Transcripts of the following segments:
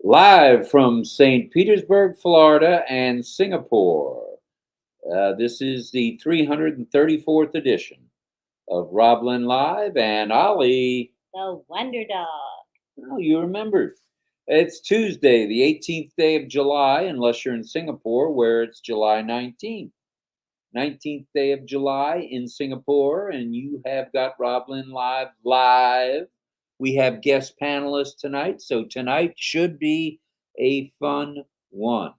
live from St. Petersburg, Florida, and Singapore. This is the 334th edition of RobLynn Live and Ollie. The Wonder Dog. Oh, you remembered. It's Tuesday, the 18th day of July, unless you're in Singapore, where it's July 19th. 19th day of July in Singapore, and you have got RobLynn Live. We have guest panelists tonight, so tonight should be a fun one.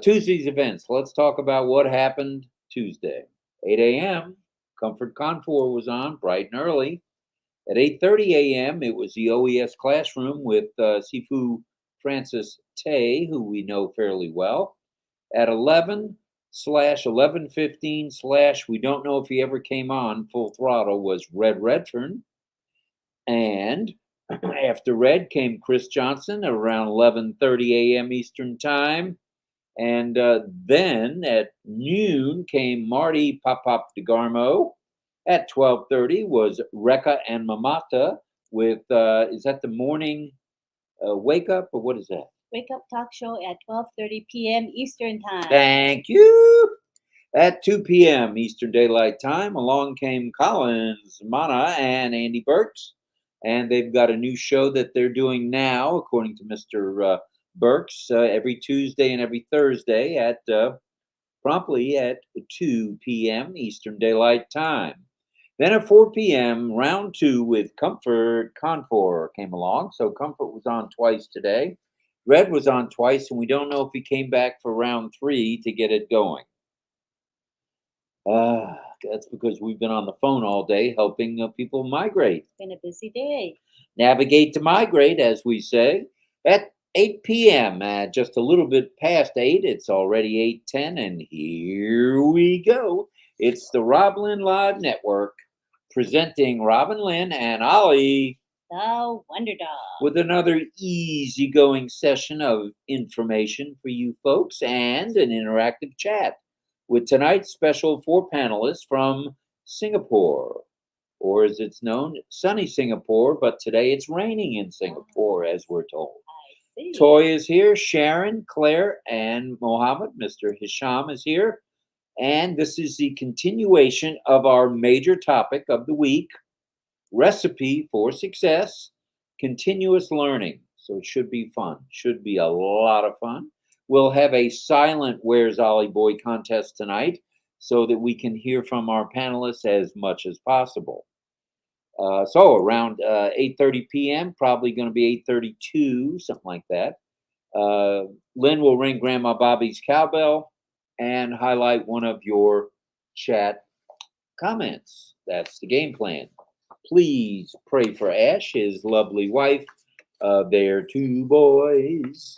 Tuesday's events. Let's talk about what happened Tuesday. 8 a.m., Comfort Contour was on bright and early. At 8:30 a.m., it was the OES classroom with Sifu Francis Tay, who we know fairly well. At 11/11:15/ we don't know if he ever came on full throttle, was Red Redfern. And after Red came Chris Johnson at around 11:30 a.m. Eastern Time. And then at noon came Marty Pop DeGarmo. At 12:30 was Rekha and Mamata with, is that the morning wake up or what is that? Wake Up Talk Show at 12:30 p.m. Eastern Time. Thank you. At 2 p.m. Eastern Daylight Time, along came Collins Mana and Andy Burks. And they've got a new show that they're doing now, according to Mr. Burks, every Tuesday and every Thursday at promptly at 2 p.m. Eastern Daylight Time. Then at 4 p.m., round two with Comfort Contour came along. So Comfort was on twice today. Red was on twice, and we don't know if he came back for round three to get it going. That's because we've been on the phone all day helping people migrate. It's been a busy day. Navigate to migrate, as we say. At 8 p.m., just a little bit past 8, it's already 8:10, and here we go. It's the RobLynn Live Network presenting RobLynn and Ollie. The Wonder Dog. With another easygoing session of information for you folks and an interactive chat with tonight's special 4 panelists from Singapore, or as it's known, sunny Singapore, but today it's raining in Singapore, as we're told. I see. Toy is here, Sharon, Claire, and Mohammed. Mr. Hisham is here. And this is the continuation of our major topic of the week, recipe for success, continuous learning. So it should be fun. Should be a lot of fun. We'll have a silent Where's Ollie Boy contest tonight so that we can hear from our panelists as much as possible. So around 8:30 p.m., probably going to be 8:32, something like that. Lynn will ring Grandma Bobby's cowbell and highlight one of your chat comments. That's the game plan. Please pray for Ash, his lovely wife. Their 2 boys,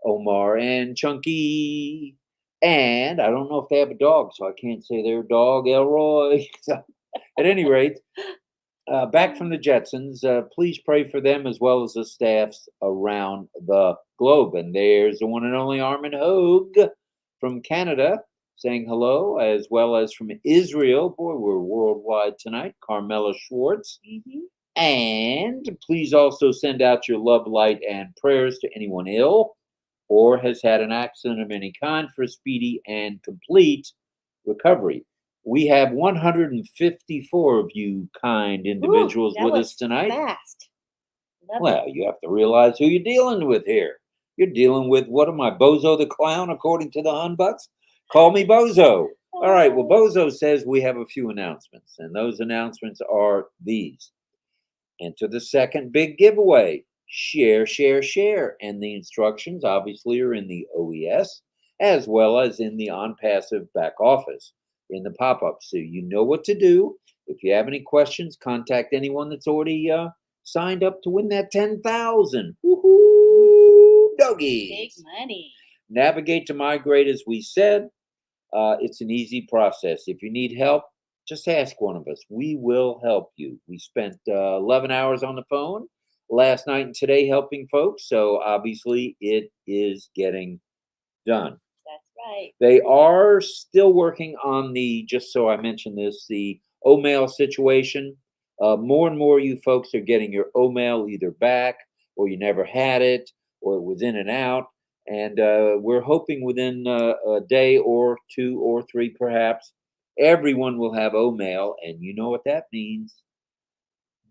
Omar and Chunky. And I don't know if they have a dog, so I can't say their dog, Elroy. At any rate, back from the Jetsons, please pray for them as well as the staffs around the globe. And there's the one and only Armin Hogue from Canada saying hello, as well as from Israel. Boy, we're worldwide tonight. Carmela Schwartz. Mm-hmm. And please also send out your love, light, and prayers to anyone ill or has had an accident of any kind for a speedy and complete recovery. We have 154 of you kind individuals with us tonight. Fast. Well, you have to realize who you're dealing with here. You're dealing with, what am I, Bozo the Clown, according to the Hunbucks? Call me Bozo. All right, well, Bozo says we have a few announcements, and those announcements are these. Enter the second big giveaway. Share, share, share. And the instructions obviously are in the OES as well as in the OnPassive back office in the pop-up. So you know what to do. If you have any questions, contact anyone that's already signed up to win that 10,000. Woohoo! Doggies. Big money. Navigate to migrate, as we said. It's an easy process. If you need help, just ask one of us. We will help you. We spent 11 hours on the phone last night and today helping folks. So obviously it is getting done. That's right. They are still working on the, just so I mentioned this, the O-mail situation. More and more of you folks are getting your O-mail either back or you never had it. or it was in and out. And we're hoping within a day or two or three, perhaps, everyone will have O-mail. And you know what that means.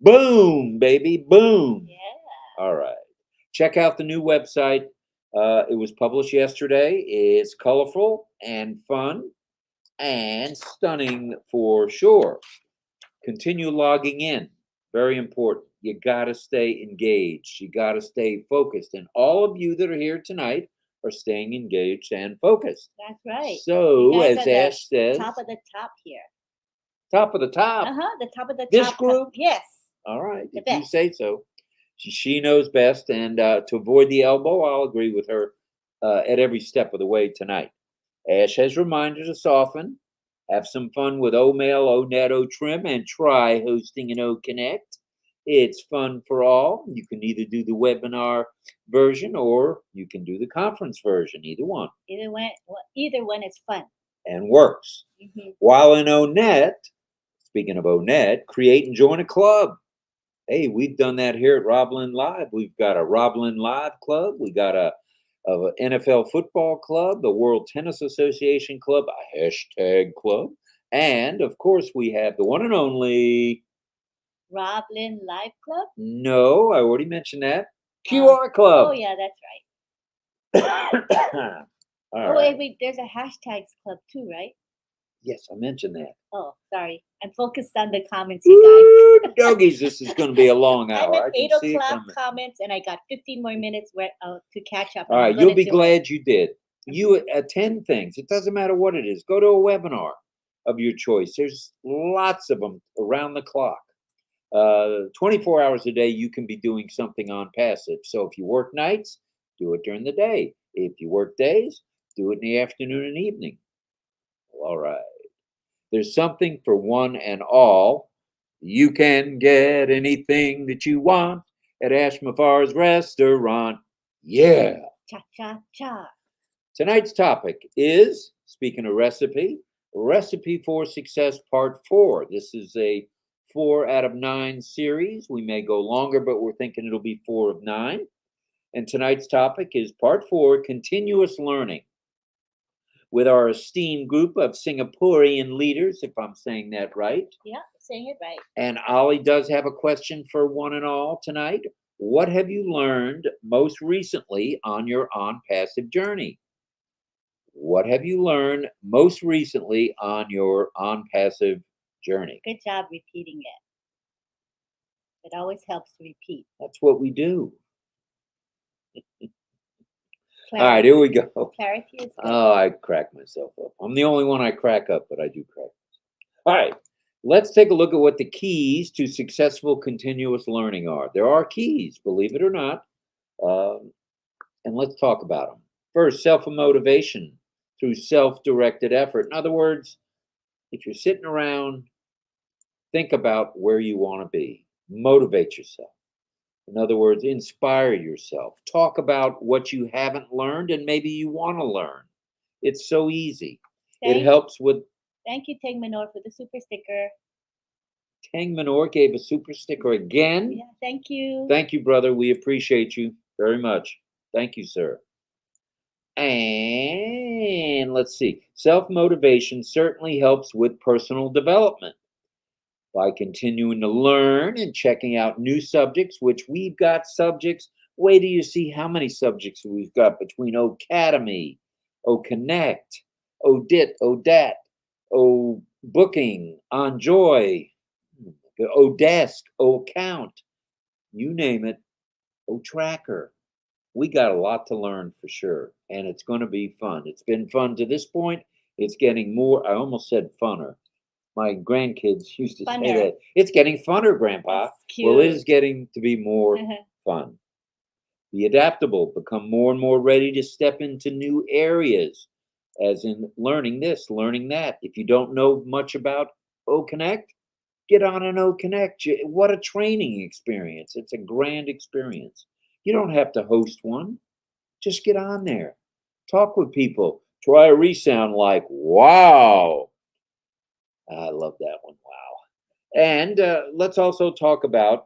Boom, baby, boom. Yeah. All right. Check out the new website. It was published yesterday. It's colorful and fun and stunning for sure. Continue logging in. Very important. You got to stay engaged. You got to stay focused. And all of you that are here tonight are staying engaged and focused. That's right. So, You guys as are the Ash says, top of the top here. top of the top. The top of the This top. group? Yes. All right, The if you best. say so. She knows best, and to avoid the elbow, I'll agree with her at every step of the way tonight. Ash has reminded us often. Have some fun with O-mail, O-net, O-trim, and try hosting an O-connect. It's fun for all. You can either do the webinar version or you can do the conference version, either one, Either one is fun. and works. Mhm. While in O-net, speaking of O-net, create and join a club. Hey, we've done that here at RobLynn Live. We've got a RobLynn Live club. We got a NFL football club, the World Tennis Association club, a hashtag club, and of course we have the one and only. RobLynn Live Club. No, I already mentioned that. QR club. Oh yeah, that's right. All right. Wait. There's a hashtags club too, right? Yes, I mentioned that. Oh, sorry. I'm focused on the comments, you guys. Doggies, this is going to be a long I'm hour. at I can 8 see it o'clock coming. comments, and I got 15 more minutes to catch up. All right, you'll be glad you did. You attend things. It doesn't matter what it is. Go to a webinar of your choice. There's lots of them around the clock. 24 hours a day, you can be doing something on passive. So if you work nights, do it during the day. If you work days, do it in the afternoon and evening. All right. There's something for one and all. You can get anything that you want at Ashmafar's restaurant. Yeah. Cha cha cha. Tonight's topic is, speaking of recipe for success part 4. This is a 4 out of 9 series. We may go longer, but we're thinking it'll be 4 of 9. And tonight's topic is part 4, continuous learning. With our esteemed group of Singaporean leaders, if I'm saying that right. Yeah, saying it right. And Ollie does have a question for one and all tonight. What have you learned most recently on your on-passive journey? What have you learned most recently on your on-passive journey? Good job repeating it. It always helps to repeat. That's what we do. Clarity. All right, here we go. Clarity is good. Oh, I crack myself up. I'm the only one I crack up, but I do crack. All right, let's take a look at what the keys to successful continuous learning are. There are keys, believe it or not, and let's talk about them. First, self-motivation through self-directed effort. In other words, if you're sitting around, think about where you want to be. Motivate yourself. In other words, inspire yourself. Talk about what you haven't learned and maybe you want to learn. It's so easy. It helps with. Thank you, Tang Manor, for the super sticker. Tang Manor gave a super sticker again. Yeah, thank you. Thank you, brother. We appreciate you very much. Thank you, sir. And let's see. Self-motivation certainly helps with personal development. By continuing to learn and checking out new subjects, which we've got subjects. Wait till you see how many subjects we've got between Academy, Connect, ODIT, ODAT, Booking, Enjoy, Desk, Account, you name it, Tracker. We got a lot to learn for sure, and it's going to be fun. It's been fun to this point. It's getting more, I almost said funner. My grandkids used to say that. It's getting funner, Grandpa. Well, it is getting to be more fun. Be adaptable. Become more and more ready to step into new areas, as in learning this, learning that. If you don't know much about Connect, get on an Connect. What a training experience. It's a grand experience. You don't have to host one. Just get on there. Talk with people. Try a resound like, wow. I love that one. Wow. And let's also talk about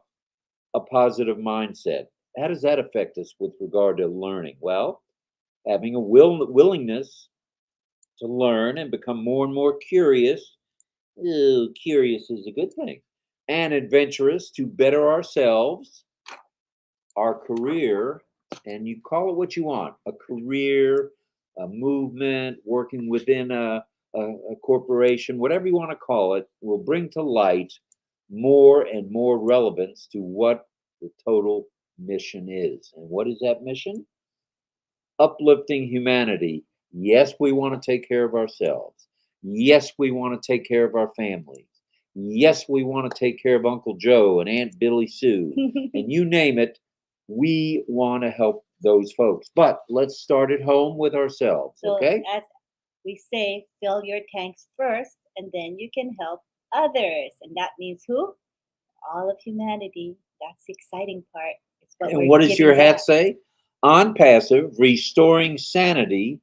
a positive mindset. how does that affect us with regard to learning? Well, having a willingness to learn and become more and more curious. Ooh, curious is a good thing. And adventurous to better ourselves, our career, and you call it what you want, a career, a movement, working within a corporation, whatever you want to call it, will bring to light more and more relevance to what the total mission is. And what is that mission? Uplifting humanity. Yes, we want to take care of ourselves. Yes, we want to take care of our families. Yes, we want to take care of Uncle Joe and Aunt Billy Sue. And you name it, we want to help those folks. But let's start at home with ourselves, So okay? as we say, fill your tanks first, and then you can help others. And that means who? All of humanity. That's the exciting part. It's what And we're what does your giving hat back. say? On passive, restoring sanity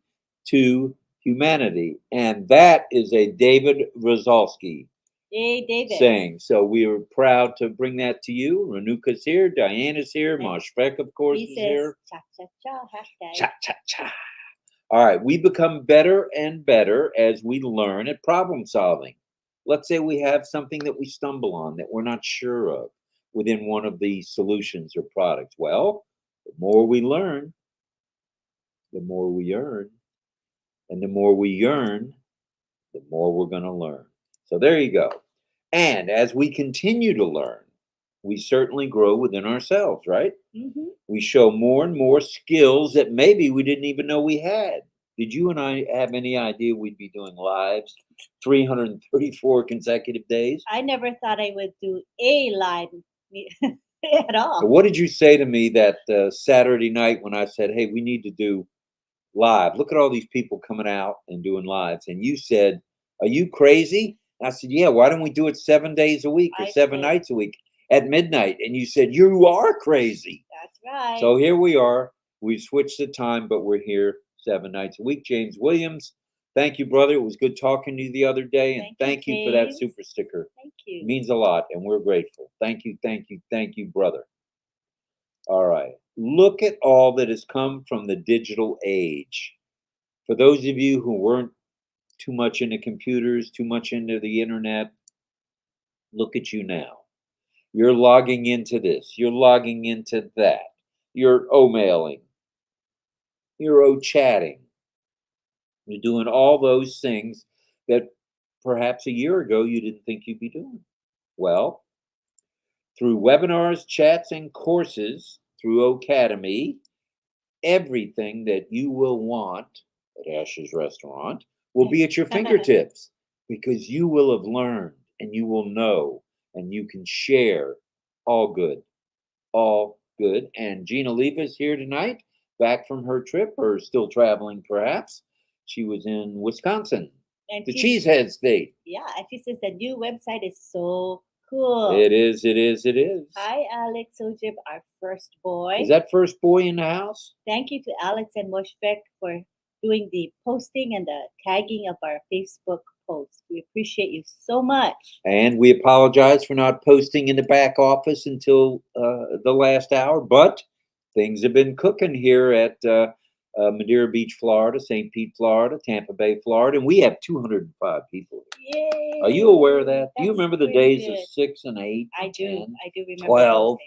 to humanity. And that is a David Rozalski Yay, David. saying. So we are proud to bring that to you. Renuka's here, Diana's here, Right. Moshfek, of course, He is says, here. cha cha cha, hashtag. Cha cha cha. All right, we become better and better as we learn at problem solving. Let's say we have something that we stumble on that we're not sure of within one of these solutions or products. Well, the more we learn, the more we earn. And the more we yearn, the more we're going to learn. So there you go. And as we continue to learn, we certainly grow within ourselves, right? Mm-hmm. We show more and more skills that maybe we didn't even know we had. Did you and I have any idea we'd be doing lives 334 consecutive days? I never thought I would do a live at all. What did you say to me that Saturday night when I said, hey, we need to do live? Look at all these people coming out and doing lives. And you said, are you crazy? I said, yeah, why don't we do it 7 days a week or I 7 said- nights a week at midnight? And you said, you are crazy. That's right. So here we are. We've switched the time, but we're here 7 nights a week. James Williams, thank you, brother. It was good talking to you the other day. And thank you for that James. super sticker. Thank It you. means a lot, and we're grateful. Thank you, thank you, thank you, brother. All right. Look at all that has come from the digital age. For those of you who weren't too much into computers, too much into the internet, look at you now. You're logging into this, you're logging into that, you're mailing, you're chatting, you're doing all those things that perhaps a year ago you didn't think you'd be doing. Well, through webinars, chats, and courses, through Academy, everything that you will want at Ash's restaurant will be at your fingertips because you will have learned and you will know and you can share. All good. All good. And Gina Leva's here tonight, back from her trip or still traveling perhaps. She was in Wisconsin, And the she's- cheesehead state. Yeah, and she says the new website is so cool. It is, it is, it is. Hi, Alex Ojib, our first boy. Is that first boy in the house? Thank you to Alex and Moshfek for doing the posting and the tagging of our Facebook posts. We appreciate you so much. And we apologize for not posting in the back office until the last hour, but things have been cooking here at Madeira Beach, Florida, St. Pete, Florida, Tampa Bay, Florida, and we have 205 people here. Yay! Are you aware of that? Do you That's remember the really days of good. 6 and 8? I and do. 10, I do remember 12.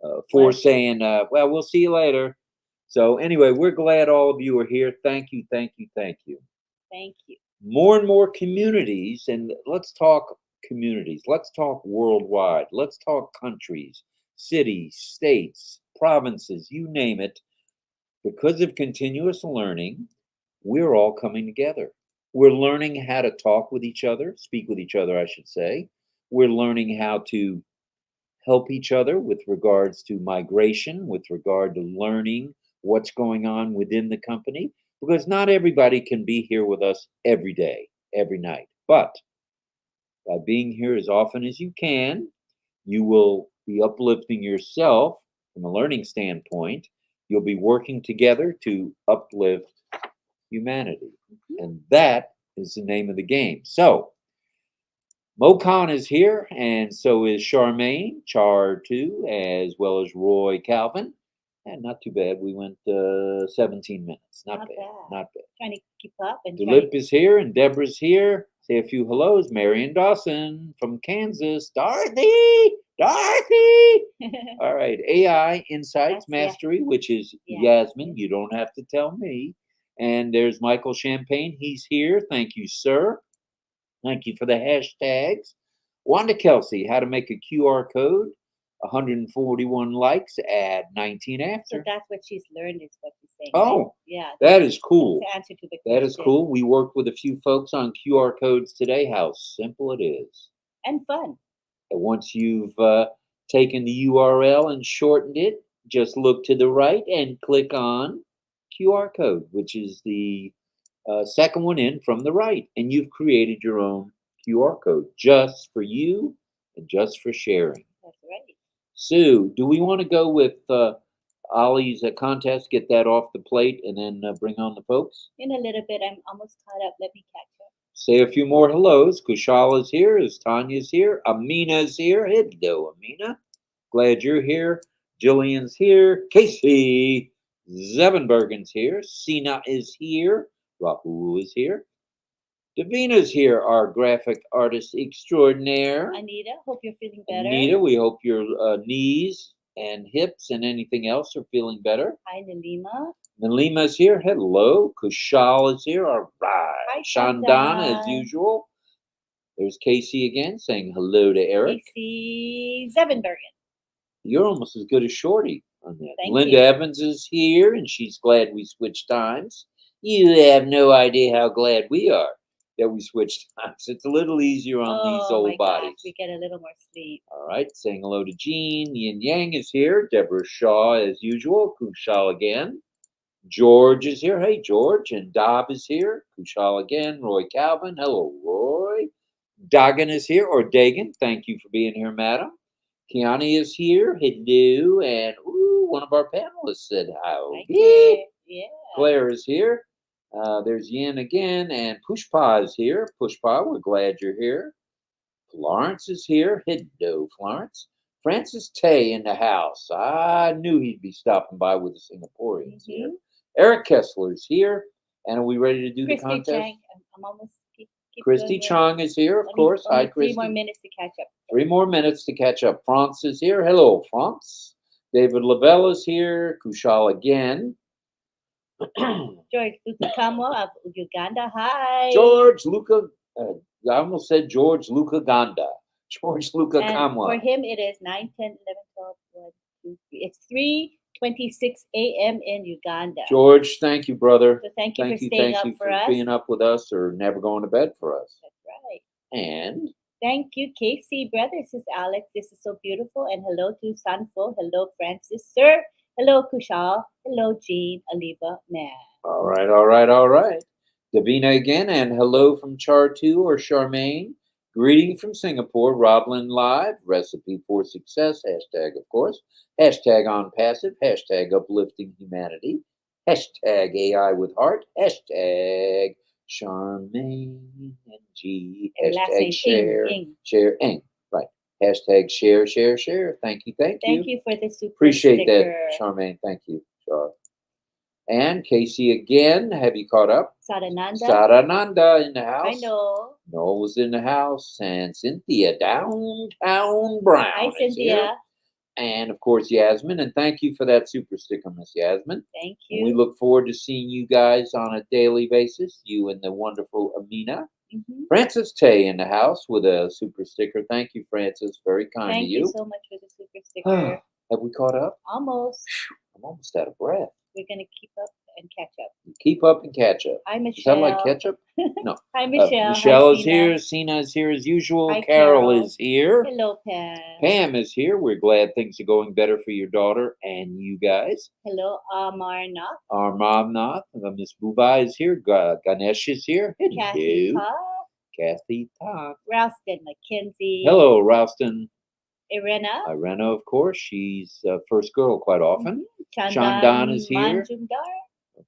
those days. 4 What? saying, well, we'll see you later. So anyway, we're glad all of you are here. Thank you, thank you, thank you. Thank you. More and more communities, and let's talk communities. Let's talk worldwide. Let's talk countries, cities, states, provinces, you name it. Because of continuous learning, we're all coming together. We're learning how to talk with each other, speak with each other, I should say. We're learning how to help each other with regards to migration, with regard to learning what's going on within the company, because not everybody can be here with us every day, every night. But by being here as often as you can, you will be uplifting yourself from a learning standpoint. You'll be working together to uplift humanity. And that is the name of the game. So, Mo Khan is here, and so is Charmaine, Char 2, as well as Roy Calvin. And not too bad. We went 17 minutes. Not Not bad. bad. Not bad. Trying to keep up and Delip is here and Deborah's here. Say a few hellos. Marion Dawson from Kansas. Dorothy! Dorothy! All right. AI Insights That's- yeah. Mastery, which is Yeah. Yasmin. You don't have to tell me. And there's Michael Champagne. He's here. Thank you, sir. Thank you for the hashtags. Wanda Kelsey, how to make a QR code. 141 likes, add 19 So after. that's what she's learned is what she's saying. Oh, right? Yeah. that is cool. That's the answer to the That is question. cool. We worked with a few folks on QR codes today. How simple it is. And fun. And once you've taken the URL and shortened it, just look to the right and click on QR code, which is the second one in from the right. And you've created your own QR code just for you and just for sharing. That's right. Sue, do we want to go with Ollie's contest, get that off the plate, and then bring on the folks? In a little bit, I'm almost caught up. Let me catch up. Say a few more hellos. Kushal is here. Tanya's here. Amina's here. Hello, Amina. Glad you're here. Jillian's here. Casey Zevenbergen's here. Sina is here. Rahul is here. Davina's here, our graphic artist extraordinaire. Anita, hope you're feeling better. Anita, we hope your knees and hips and anything else are feeling better. Hi, Nalima. Nalima's here. Hello. Kushal is here. All right. Hi, Shandana, as Shandan. usual. There's Casey again saying hello to Eric. Casey Zevenbergen. You're almost as good as Shorty on that. Thank Linda you. Evans is here, and she's glad we switched times. You have no idea how glad we are that we switched times. It's a little easier on these Oh my old bodies. gosh, we get a little more sleep. All right, saying hello to Jean. Yin Yang is here. Deborah Shaw, as usual. Kushal again. George is here. Hey, George. And Dob is here. Kushal again. Roy Calvin. Hello, Roy. Dagan is here, or Dagan. Thank you for being here, madam. Kiani is here. Hello. And one of our panelists said Hi, howdy. Claire. Yeah. Claire is here. There's Yin again. And Pushpa is here. Pushpa, we're glad you're here. Florence is here. Hello, Florence. Francis Tay in the house. I knew he'd be stopping by with the Singaporeans here. Eric Kessler's here. And are we ready to do the Christy contest? Chang. I'm almost keep Christy going. Chong is here, of Only- course. Hi, only 3 Christy. more minutes to catch up. 3 more minutes to catch up. France is here. Hello, France. David Lavelle is here. Kushal again. George Lutukamo of Uganda. Hi. George Luca. I almost said George Luca Ganda. George Luca And Kamwa. for him, it is 9, 10, 11, 12, 1, 2, 3. It's 3:26 a.m. in Uganda. George, thank you, brother. So thank you for staying up for us. being up with us or never going to bed for us. That's right. And Thank you, Casey. Brother, this is Alex. This is so beautiful. And hello to Sanfo. Hello, Francis, sir. Hello, Kushal. Hello, Jean, Aliva, man. all right, all right, all right. Davina again, and hello from Char2 or Charmaine. Greeting from Singapore, RobLynn Live, recipe for success, hashtag, of course, hashtag on passive, hashtag uplifting humanity, hashtag AI with heart, hashtag Charmaine and G, And last name, hashtag share, Ing. share, Ing, right, hashtag share, share, share. Thank you, thank you. Thank you for the super Appreciate sticker. that, Charmaine. Thank you, Char. And Casey again, have you caught up? Sarananda. Sarananda in the house. I know. Noel was in the house, and Cynthia Downtown Brown. Hi, is here. Cynthia. And of course, Yasmin. And thank you for that super sticker, Miss Yasmin. Thank And we you. look forward to seeing you guys on a daily basis, you and the wonderful Amina. Mhm. Francis Tay in the house with a super sticker. Thank you, Francis. Very kind Thank of you you. so much for the super sticker. Have we caught up? Almost. I'm almost out of breath. We're going to keep up and catch up. Keep up and catch up. Hi, Does that Michelle. like ketchup? No. Hi, Michelle. Michelle Hi, is Sina. here. Sina is here as usual. Hi, Carol Carol. is here. Hello, Pam. Pam is here. We're glad things are going better for your daughter and you guys. Hello, Amarnath. Our mom, Nath, Miss Bubai is here. Ganesh is here. Kathy Hello. Pa. Kathy Todd. Ralston McKenzie. Hello, Ralston. Irena. Irena, of course. She's first girl quite often. Chandan Chandan is here. Manjumdar.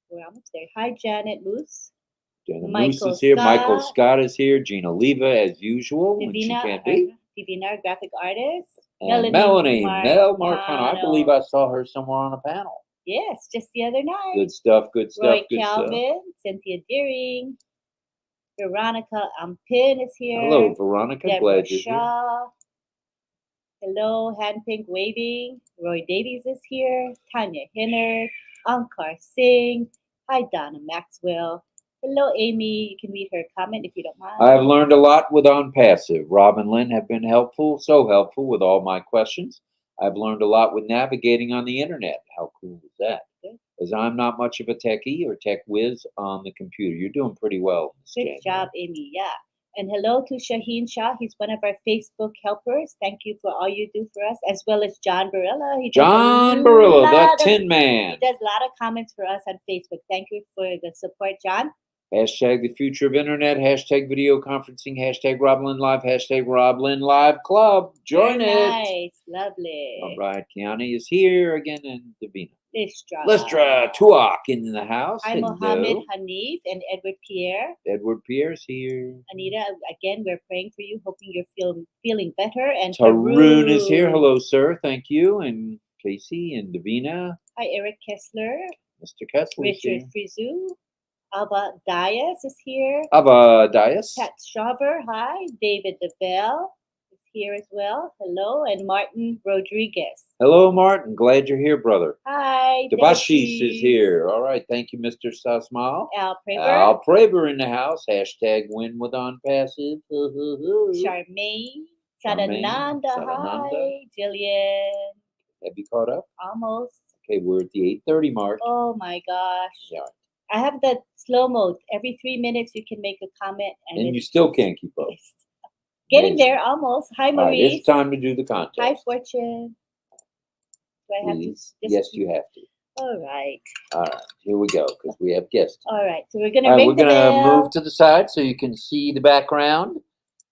We're almost there. Hi, Janet Moose. Jenna Moose Michael is here. Michael Scott. Scott is here. Gina Leva, as usual, when she Divina, can't be. Divina, our graphic artist. And Melanie Mel Marcano. I believe Marcano. I saw her somewhere on a panel. Yes, just the other night. Good stuff, good stuff, Roy good stuff. Calvin, Cynthia Deering, Veronica Ampin is here. Hello, Veronica. Deborah Glad you're here. Shaw. Hello, hand pink waving. Roy Davies is here. Tanya Hinnard, Ankar Singh. Hi, Donna Maxwell. Hello, Amy. You can read her comment if you don't mind. I've learned a lot with OnPassive. Rob and Lynn have been helpful, so helpful with all my questions. I've learned a lot with navigating on the internet. How cool is that? As I'm not much of a techie or tech whiz on the computer. You're doing pretty well, Ms. Good January. job, Amy. Yeah. And hello to Shaheen Shah. He's one of our Facebook helpers. Thank you for all you do for us, as well as John Barilla. John Barilla, the Tin Man. He does a lot of comments for us on Facebook. Thank you for the support, John. Hashtag the future of internet, hashtag video conferencing, hashtag RobLynn Live, hashtag RobLynn Live Club. Join Very it. Nice, lovely. All right, Kiani is here again and Davina. Listra. Tuak in the house. Hi, Hello. Mohammed Hanif and Edward Pierre. Edward Pierre's here. Anita, again, we're praying for you, hoping you're feeling better. And Tarun is here. Hello, sir. Thank you. And Casey and Davina. Hi, Eric Kessler. Mr. Kessler is Richard here. Frizu. Alba Dias is here. Ava Dias. Pat Straver, hi. David DeBell is here as well. Hello. And Martin Rodriguez. Hello, Martin. Glad you're here, brother. Hi. Debashis is here. All right. Thank you, Mr. Sasmal. Al Praver. Al Praver in the house. Hashtag win with OnPassive. Charmaine. Sadananda, hi. Jillian. Have you caught up? Almost. Okay, we're at the 8:30 mark. Oh my gosh. Yeah. I have the slow mode. Every 3 minutes you can make a comment. And you still can't keep up. Getting Amazing. there almost. Hi, All right, Maurice. it's time to do the contest. Hi, Fortune. Do I have Please. to? Yes, you have to. All right. All right, here we go, because we have guests. All right, so we're going to All right, ring we're the going to bell. move to the side so you can see the background.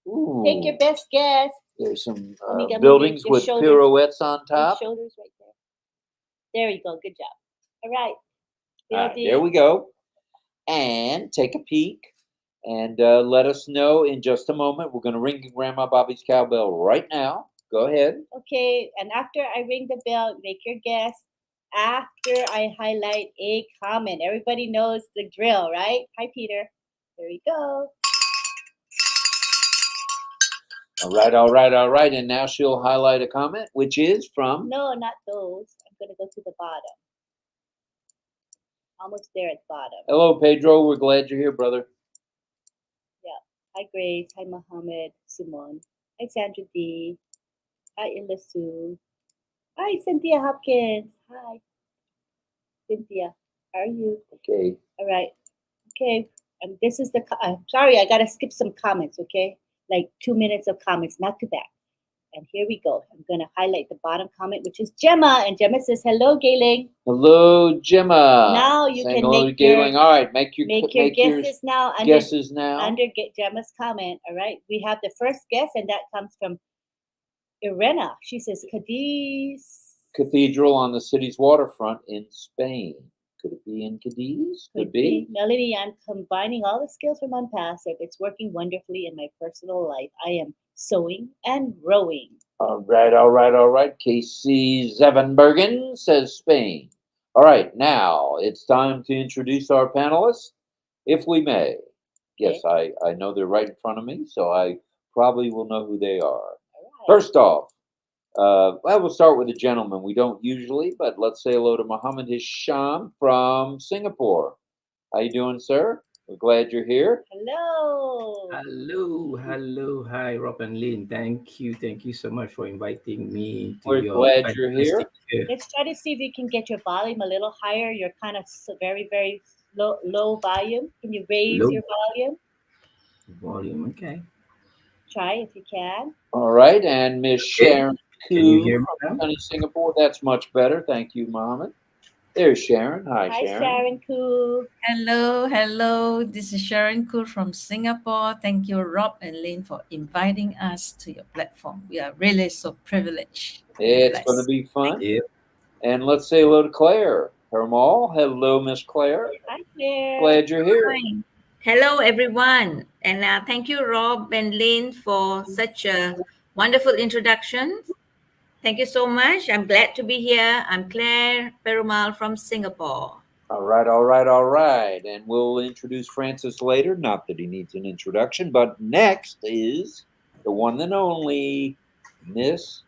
Ooh, Take your best guess. there's some Let me get- buildings your with shoulders- pirouettes on Your top. shoulders right there. There you go. Good job. All right. All right, there we go. And take a peek and let us know in just a moment. We're going to ring Grandma Bobby's cowbell right now. Go ahead. Okay, and after I ring the bell, make your guess. After I highlight a comment, everybody knows the drill, right? Hi, Peter. There you go. All right, all right, all right. And now she'll highlight a comment, which is from... No, not those. I'm going to go to the bottom. Almost there at the bottom. Hello, Pedro. We're glad you're here, brother. Hi, Grace. Hi, Mohammed. Simone. Hi, Sandra D. Hi, Ilasu. Hi, Cynthia Hopkins. Hi. Cynthia, how are you? Okay. All right. Okay. And this is the... sorry, I got to skip some comments, okay? Like 2 minutes of comments, not too bad. And here we go. I'm going to highlight the bottom comment, which is Gemma. And Gemma says, hello, Gayling. Hello, Gemma. Now you Saying can hello make to Gayling. All right, make your guesses now. Guesses now. Under Gemma's comment, all right? We have the first guess, and that comes from Irena. She says, Cadiz. Cathedral on the city's waterfront in Spain. Could it be in Cadiz? Could be. Melody, I'm combining all the skills from OnPassive. It's working wonderfully in my personal life. I am sewing and rowing. All right, all right, all right. Casey Zevenbergen says Spain. All right, now it's time to introduce our panelists, if we may. Yes, I know they're right in front of me, so I probably will know who they are. All right. First off, well, we'll start with a gentleman. We don't usually, but let's say hello to Mohammed Hisham from Singapore. How you doing, sir? We're glad you're here. Hello. Hello, hello, hi, Rob and Lynn. Thank you so much for inviting me to We're your glad you're here. Let's try to see if you can get your volume a little higher. You're kind of very, very low volume. Can you raise Low. your Volume, okay. Try if you can. All right, and Miss Sharon Can you Koo hear me from now? sunny Singapore. That's much better. Thank you, Mohammed. There's Sharon. Hi, Hi, Sharon Koo. Hello. This is Sharon Koo from Singapore. Thank you, Rob and Lynn, for inviting us to your platform. We are really so privileged. It's going to be fun. Yep. And let's say hello to Claire Hermal. Hello, Miss Claire. Hi, Claire. Glad you're here. Hi. Hello, everyone. And thank you, Rob and Lynn, for such a wonderful introduction. Thank you so much. I'm glad to be here. I'm Claire Perumal from Singapore. All right, all right, all right. And we'll introduce Francis later. Not that he needs an introduction, but next is the one and only Miss.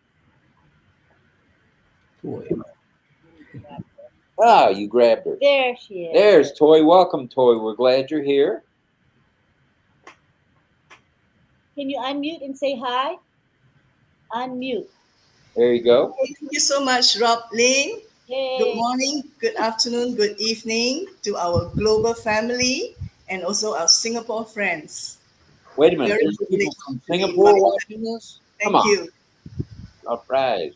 Toy. Ah, you grabbed her. There she is. There's Toy. Welcome, Toy. We're glad you're here. Can you unmute and say hi? Unmute. There you go. Thank you so much, RobLynn. Yay. Good morning, good afternoon, good evening to our global family and also our Singapore friends. Wait a minute. Very There's people privileged from to be Singapore invited. watching this? Thank Come on. you. All right.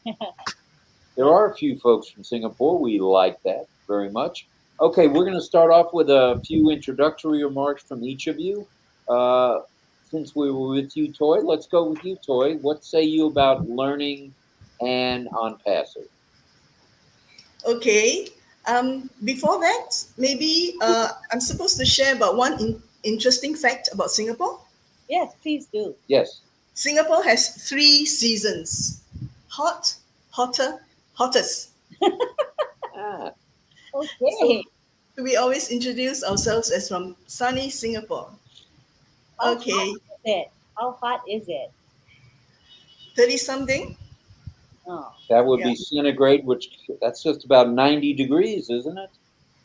There are a few folks from Singapore. We like that very much. Okay, we're going to start off with a few introductory remarks from each of you. Since we were with you, Toy, let's go with you, Toy. What say you about learning and on passive? Okay. Before that, maybe I'm supposed to share about one interesting fact about Singapore. Yes, please do. Yes. Singapore has 3 seasons: hot, hotter, hottest. Ah, Okay. So we always introduce ourselves as from sunny Singapore. How Okay, hot is it? How hot is it? 30 something. Oh, that would Yeah. be centigrade, which that's just about 90 degrees, isn't it?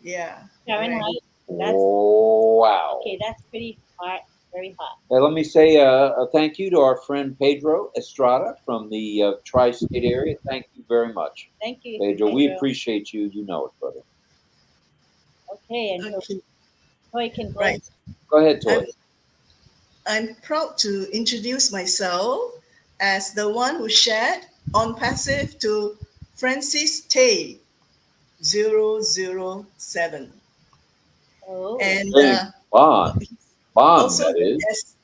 Yeah. Fahrenheit. That's Wow. okay. That's pretty hot. Very hot. Let me say a thank you to our friend Pedro Estrada from the tri-state area. Thank you very much, Thank you, Pedro. We Pedro. appreciate you. You know it, brother. Okay, and so Okay. Toy can go. Right. Go ahead, Toy. I'm proud to introduce myself as the one who shared on passive to Francis Tay 007. Oh, And Hey, Bond, also, that is.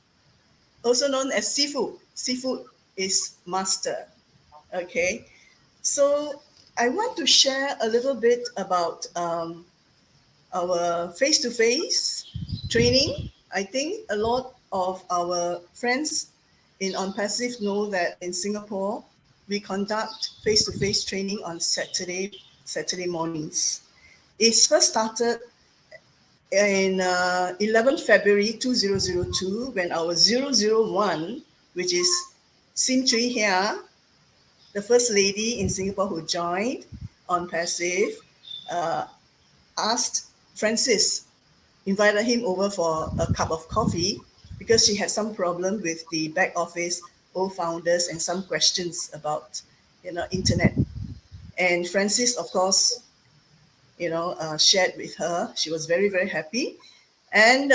also known as Sifu. Sifu is master. Okay. So I want to share a little bit about our face-to-face training. I think a lot of our friends in On Passive know that in Singapore, we conduct face-to-face training on Saturday mornings. It's first started in 11 February 2002 when our 001, which is Sim Chui Hia, the first lady in Singapore who joined On Passive, asked Francis, invited him over for a cup of coffee because she had some problem with the back office old founders and some questions about internet. And Francis, of course, shared with her. She was very, very happy. And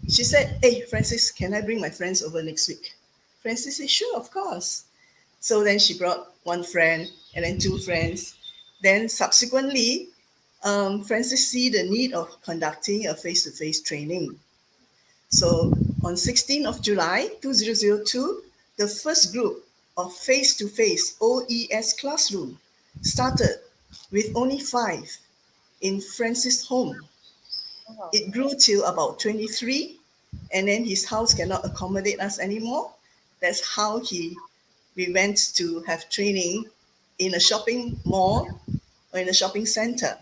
she said, "Hey, Francis, can I bring my friends over next week?" Francis said, "Sure, of course." So then she brought one friend and then 2 friends. Then subsequently, Francis see the need of conducting a face-to-face training. So on 16th of July 2002, the first group of face-to-face OES classroom started with only 5 in Francis' home. wow. It grew till about 23, and then his house cannot accommodate us anymore. That's how we went to have training in a shopping mall or in a shopping center.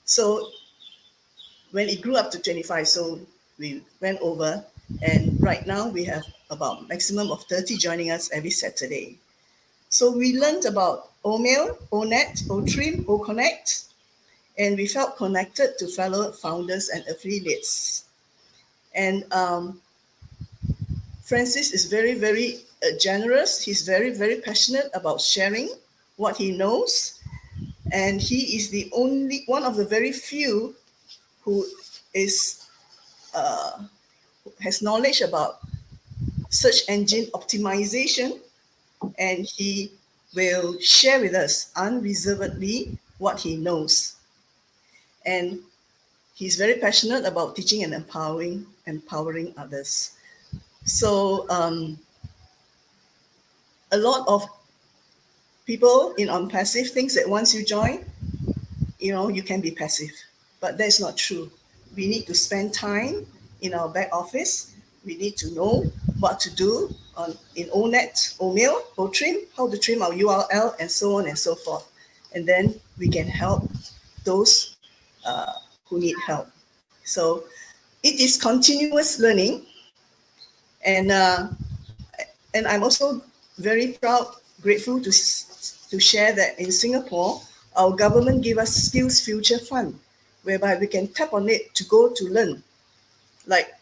So when it grew up to 25, so we went over, and right now we have about maximum of 30 joining us every Saturday. So we learned about OMail, ONET, OTRIM, OConnect, and we felt connected to fellow founders and affiliates. And Francis is very, very generous. He's very, very passionate about sharing what he knows. And he is the only one of the very few who is has knowledge about search engine optimization, and he will share with us unreservedly what he knows. And he's very passionate about teaching and empowering others. So a lot of people in On Passive thinks that once you join, you can be passive, but that's not true. We need to spend time in our back office. We need to know what to do in ONET, OMail, OTrim, how to trim our URL, and so on and so forth. And then we can help those who need help. So it is continuous learning. And I'm also very proud, grateful to share that in Singapore, our government gave us Skills Future Fund, whereby we can tap on it to go to learn, like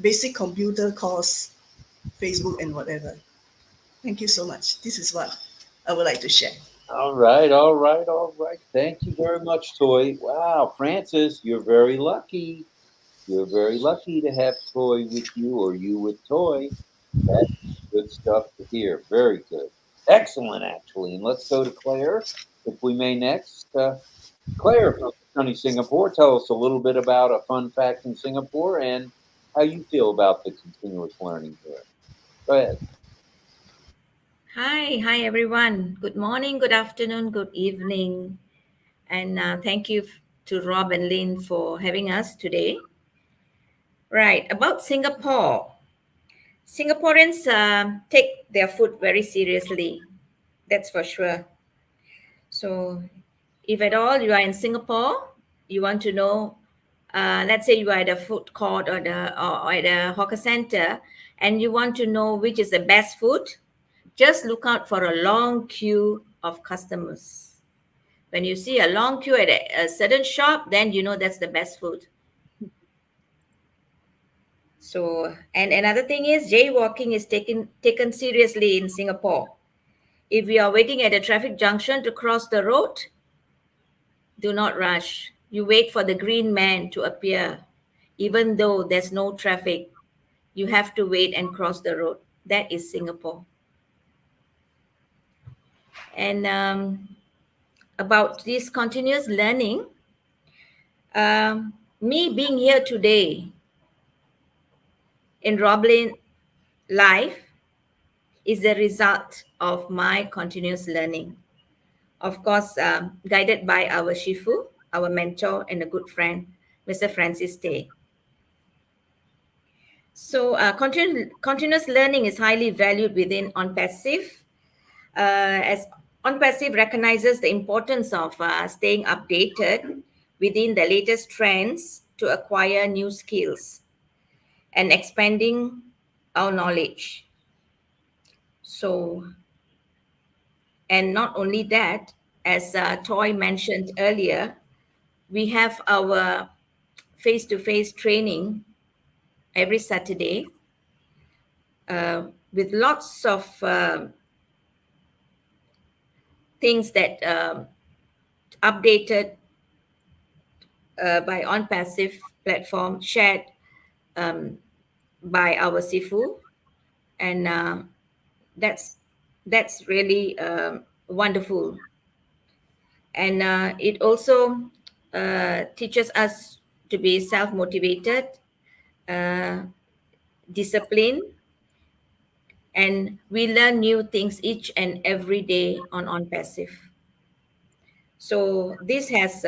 basic computer course, Facebook and whatever. Thank you so much. This is what I would like to share. All right, all right, all right. Thank you very much, Toy. Wow, Francis, you're very lucky. You're very lucky to have Toy with you, or you with Toy. That's good stuff to hear. Very good. Excellent, actually. And let's go to Claire, if we may next. Claire from sunny Singapore, tell us a little bit about a fun fact in Singapore and how you feel about the continuous learning here. Go ahead. Hi everyone. Good morning, good afternoon, good evening. And thank you to Rob and Lynn for having us today. Right, about Singapore. Singaporeans take their food very seriously. That's for sure. So if at all you are in Singapore, you want to know, let's say you are at a food court or at a hawker center, and you want to know which is the best food, just look out for a long queue of customers. When you see a long queue at a certain shop, then you know that's the best food. So, and another thing is jaywalking is taken seriously in Singapore. If you are waiting at a traffic junction to cross the road, do not rush. You wait for the green man to appear. Even though there's no traffic, you have to wait and cross the road. That is Singapore. And about this continuous learning, me being here today in RobLynn Live is the result of my continuous learning. Of course, guided by our Shifu, our mentor and a good friend, Mr. Francis Tay. So continuous learning is highly valued within OnPassive, as OnPassive recognizes the importance of staying updated within the latest trends to acquire new skills and expanding our knowledge. So, and not only that, as Toy mentioned earlier, we have our face-to-face training every Saturday with lots of things that updated by OnPassive platform, shared by our Sifu, and that's really wonderful. And it also teaches us to be self-motivated, disciplined, and we learn new things each and every day on OnPassive. So this has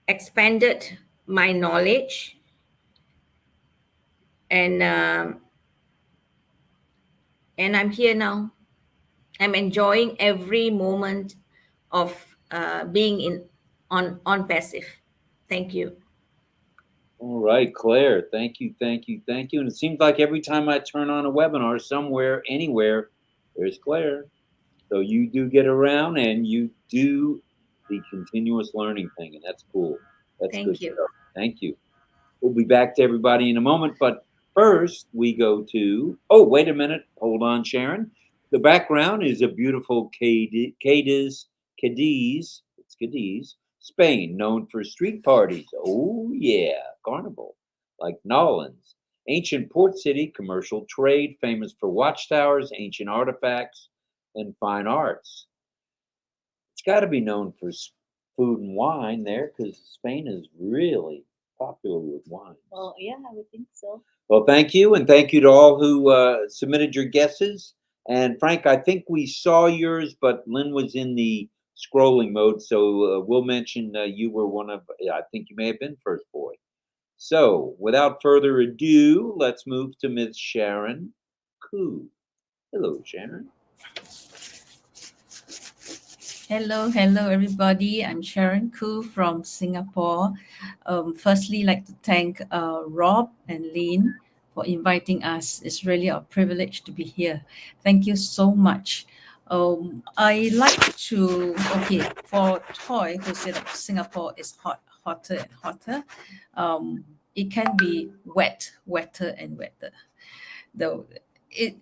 expanded my knowledge, and I'm here now. I'm enjoying every moment of being on OnPassive. Thank you. All right, Claire, thank you, thank you, thank you. And it seems like every time I turn on a webinar somewhere, anywhere, there's Claire. So you do get around and you do the continuous learning thing, and that's cool. That's Thank good you. stuff. Thank you. We'll be back to everybody in a moment, but first we go to, oh, wait a minute. Hold on, Sharon. The background is a beautiful Cadiz, Spain, known for street parties. Oh, yeah, carnival, like Nolans. Ancient port city, commercial trade, famous for watchtowers, ancient artifacts, and fine arts. It's got to be known for food and wine there, because Spain is really popular with wine. Well, yeah, I would think so. Well, thank you, and thank you to all who submitted your guesses. And Frank, I think we saw yours, but Lynn was in the scrolling mode, so we'll mention you were one of, I think you may have been first boy. So, without further ado, let's move to Ms. Sharon Koo. Hello, Sharon. Hello, everybody. I'm Sharon Koo from Singapore. Firstly, like to thank Rob and Lynn for inviting us. It's really a privilege to be here. Thank you so much. I like to, okay, for Toy, who said that Singapore is hotter and hotter, it can be wetter and wetter. Though it,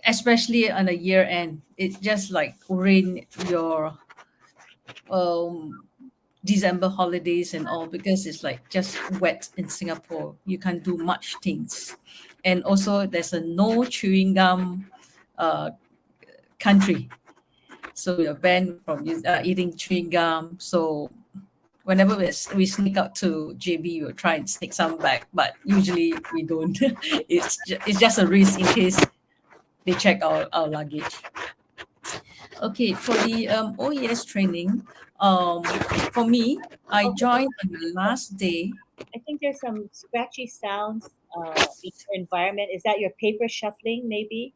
especially on a year end, it just like ruin your December holidays and all, because it's like just wet in Singapore. You can't do much things. And also there's a no chewing gum uh, country. So we are banned from eating chewing gum. So whenever we sneak out to JB, we'll try and sneak some back, but usually we don't. It's just a risk in case they check our luggage. Okay, for the OES training, for me, I joined on the last day. I think there's some scratchy sounds in your environment. Is that your paper shuffling, maybe?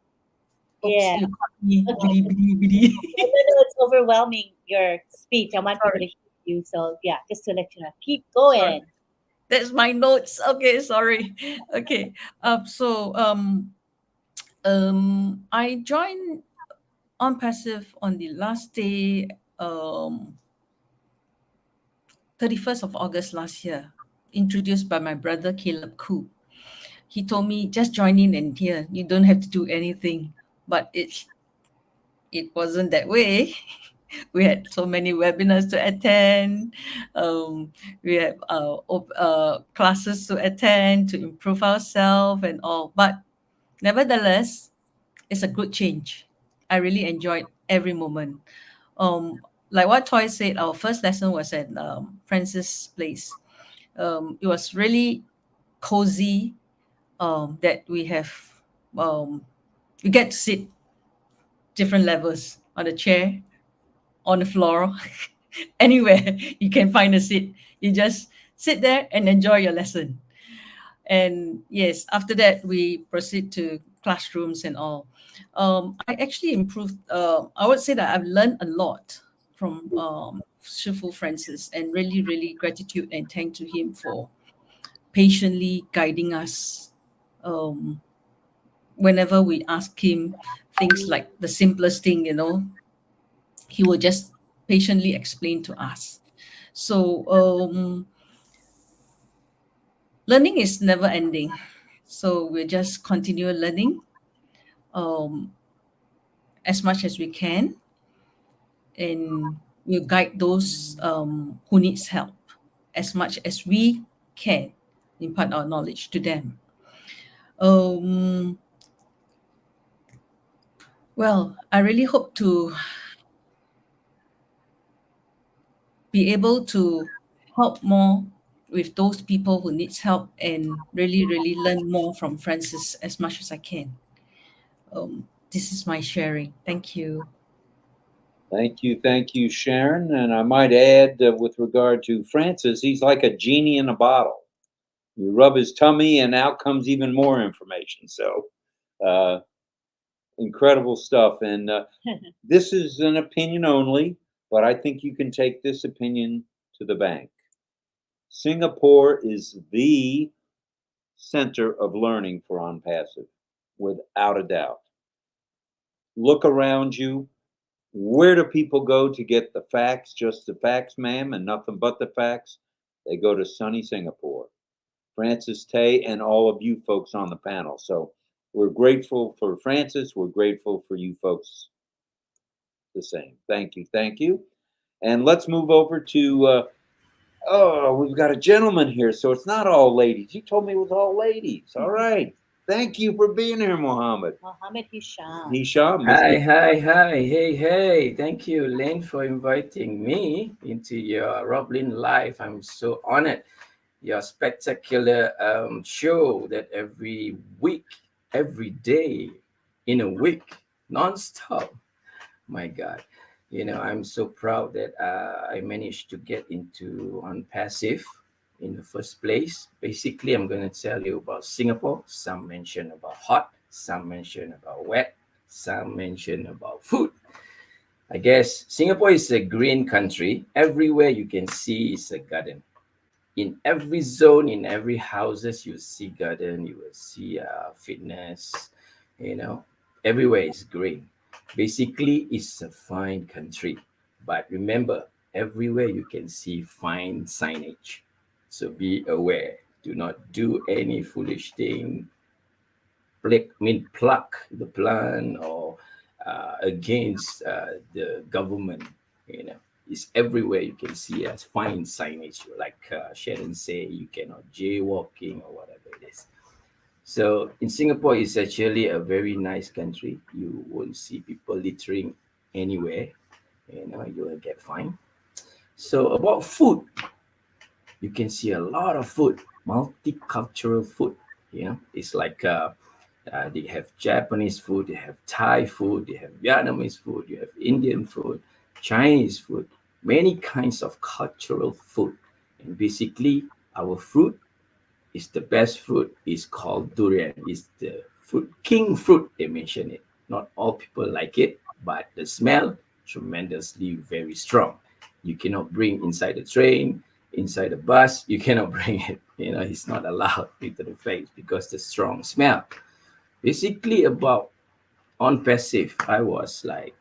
Oops, Yeah. you caught me. Okay. Bidi. No, it's overwhelming, your speech. I want people to hear you. So, yeah, just to let you know. Keep going. Sorry. That's my notes. Okay, sorry. Okay. I joined on passive on the last day, 31st of August last year, introduced by my brother Caleb Koo. He told me, just join in and here. You don't have to do anything. But it wasn't that way. We had so many webinars to attend. We have classes to attend to improve ourselves and all. But nevertheless, it's a good change. I really enjoyed every moment. Like what Toy said, our first lesson was at Francis Place. It was really cozy, that we have, you get to sit different levels on the chair, on the floor, anywhere you can find a seat. You just sit there and enjoy your lesson. And yes, after that, we proceed to classrooms and all. I actually improved. I would say that I've learned a lot from Shifu Francis, and really, really gratitude and thank to him for patiently guiding us. Whenever we ask him things like the simplest thing, he will just patiently explain to us. So learning is never ending. So we'll just continue learning um, as much as we can, and we'll guide those who needs help as much as we can, impart our knowledge to them. Well, I really hope to be able to help more with those people who needs help, and really, really learn more from Francis as much as I can. This is my sharing. Thank you. Thank you, Sharon. And I might add, with regard to Francis, he's like a genie in a bottle. You rub his tummy, and out comes even more information. So, incredible stuff. And this is an opinion only, but I think you can take this opinion to the bank. Singapore is the center of learning for On Passive, without a doubt. Look around you. Where do people go to get the facts? Just the facts, ma'am, and nothing but the facts? They go to sunny Singapore. Francis Tay and all of you folks on the panel. So we're grateful for Francis. We're grateful for you folks the same. Thank you. And let's move over to, we've got a gentleman here. So it's not all ladies. You told me it was all ladies. All right. Thank you for being here, Mohammed. Mohammed Hisham. Hisham. Hi. Hey. Thank you, Lynn, for inviting me into your RobLynn Live. I'm so honored. Your spectacular show that every week, every day in a week, nonstop. My God. I'm so proud that I managed to get into On Passive In the first place, basically, I'm going to tell you about Singapore. Some mention about hot, some mention about wet, some mention about food. I guess Singapore is a green country. Everywhere you can see is a garden. In every zone, in every houses, you see garden, you will see fitness, everywhere is green. Basically, it's a fine country. But remember, everywhere you can see fine signage. So be aware. Do not do any foolish thing. Pluck the plant or against the government. It's everywhere you can see as fine signage, like Sharon say, you cannot jaywalking or whatever it is. So in Singapore, it's actually a very nice country. You won't see people littering anywhere. You will get fined. So about food, you can see a lot of food, multicultural food. It's like they have Japanese food, they have Thai food, they have Vietnamese food, you have Indian food, Chinese food, many kinds of cultural food. And basically, our fruit is the best fruit. Is called durian. It's the fruit king fruit. They mention it. Not all people like it, but the smell tremendously very strong. You cannot bring inside the train, inside the bus. You cannot bring it. It's not allowed into the face because the strong smell. Basically, about on passive, I was like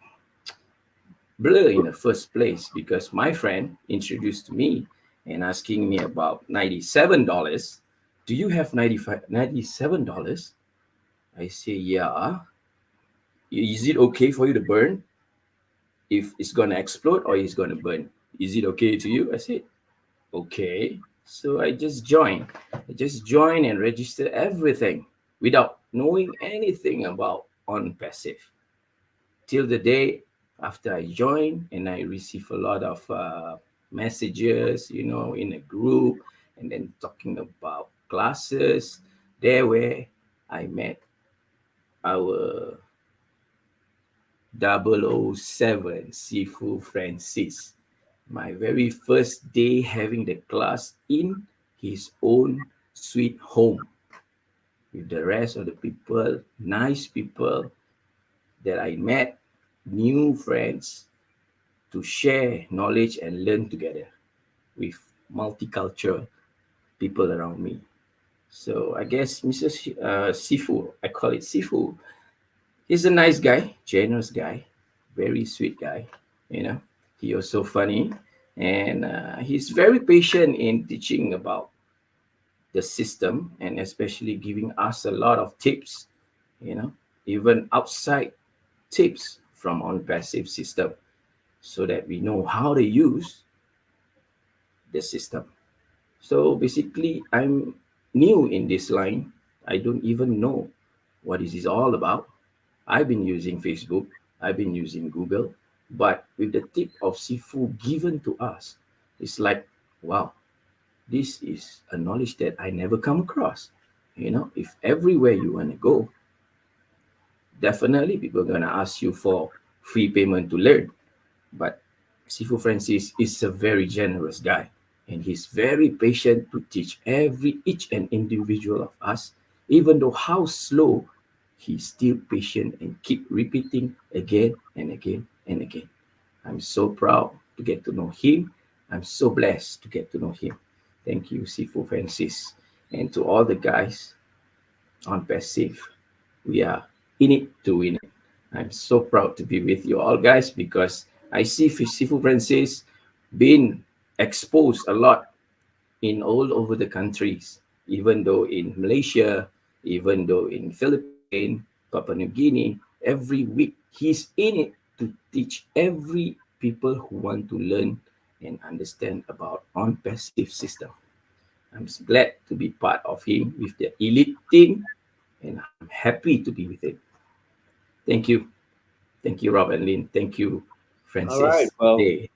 blur in the first place because my friend introduced me and asking me about $97. Do you have $97? I say, yeah. Is it okay for you to burn? If it's gonna explode or it's gonna burn? Is it okay to you? I said, okay. So I just joined. And registered everything without knowing anything about on passive. Till the day after I joined and I receive a lot of messages, in a group, and then talking about classes. There where I met our 007 Sifu Francis. My very first day having the class in his own sweet home with the rest of the people, nice people that I met, new friends, to share knowledge and learn together with multicultural people around me. So I guess Mrs. Sifu, I call it Sifu, he's a nice guy, generous guy, very sweet guy. He also funny, and he's very patient in teaching about the system and especially giving us a lot of tips. Even outside tips from on passive system, so that we know how to use the system. So basically, I'm new in this line. I don't even know what this is all about. I've been using Facebook, I've been using Google, but with the tip of Sifu given to us, it's like, wow, this is a knowledge that I never come across. If everywhere you want to go, definitely people are going to ask you for free payment to learn. But Sifu Francis is a very generous guy, and he's very patient to teach each and individual of us, even though how slow, he's still patient and keep repeating again and again and again. I'm so proud to get to know him. I'm so blessed to get to know him. Thank you, Sifu Francis. And to all the guys on Passive, we are in it to win it. I'm so proud to be with you all, guys, because I see Sifu Francis being exposed a lot in all over the countries, even though in Malaysia, even though in Philippines, Papua New Guinea, every week he's in it to teach every people who want to learn and understand about on passive system. I'm glad to be part of him with the elite team, and I'm happy to be with him. Thank you. Thank you, Rob and Lynn. Thank you, Francis. All right. Well, Hey.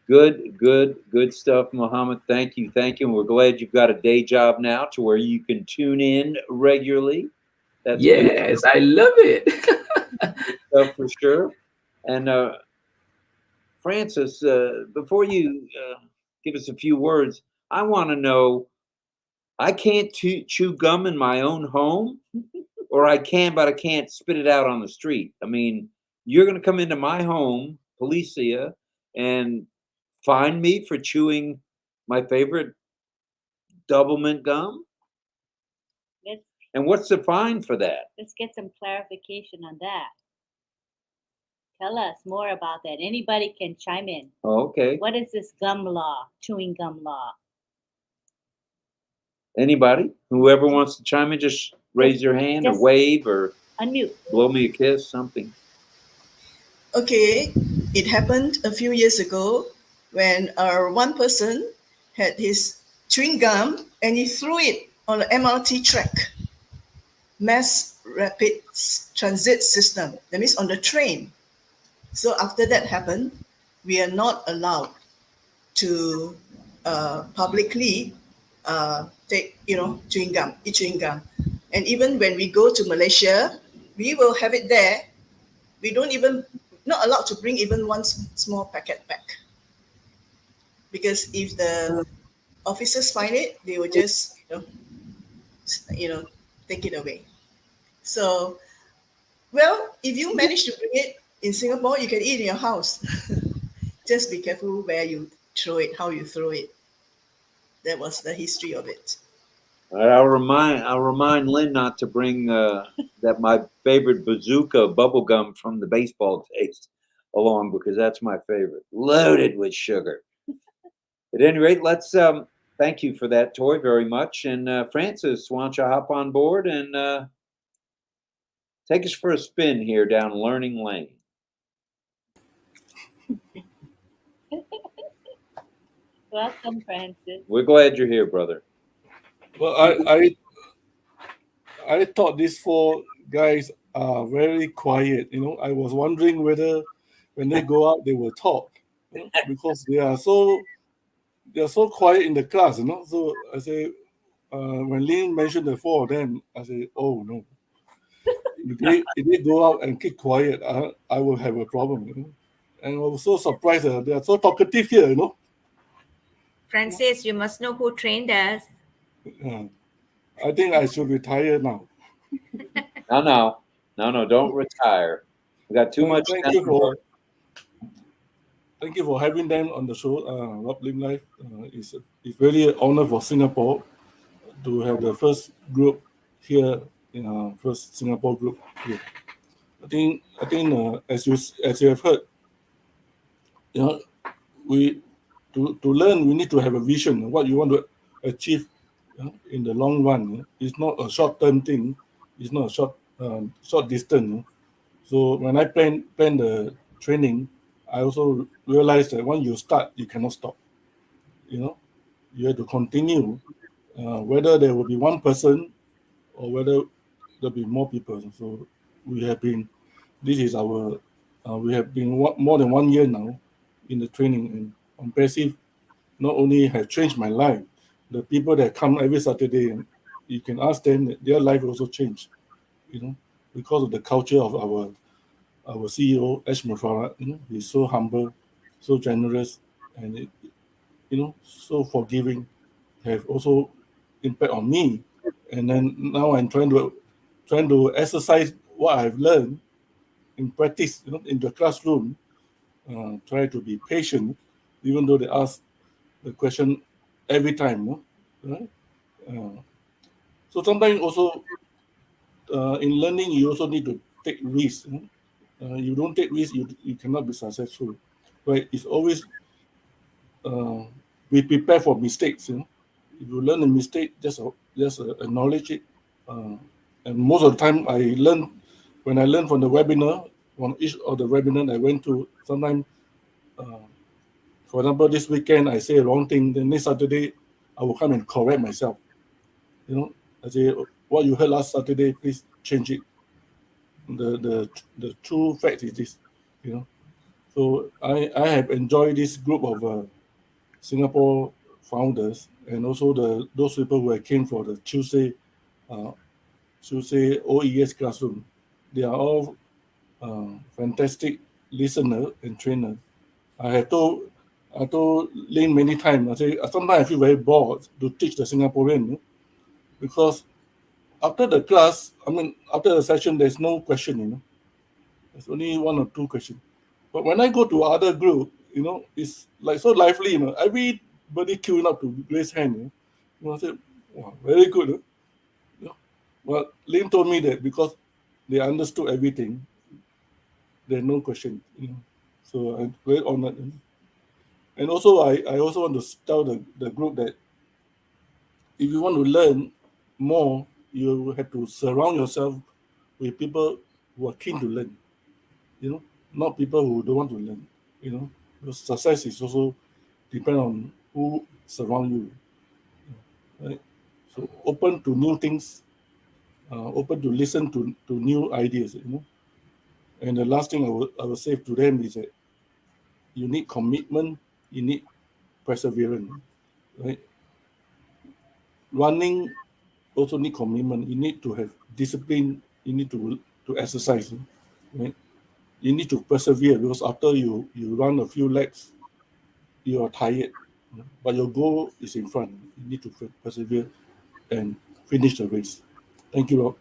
good stuff, Mohammed. Thank you. And we're glad you've got a day job now to where you can tune in regularly. That's yes, good. I love it. Stuff for sure. And Francis, before you give us a few words, I want to know. I can't chew gum in my own home, or I can, but I can't spit it out on the street. I mean, you're going to come into my home, Policia, and find me for chewing my favorite double mint gum? Let's And what's the fine for that? let's get some clarification on that. Tell us more about that. Anybody can chime in. Oh, okay. What is this gum law, chewing gum law? Anybody? Whoever wants to chime in, just raise your hand or just wave or Unmute. blow me a kiss, something. Okay, it happened a few years ago when one person had his chewing gum and he threw it on the MRT track, mass rapid transit system. That means on the train. So after that happened, we are not allowed to publicly take, chewing gum, eat chewing gum. And even when we go to Malaysia, we will have it there. We not allowed to bring even one small packet back. Because if the officers find it, they will just, take it away. So, well, if you manage to bring it in Singapore, you can eat in your house. Just be careful where you throw it, how you throw it. That was the history of it. I'll remind Lynn not to bring that my favorite bazooka bubble gum from the baseball taste along, because that's my favorite, loaded with sugar. At any rate, let's thank you for that, Toy, very much. And Francis, why don't you hop on board and take us for a spin here down Learning Lane. Welcome, Francis. We're glad you're here, brother. Well, I thought these four guys are very quiet. I was wondering whether when they go out they will talk, because they are so quiet in the class. So I say, when Lynn mentioned the four of them, I say, oh no, if they go out and keep quiet, I will have a problem. And I was so surprised that they are so talkative here. Francis, you must know who trained us. I think I should retire now. No, don't retire. We got too much. Thank you for having them on the show. RobLynn Live. It's really an honor for Singapore to have the first group here in our first Singapore group here. I think as you have heard, we to learn, we need to have a vision of what you want to achieve in the long run. It's not a short-term thing. It's not a short distance. So when I plan the training, I also realized that once you start, you cannot stop. You have to continue, whether there will be one person or whether there'll be more people. So we have been more than 1 year now in the training, and Impressive not only have changed my life, the people that come every Saturday, and you can ask them, their life also changed, because of the culture of our CEO, Ash Mufara. He's so humble, so generous, and so forgiving, have also impact on me. And then now I'm trying to exercise what I've learned in practice, in the classroom. Try to be patient, even though they ask the question every time. Right? So sometimes also in learning, you also need to take risks. You don't take risks, you cannot be successful. Right? It's always be prepared for mistakes. If you learn a mistake, just acknowledge it. And most of the time, when I learn from the webinar, from each of the webinar I went to, sometimes, for example, this weekend I say a wrong thing, the next Saturday I will come and correct myself. I say, what you heard last Saturday, please change it. The true fact is this. So I have enjoyed this group of Singapore founders, and also those people who came for the Tuesday OES classroom. They are all fantastic listeners and trainers. I I told Lynn many times, I say, sometimes I feel very bored to teach the Singaporean, because after the class, after the session, there's no question, There's only one or two questions. But when I go to other group, it's like so lively, everybody queuing up to raise hand, I said, wow, very good. Well, Lynn told me that because they understood everything, there's no question, So I'm very honored. And also, I also want to tell the group that if you want to learn more, you have to surround yourself with people who are keen to learn, not people who don't want to learn, Because success is also depend on who surround you, right? So open to new things, open to listen to new ideas, And the last thing I will say to them is that you need commitment, you need perseverance, right? Running also need commitment. You need to have discipline. You need to exercise, right? You need to persevere, because after you run a few legs, you are tired, but your goal is in front. You need to persevere and finish the race. Thank you, Rob.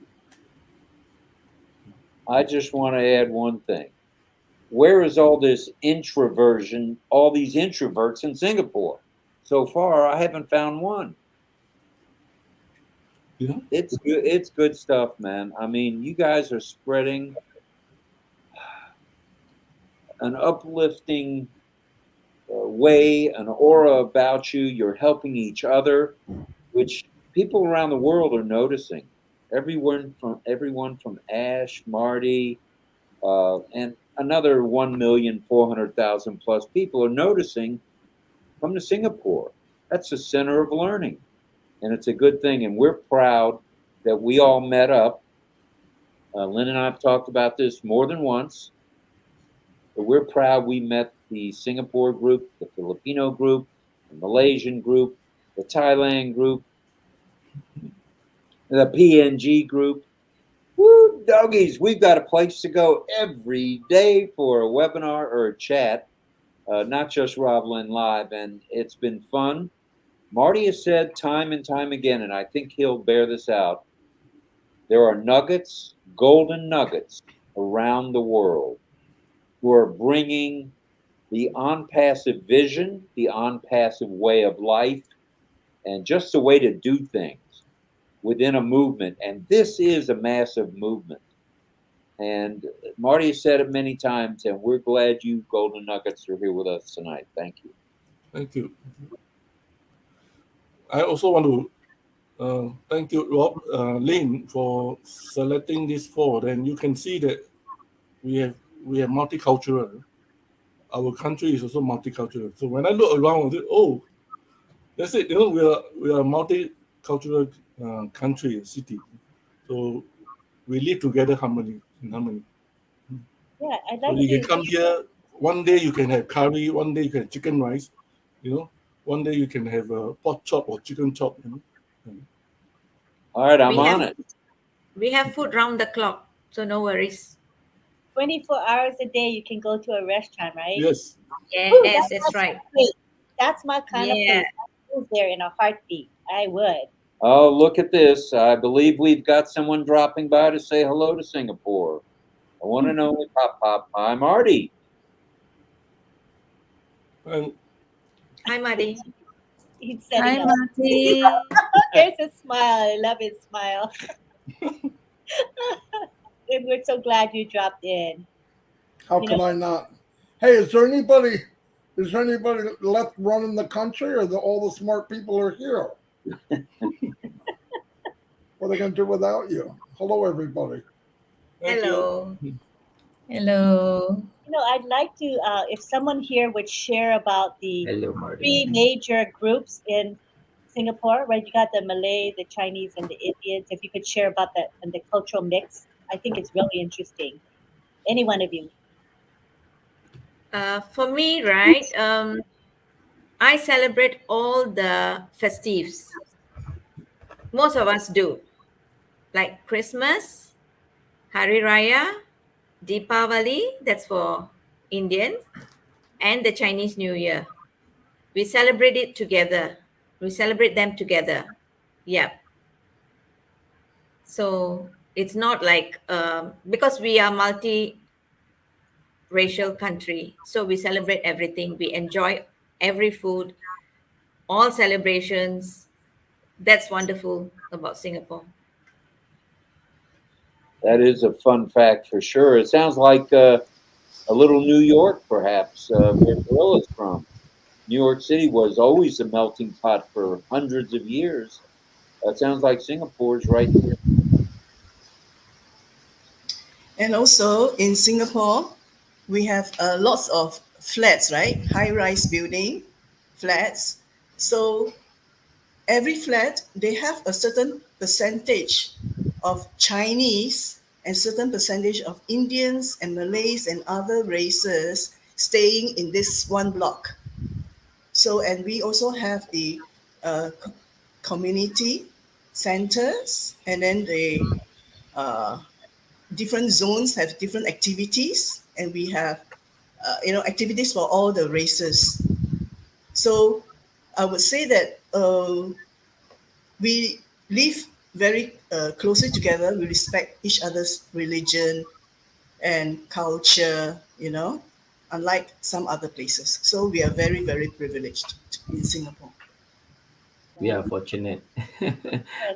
I just want to add one thing. Where is all this introversion, all these introverts in Singapore? So far, I haven't found one. Yeah. It's good. It's good stuff, man. I mean, you guys are spreading an uplifting way, an aura about you. You're helping each other, which people around the world are noticing. Everyone from Ash, Marty, and another 1,400,000 plus people are noticing. Come to Singapore. That's the center of learning, and it's a good thing. And we're proud that we all met up. Lynn and I have talked about this more than once, but we're proud we met the Singapore group, the Filipino group, the Malaysian group, the Thailand group, the PNG group. Woo, doggies, we've got a place to go every day for a webinar or a chat, not just RobLynn Live, and it's been fun. Marty has said time and time again, and I think he'll bear this out, there are nuggets, golden nuggets around the world who are bringing the on-passive vision, the on-passive way of life, and just a way to do things within a movement. And this is a massive movement. And Marty has said it many times, and we're glad you golden nuggets are here with us tonight. Thank you. Thank you. I also want to thank you, Rob, Lynn, for selecting this four. And you can see that we have multicultural. Our country is also multicultural. So when I look around, I say, oh, that's it. We are a multicultural country, city. So we live together in harmony. Yeah, I'd So like you can to. come here. One day you can have curry. One day you can have chicken rice. One day you can have a pork chop or chicken chop. All right, I'm We on have- it. We have food round the clock, so no worries. 24 hours a day, you can go to a restaurant, right? Yes. Yes, that's right. That's my kind of Yeah. place. I live there in a heartbeat. I would. Oh, look at this. I believe we've got someone dropping by to say hello to Singapore. I want to know Pop. Hi, Marty. And Hi, Marty. He's setting Hi, up. Marty. There's a smile. I love his smile. And we're so glad you dropped in. How You can know- I not? Hey, is there anybody left running the country, or all the smart people are here? What are they going to do without you? Hello, everybody. thank Hello. Hello. I'd like to, if someone here would share about the Hello, Marty. three major groups in Singapore, right? You got the Malay, the Chinese, and the Indians. If you could share about that and the cultural mix, I think it's really interesting. Any one of you? For me, right, I celebrate all the festives. Most of us do, like Christmas, Hari Raya, Deepavali, that's for Indian, and the Chinese New Year. We celebrate it together. We celebrate them together. Yeah. So it's not like because we are multi-racial country, so we celebrate everything. We enjoy every food, all celebrations. That's wonderful about Singapore. That is a fun fact for sure. It sounds like a little New York, perhaps, where Gorilla's from. New York City was always a melting pot for hundreds of years. It sounds like Singapore's right there. And also in Singapore, we have lots of flats, right? High-rise building, flats. So every flat, they have a certain percentage of Chinese and certain percentage of Indians and Malays and other races staying in this one block. So, and we also have the community centers, and then the different zones have different activities, and we have activities for all the races. So I would say that we live very closely together. We respect each other's religion and culture, unlike some other places. So we are very, very privileged in Singapore. We are fortunate. Yeah,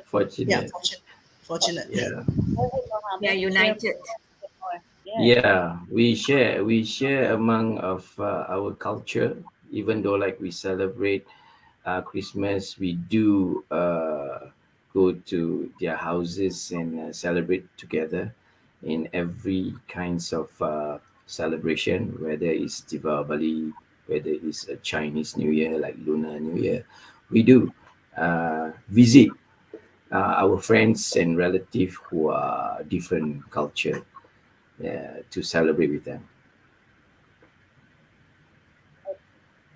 Fortunate. fortunate. Yeah. Yeah, united. Yeah, we share among of our culture. Even though like we celebrate Christmas, we do go to their houses and celebrate together in every kinds of celebration, whether it's Diwali, whether it's a Chinese New Year like Lunar New Year. We do visit our friends and relatives who are different culture to celebrate with them.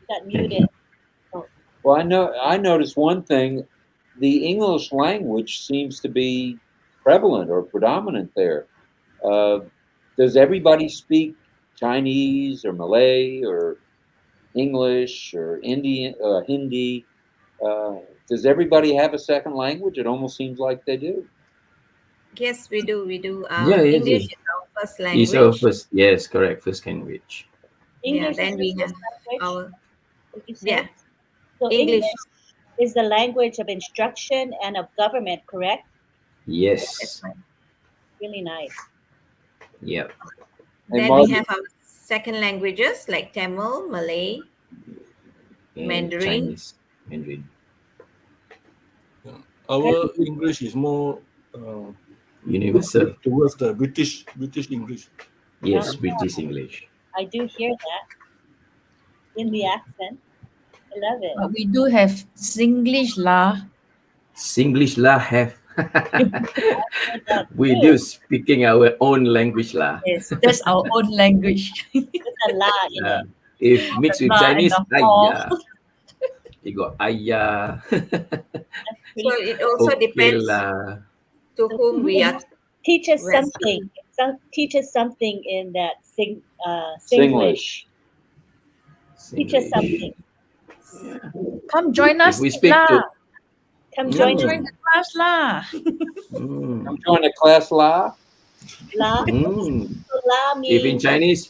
Got muted. Well, I noticed one thing. The English language seems to be prevalent or predominant there. Uh, does everybody speak Chinese or Malay or English or Indian, Hindi? Does everybody have a second language? It almost seems like they do. Yes, we do. We do. Yeah, yes, English yes. is our first It's our language. first, yes, correct, first language. English then is we the have first language. our Did you say? yeah So English. English is the language of instruction and of government, correct? Yes. Really nice. Yep. And Then we Marty, have our second languages like Tamil, Malay, And Mandarin. Chinese, Mandarin. Our English is more Universal. towards the British English. Yes, British English. I do hear that in the accent. I love it. But we do have Singlish lah. Singlish lah have. That We too. do speaking our own language lah. Yes, that's our own language. With a la in it. If mixed with La and Chinese, the hall. ayah. You got ayah. So it also Okay depends lah. to whom we are. Teach us Well, something. Teach us something in that Singlish. Singlish. Teach us Singlish. something. Come join us If we speak lah. to Come Come join join us. the class lah. I'm joining the class la. La. mm, So la if in means Chinese,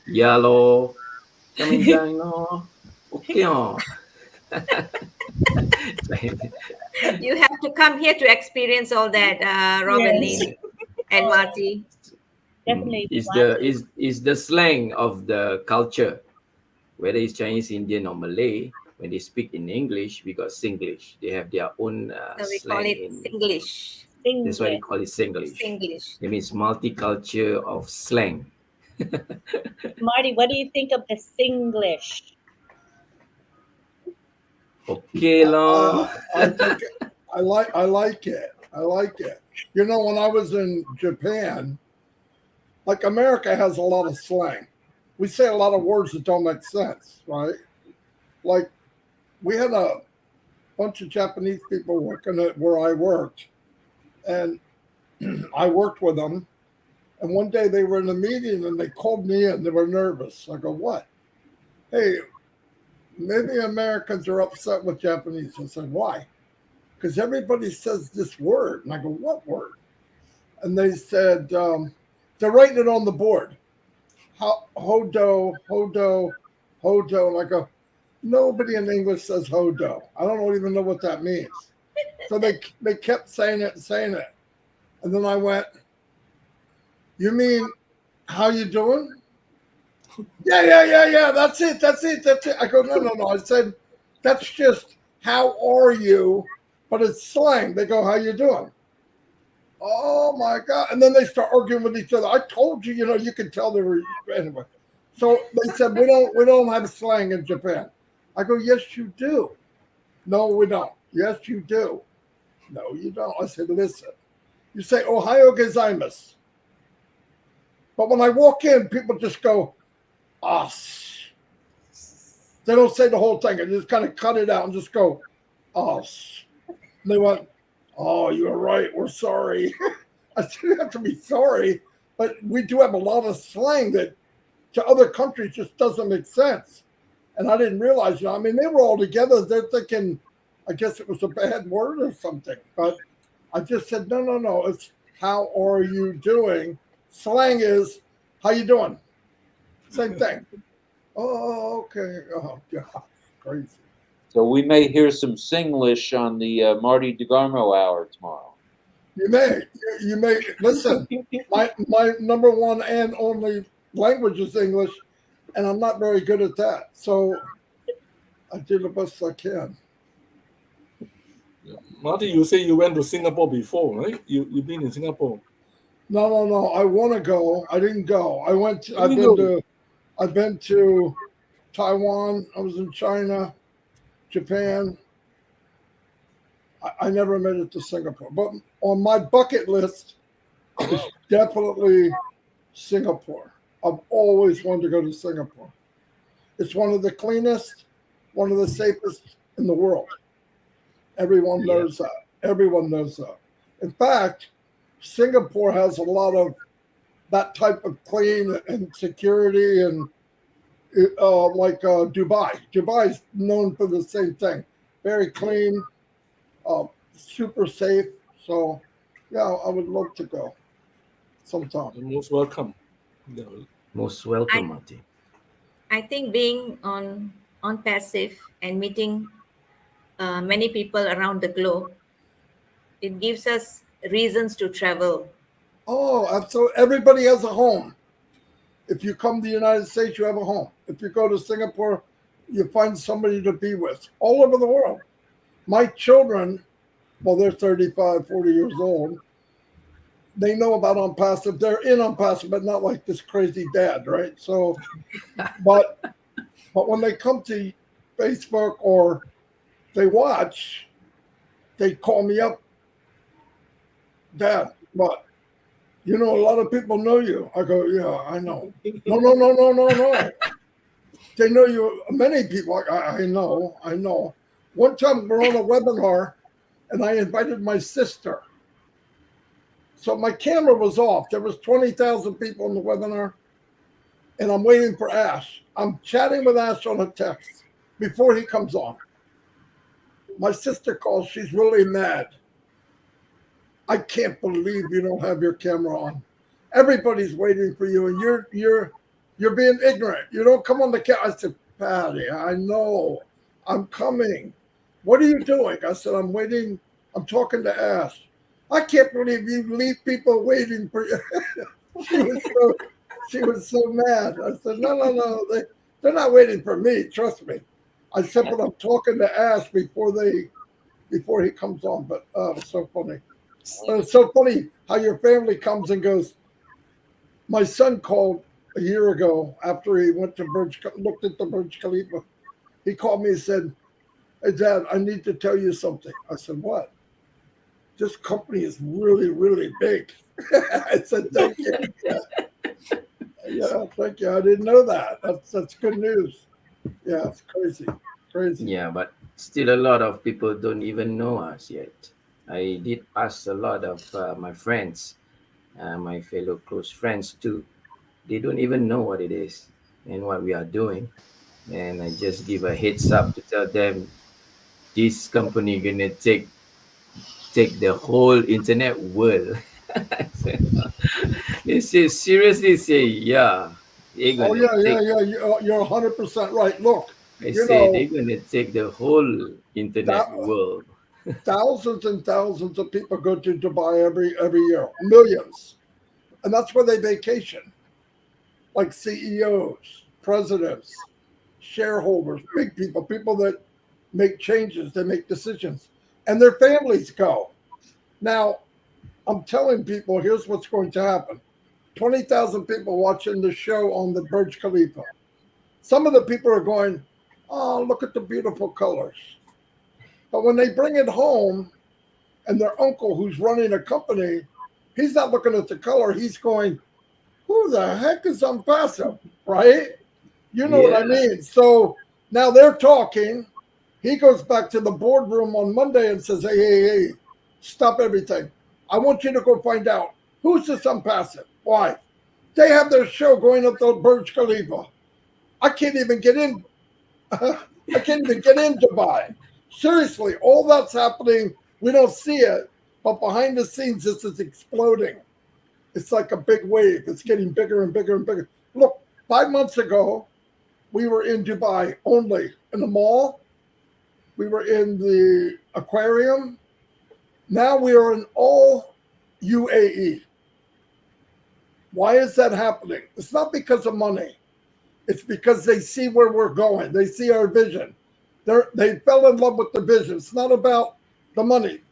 ya lo, come and join lo. Okay oh. You have to come here to experience all that, Robin, Yes. Lynn, and Marty. definitely. we Is want the to. is the slang of the culture, whether it's Chinese, Indian, or Malay. When they speak in English, we got Singlish. They have their own So we call slang. it Singlish. That's why they Singlish. call it Singlish. Singlish. It means multicultural of slang. Marty, what do you think of the Singlish? Okay lah. I think I like it. I like it. You know, when I was in Japan, like America has a lot of slang. We say a lot of words that don't make sense, right? Like we had a bunch of Japanese people working at where I worked, and I worked with them. And one day they were in a meeting and they called me in. They were nervous. I go, what? Hey, maybe Americans are upset with Japanese. I said, why? Because everybody says this word. And I go, what word? And they said, they're writing it on the board. Hodo, hodo, hodo. And I go, nobody in English says hodo. I don't even know what that means. So they kept saying it and saying it. And then I went, you mean, how you doing? Yeah. That's it. I go, no. I said, that's just, how are you? But it's slang. They go, how you doing? Oh my God. And then they start arguing with each other. I told you, you can tell they were, anyway. So they said, we don't have slang in Japan. I go, yes, you do. No, we don't. Yes, you do. No, you don't. I said, listen, you say, Ohayo gozaimasu. But when I walk in, people just go, us. They don't say the whole thing. They just kind of cut it out and just go, us. And they went, oh, you're right. We're sorry. I said, you have to be sorry. But we do have a lot of slang that to other countries just doesn't make sense. And I didn't realize, I mean, they were all together. They're thinking, I guess it was a bad word or something. But I just said, no. It's how are you doing? Slang is, how you doing? Same thing. Oh, okay. Oh, God. Crazy. So we may hear some Singlish on the Marty DeGarmo hour tomorrow. You may. Listen, my number one and only language is English, and I'm not very good at that. So I do the best I can. Marty, you say you went to Singapore before, right? You've been in Singapore. No. I want to go. I didn't go. I've been to Taiwan. I was in China, Japan. I never made it to Singapore. But on my bucket list is definitely Singapore. I've always wanted to go to Singapore. It's one of the cleanest, one of the safest in the world. Everyone knows that. Everyone knows that. In fact, Singapore has a lot of that type of clean and security, and like Dubai. Dubai is known for the same thing. Very clean, super safe. So, yeah, I would love to go sometime. You're most welcome. Yeah. Most welcome, Marty. I think being on passive and meeting many people around the globe, it gives us reasons to travel. Oh, absolutely. Everybody has a home. If you come to the United States, you have a home. If you go to Singapore, you find somebody to be with all over the world. My children, well, they're 35, 40 years old. They know about Unpassive. They're in Unpassive, but not like this crazy dad, right? So, but when they come to Facebook or they watch, they call me up, Dad, what? A lot of people know you. I go, yeah, I know. No. They know you. Many people, I know. One time we're on a webinar and I invited my sister. So my camera was off. There was 20,000 people in the webinar and I'm waiting for Ash. I'm chatting with Ash on a text before he comes on. My sister calls. She's really mad. I can't believe you don't have your camera on. Everybody's waiting for you, and you're being ignorant. You don't come on the camera. I said, Patty, I know. I'm coming. What are you doing? I said, I'm waiting. I'm talking to Ash. I can't believe you leave people waiting for you. She was so mad. I said, no. They're not waiting for me. Trust me. I said, but I'm talking to Ash before he comes on. But it was so funny. But it's so funny how your family comes and goes. My son called a year ago after he went to looked at the Burj Khalifa. He called me and said, hey, Dad, I need to tell you something. I said, what? This company is really, really big. I said, thank you. Yeah, thank you. I didn't know that. That's good news. Yeah, it's crazy. Yeah, but still a lot of people don't even know us yet. I did ask a lot of my friends, my fellow close friends too. They don't even know what it is and what we are doing. and I just give a heads up to tell them this company gonna take the whole internet world. I said, they say seriously say yeah, they're Oh gonna yeah, yeah, take. yeah. You're 100% right. Look, I you say know, they're gonna take the whole that internet world. thousands and thousands of people go to Dubai every year, millions, and that's where they vacation. Like CEOs, presidents, shareholders, big people, people that make changes, they make decisions, and their families go. Now, I'm telling people, here's what's going to happen: 20,000 people watching the show on the Burj Khalifa. Some of the people are going, "Oh, look at the beautiful colors." But when they bring it home, and their uncle, who's running a company, he's not looking at the color. He's going, "Who the heck is Unpassive?" Right? You know what I Yeah, mean? So now they're talking. He goes back to the boardroom on Monday and says, hey, stop everything. I want you to go find out who's this Unpassive. Why? They have their show going up the Burj Khalifa. I can't even get in. I can't even get in Dubai. Seriously, all that's happening, we don't see it, but behind the scenes, this is exploding. It's like a big wave. It's getting bigger and bigger and bigger. Look, 5 months ago, we were in Dubai only in the mall. We were in the aquarium. Now we are in all UAE. Why is that happening? It's not because of money. It's because they see where we're going. They see our vision. They fell in love with the vision. It's not about the money.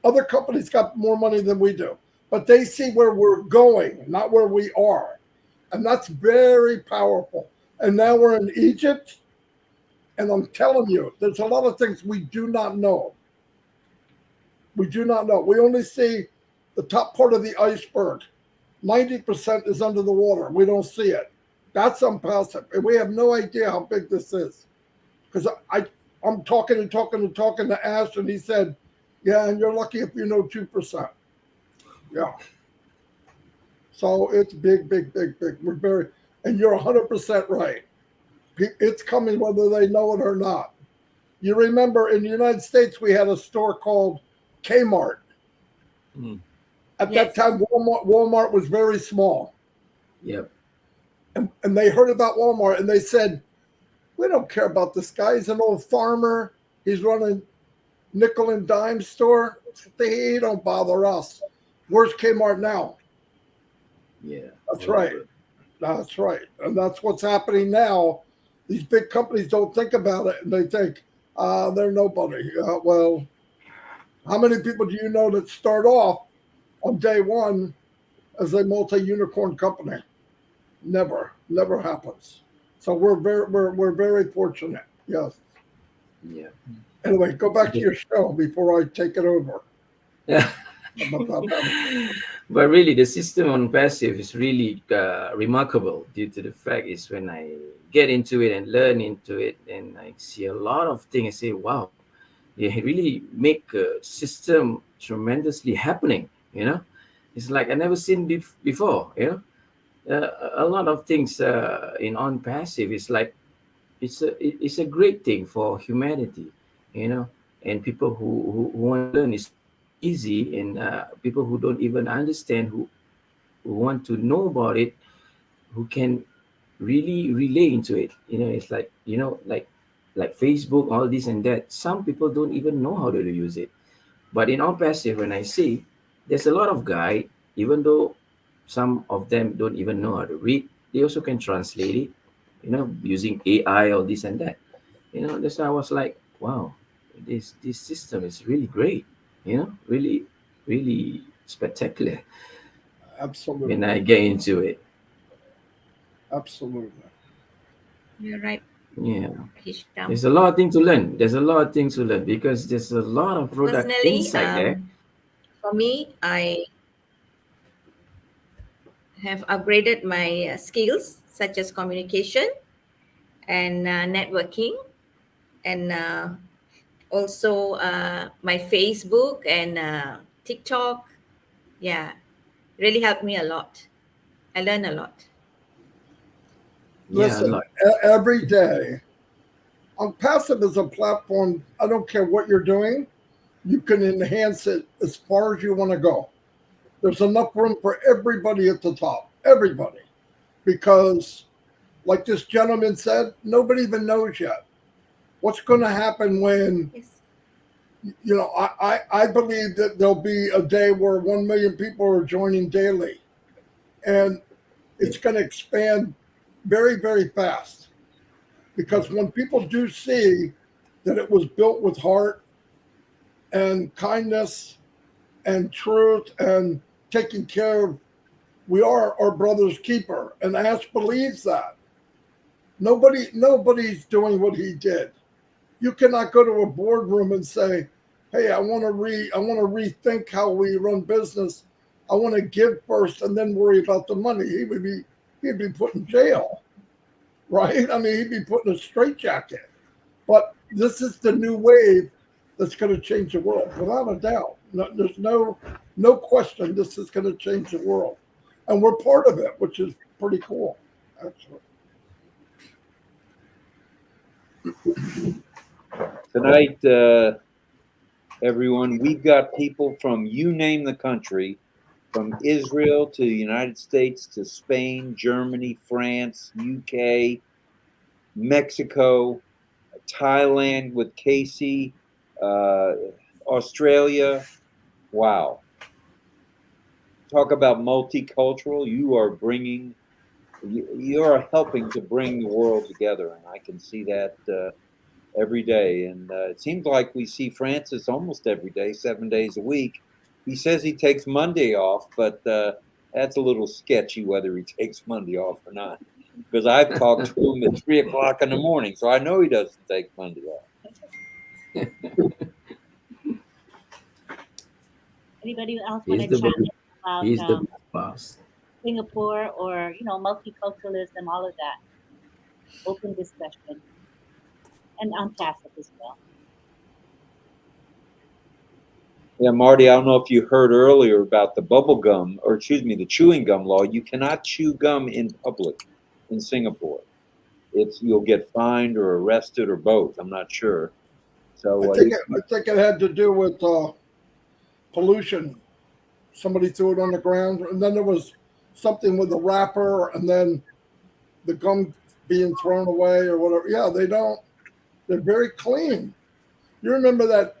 Other companies got more money than we do, but they see where we're going, not where we are. And that's very powerful. And now we're in Egypt. And I'm telling you, there's a lot of things we do not know. We do not know. We only see the top part of the iceberg. 90% is under the water. We don't see it. That's Unpassive. And we have no idea how big this is. Because I'm talking and talking and talking to Ash, and he said, yeah, and you're lucky if you know 2%. Yeah. So it's big, big, big, big. We're very, and you're 100% right. It's coming whether they know it or not. You remember in the United States, we had a store called Kmart. Mm. At Yes. that time, Walmart was very small. Yep. And they heard about Walmart and they said, we don't care about this guy. He's an old farmer. He's running nickel and dime store. He don't bother us. Where's Kmart now? Yeah. That's all right. over. That's right. And that's what's happening now. These big companies don't think about it and they think, they're nobody. Well, how many people do you know that start off on day one as a multi-unicorn company? Never happens. So we're very fortunate. Yes. Yeah. Anyway, go back to your show before I take it over. Yeah. But really, the system on passive is really remarkable due to the fact is when I get into it and learn into it, and I see a lot of things, I say, wow, they really make a system tremendously happening. It's like I never seen before. A lot of things in on passive is like it's a great thing for humanity, and people who want to learn is easy, and people who don't even understand who want to know about it, who can really relay into it. It's like like Facebook, all this and that. Some people don't even know how to use it. But in on passive, when I see, there's a lot of guide, even though some of them don't even know how to read, they also can translate it, using AI, all this and that. That's why I was like, wow, this system is really great, really, really spectacular Absolutely. when I get into it. Absolutely. You're right, Yeah. Hisham. There's a lot of things to learn. There's a lot of things to learn because there's a lot of product Personally, inside there. for me, I have upgraded my skills such as communication and networking, and also my Facebook and TikTok. Yeah, really helped me a lot. I learned a lot. Listen, like every day, Passive is a platform. I don't care what you're doing. You can enhance it as far as you want to go. There's enough room for everybody at the top. Everybody. Because, like this gentleman said, nobody even knows yet. What's going to happen when, Yes. you know, I believe that there'll be a day where 1 million people are joining daily. And it's going to expand very, very fast. Because when people do see that it was built with heart and kindness and truth and taking care of, we are our brother's keeper. And Ash believes that. Nobody's doing what he did. You cannot go to a boardroom and say, hey, I want to rethink how we run business. I want to give first and then worry about the money. He'd be put in jail, right? I mean, he'd be put in a straitjacket. But this is the new wave that's going to change the world, without a doubt. There's no question this is going to change the world. And we're part of it, which is pretty cool, actually. Tonight, everyone, we've got people from you name the country, from Israel to the United States to Spain, Germany, France, UK, Mexico, Thailand with Casey, Australia. Wow. Talk about multicultural. You are helping to bring the world together, and I can see that every day. And it seems like we see Francis almost every day, 7 days a week. He says he takes Monday off, but that's a little sketchy whether he takes Monday off or not. Because I've talked to him at 3 o'clock in the morning, so I know he doesn't take Monday off. Anybody else want to he's chat the about he's the boss. Singapore or multiculturalism, all of that? Open discussion, and on Passive as well. Yeah, Marty, I don't know if you heard earlier about the the chewing gum law. You cannot chew gum in public in Singapore. You'll get fined or arrested or both. I'm not sure. So I think it had to do with pollution. Somebody threw it on the ground, and then there was something with the wrapper, and then the gum being thrown away or whatever. Yeah, they're very clean. You remember that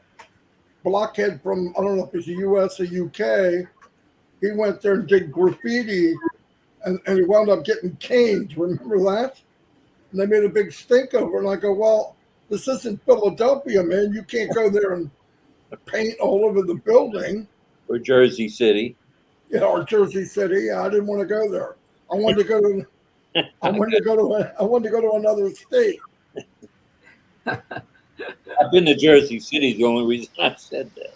blockhead from, I don't know if it's the US or UK, he went there and did graffiti, and he wound up getting caned. Remember that? And they made a big stink over it. And I go, well, this isn't Philadelphia, man. You can't go there and paint all over the building. or Jersey City. Yeah, or Jersey City. Yeah, I didn't want to go there. I wanted to go to another state. I've been to Jersey City. The only reason I said that.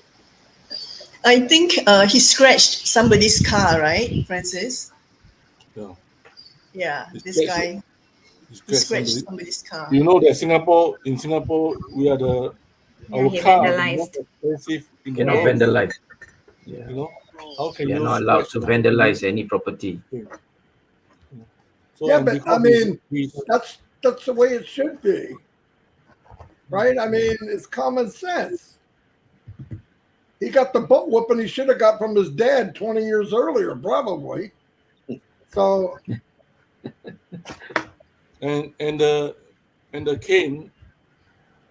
I think he scratched somebody's car, right, Francis? Yeah. Yeah, He this scratched guy He he scratched scratched somebody. somebody's car. You know that in Singapore, we are Yeah, our he car the vandalized. most expensive in the Cannot world. vandalize. Yeah. You know, how can We are you not allowed to scratch vandalize any property. So, Yeah, and but because I mean, he's that's the way it should be, right? I mean, it's common sense. He got the butt whooping he should have got from his dad 20 years earlier, probably. So and the cane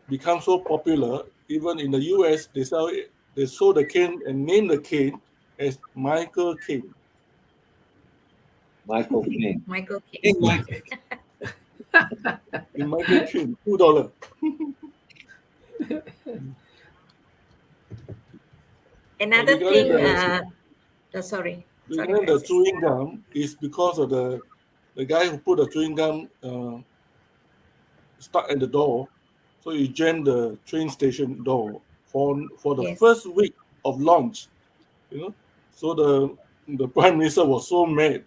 become so popular. Even in the US, they sold the cane and named the cane as Michael Caine. Michael King. Michael King. King Michael. In Michael Caine, $2. Another regarding thing, sorry. Regarding the chewing gum is because of the guy who put the chewing gum stuck at the door, so he jammed the train station door for the Yes. first week of launch. You know, so the prime minister was so mad.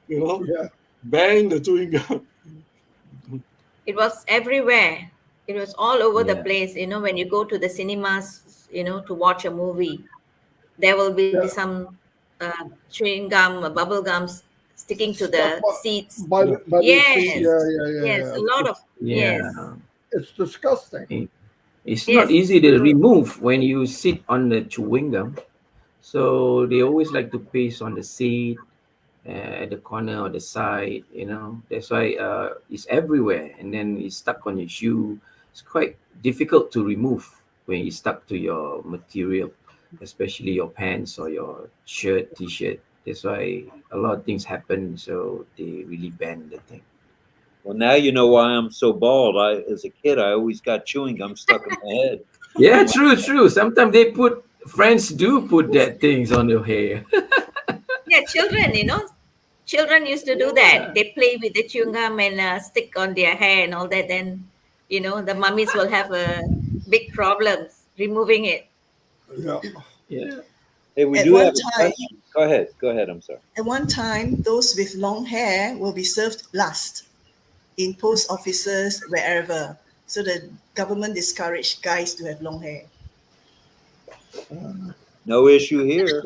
You know, yeah, bang the chewing gum. It was everywhere. It was all over the Yeah. place. You know, when you go to the cinemas, to watch a movie, there will be Yeah. some chewing gum, bubble gums sticking to Stuck the by- seats. by the seat. Yes. Yeah. Yes, a lot of Yeah. yes. It's disgusting. It's Yes. not easy to remove when you sit on the chewing gum. So they always like to paste on the seat, at the corner or the side, That's why it's everywhere, and then it's stuck on your shoe. It's quite difficult to remove when it's stuck to your material, especially your pants or your shirt, t-shirt. That's why a lot of things happen, so they really ban the thing. Well, now you know why I'm so bald. As a kid, I always got chewing gum stuck in my head. Yeah, true. Sometimes friends do put that things on your hair. Yeah, children used to do that. They play with the chewing gum and stick on their hair and all that. Then, the mummies will have a big problems removing it. Yeah. Yeah. Hey, we At do one have a time- question. Go ahead. I'm sorry. At one time, those with long hair will be served last in post offices, wherever. So the government discouraged guys to have long hair. No issue here.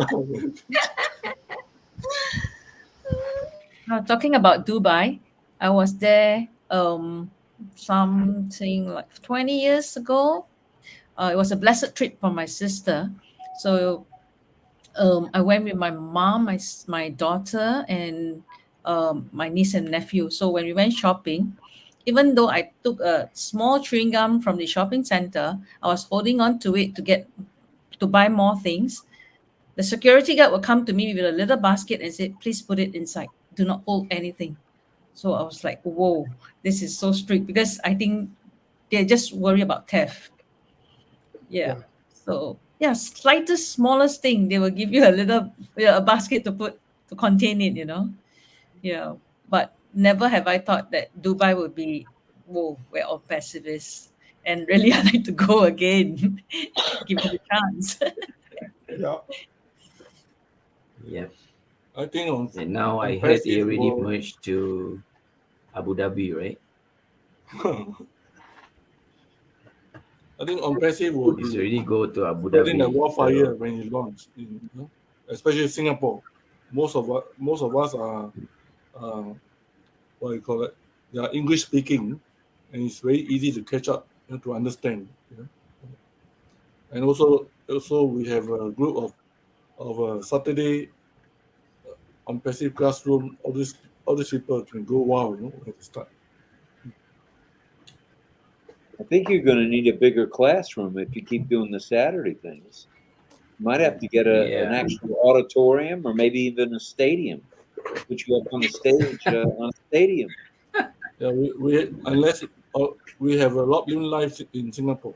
Now, talking about Dubai, I was there something like 20 years ago. It was a blessed trip for my sister. So I went with my mom, my daughter, and my niece and nephew. So when we went shopping, even though I took a small chewing gum from the shopping center, I was holding on to it to buy more things. The security guard would come to me with a little basket and say, "Please put it inside. Do not hold anything." So I was like, "Whoa, this is so strict," because I think they just worry about theft. Yeah. So yeah, slightest smallest thing, they will give you a basket to contain it. Yeah. But never have I thought that Dubai would be, whoa, where all pacifists, and really I'd like to go again. Give it a chance. Yeah. Yep. I think And now I heard passive they already will- merged to Abu Dhabi, right? I think on passive will It's be already go to Abu spreading Dhabi. the wildfire So, when it launched, especially Singapore. Most of us are, what you call it? They are English speaking, and it's very easy to catch up, to understand. And also we have a group of Saturday on passive classroom. All these people can go wild, at the start. I think you're going to need a bigger classroom if you keep doing the Saturday things. You might have to get an Yeah. actual auditorium or maybe even a stadium. Put you up on the stage on a stadium. Yeah, we unless we have a RobLynn Live in Singapore.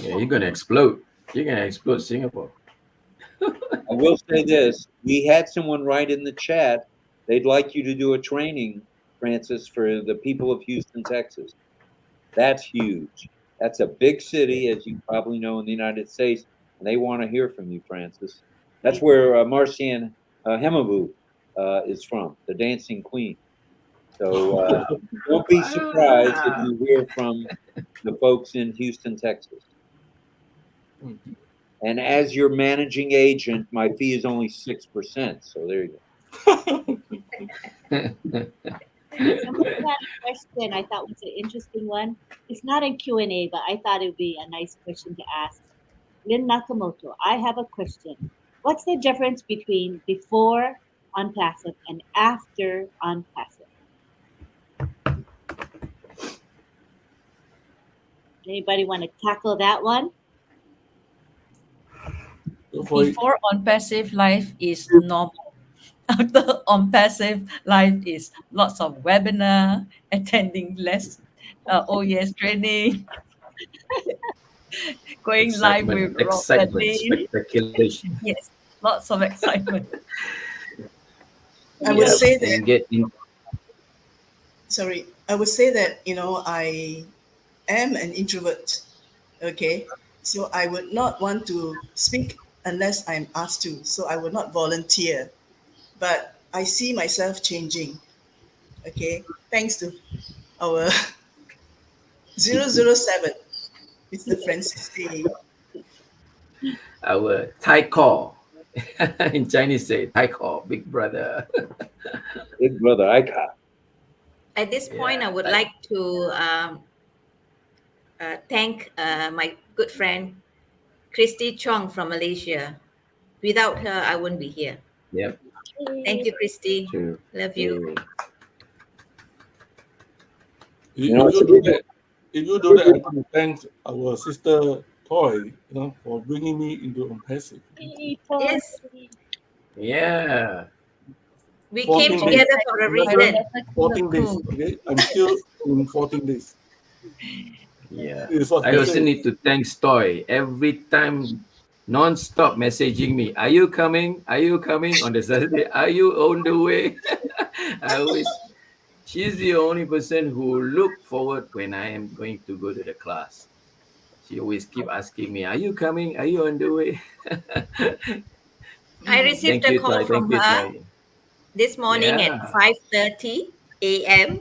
yeah, you're gonna explode. You're gonna explode Singapore. I will say this: we had someone write in the chat they'd like you to do a training, Francis, for the people of Houston, Texas. That's huge. That's a big city, as you probably know, in the United States, and they want to hear from you, Francis. That's where Marcian Hemabu is from, the Dancing Queen. So don't be surprised if you hear from the folks in Houston, Texas. And as your managing agent, my fee is only 6%. So there you go. Somebody had a question I thought was an interesting one. It's not in Q&A, but I thought it would be a nice question to ask. Lynn Nakamoto, I have a question. What's the difference between before on passive and after on passive? Anybody want to tackle that one? Before on passive, life is normal. After on passive, life is lots of webinar, attending less OES training, going live with excitement, RobLynn. speculation. Yes, lots of excitement. I would Yep, say that and get in. sorry, I would say that, I am an introvert. Okay. So I would not want to speak unless I'm asked to. So I would not volunteer. But I see myself changing. Okay. Thanks to our 007, Mr. Francis Day. Our Thai call. In Chinese say, "I call big brother." Big brother icon. At this point, Yeah, I would like to thank my good friend Christy Chong from Malaysia. Without her, I wouldn't be here. Yep, Thank you, Christy. true. Love you. True. If You know, if it's you a do big that, if you do that, I want to thank our sister Toy, for bringing me into Passive. Yes, Yeah. we 14 came days. together for a Remember? reason. 14 days. Okay, I'm still in 14 days. Yeah. This is what I he also said. need to thank Stoy every time non-stop messaging me. Are you coming? Are you coming on the Saturday? Are you on the way? I always she's the only person who look forward when I am going to go to the class. She always keep asking me, "Are you coming? Are you on the way?" I received Thank a you, call Toy. Thank from you, her Toy. this morning at Yeah. 5:30 a.m.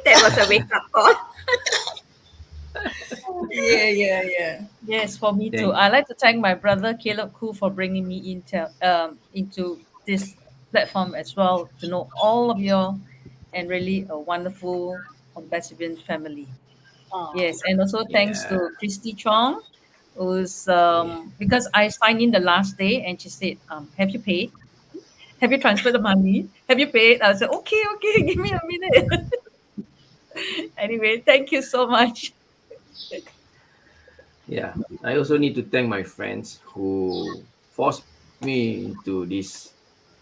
That was a wake-up call. Yeah. Yes, for me too. Thank I'd like to thank my brother Caleb Koo for bringing me into this platform as well to know all of you and really a wonderful Ambassador family. Yes, and also thanks yeah. to Christy Chong, who's Yeah. because I signed in the last day and she said, "Have you paid? Have you transferred the money? Have you paid?" I said, "Okay, give me a minute." Anyway, thank you so much. Yeah, I also need to thank my friends who forced me into this,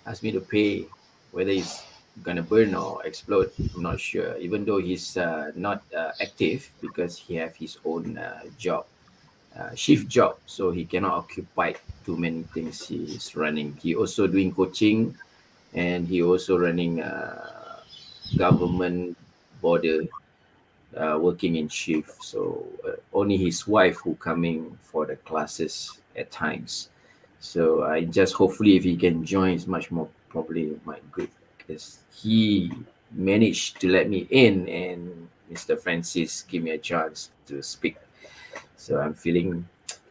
asked me to pay, whether it's gonna burn or explode. I'm not sure. Even though he's not active because he have his own job, shift job, so he cannot occupy too many things. He is running. He also doing coaching, and he also running government border working in shift. So only his wife who coming for the classes at times. So I just hopefully if he can join, it's much more probably my good because he managed to let me in and Mr. Francis give me a chance to speak. So I'm feeling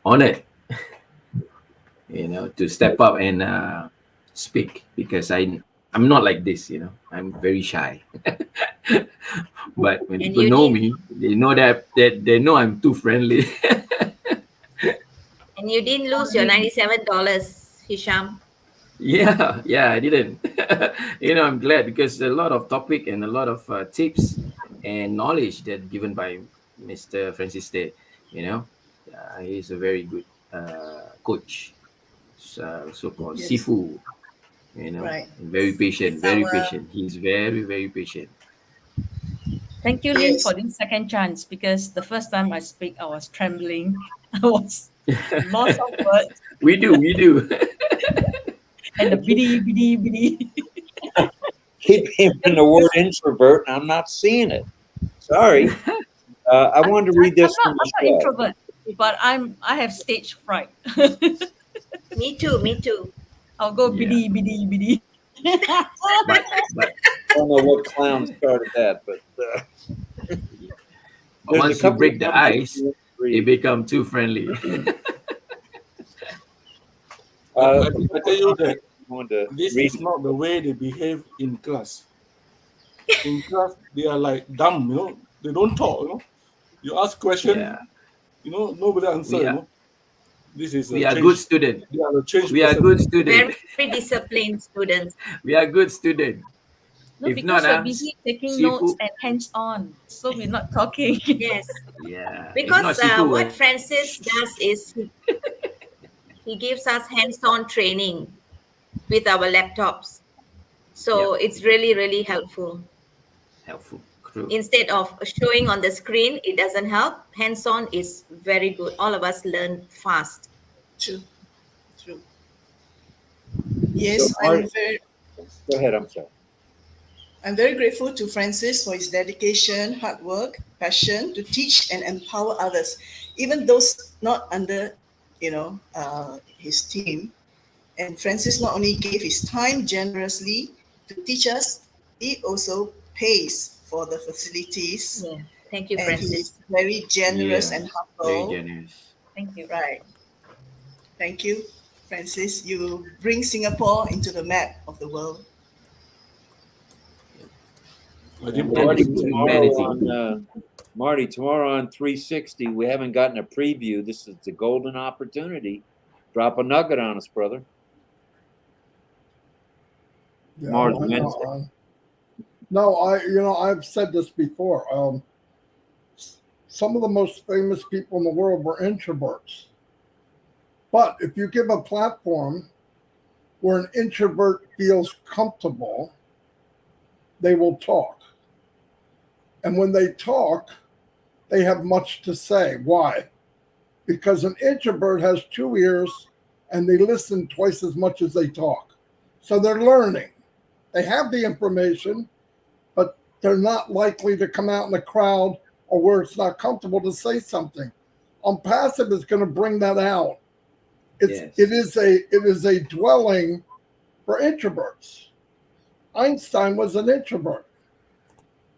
honored, to step up and speak because I'm not like this, I'm very shy. But when And people you know didn't me, they know that they know I'm too friendly. and you didn't lose your $97, Hisham. Yeah, I didn't. I'm glad because a lot of topic and a lot of tips and knowledge that given by Mr. Francis Day. You know, he's a very good coach, so-called Yes. Sifu. Right. Very patient, He's very our patient. He's very, very patient. Thank you, Lynn, Yes. for this second chance because the first time I speak, I was trembling. I was lost of words We do. and the biddy. Keep hearing the word introvert, and I'm not seeing it. Sorry. I wanted to read this from I'm not Michelle. introvert, but I have stage fright. Me too, me too. I'll go Yeah, biddy. but I don't know what clown started that, but there's a once you couple of break the numbers ice, I want to they read. become too friendly. Uh, I tell you that I wanted to this read. is not the way they behave in class. In class, they are like dumb, They don't talk. You ask question, Yeah, nobody answer, we are This is a we are good change. student. They are a change We are person. good student. Very disciplined students. We are good student. No, If not, because we're busy taking notes Sifu. and hands on, so we're not talking. Yes. Yeah, if not Because Sifu what will. Francis does is he gives us hands-on training with our laptops. So Yep, it's really, really helpful. helpful. True. Instead of showing on the screen, it doesn't help. Hands-on is very good. All of us learn fast. True. True. So, Yes, Mark, go ahead. I'm sorry. I'm very grateful to Francis for his dedication, hard work, passion to teach and empower others, even those not under, his team. And Francis not only gave his time generously to teach us, he also pays for the facilities, Yeah. Thank you, and he Francis. is very generous Yeah, and very humble. generous. Thank you. Right. Thank you. Francis, you bring Singapore into the map of the world. I didn't Marty, promise Marty, tomorrow on 360, we haven't gotten a preview. This is the golden opportunity. Drop a nugget on us, brother. Yeah, Tomorrow's I know, Wednesday. no, I've said this before. Some of the most famous people in the world were introverts. But if you give a platform where an introvert feels comfortable, they will talk. And when they talk, they have much to say. Why? Because an introvert has 2 ears and they listen twice as much as they talk. So they're learning. They have the information, but they're not likely to come out in the crowd or where it's not comfortable to say something. Passive is going to bring that out. Yes. It is a dwelling for introverts. Einstein was an introvert.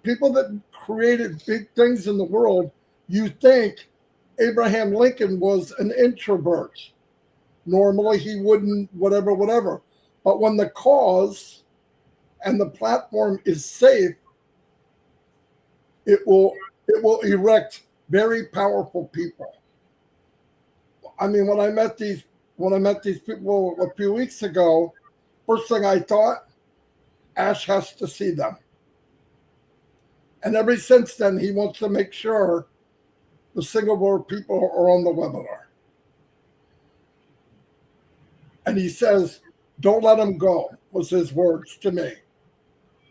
People that created big things in the world, you think Abraham Lincoln was an introvert. Normally he wouldn't, whatever. But when the cause and the platform is safe, it will erect very powerful people. I mean, when I met these people a few weeks ago, first thing I thought, Ash has to see them. And ever since then, he wants to make sure the Singapore people are on the webinar. And he says, don't let them go, was his words to me.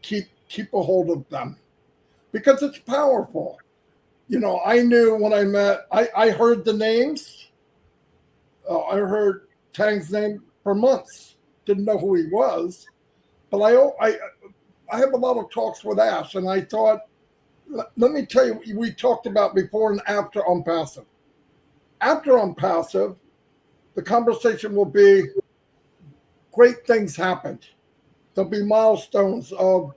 Keep a hold of them. Because it's powerful. You know, I knew when I met, I heard the names. I heard Tang's name for months. Didn't know who he was. But I have a lot of talks with Ash, and I thought, let me tell you, we talked about before and after on Passive. After on Passive, the conversation will be great things happened. There'll be milestones of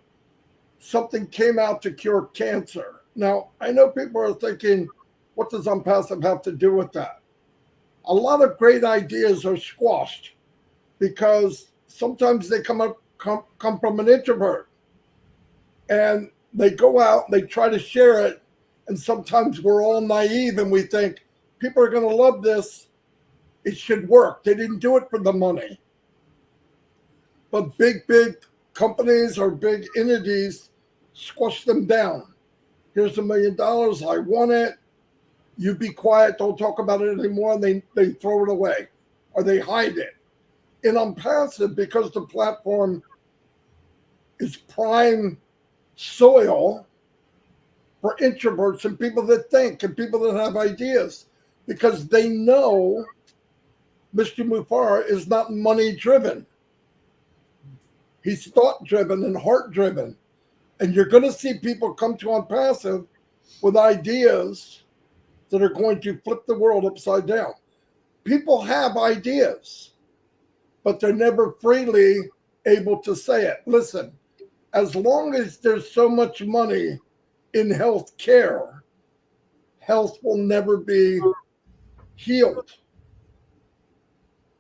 something came out to cure cancer. Now, I know people are thinking, what does on Passive have to do with that? A lot of great ideas are squashed because sometimes they come from an introvert. And they go out, they try to share it, and sometimes we're all naive and we think people are going to love this. It should work. They didn't do it for the money. But big companies or big entities squash them down. Here's $1 million. I want it. You be quiet. Don't talk about it anymore. And they throw it away or they hide it. And on Passive, because the platform is prime soil for introverts and people that think and people that have ideas, because they know Mr. Mufar is not money driven. He's thought driven and heart driven. And you're going to see people come to on Passive with ideas that are going to flip the world upside down. People have ideas, but they're never freely able to say it. Listen, as long as there's so much money in health care, health will never be healed.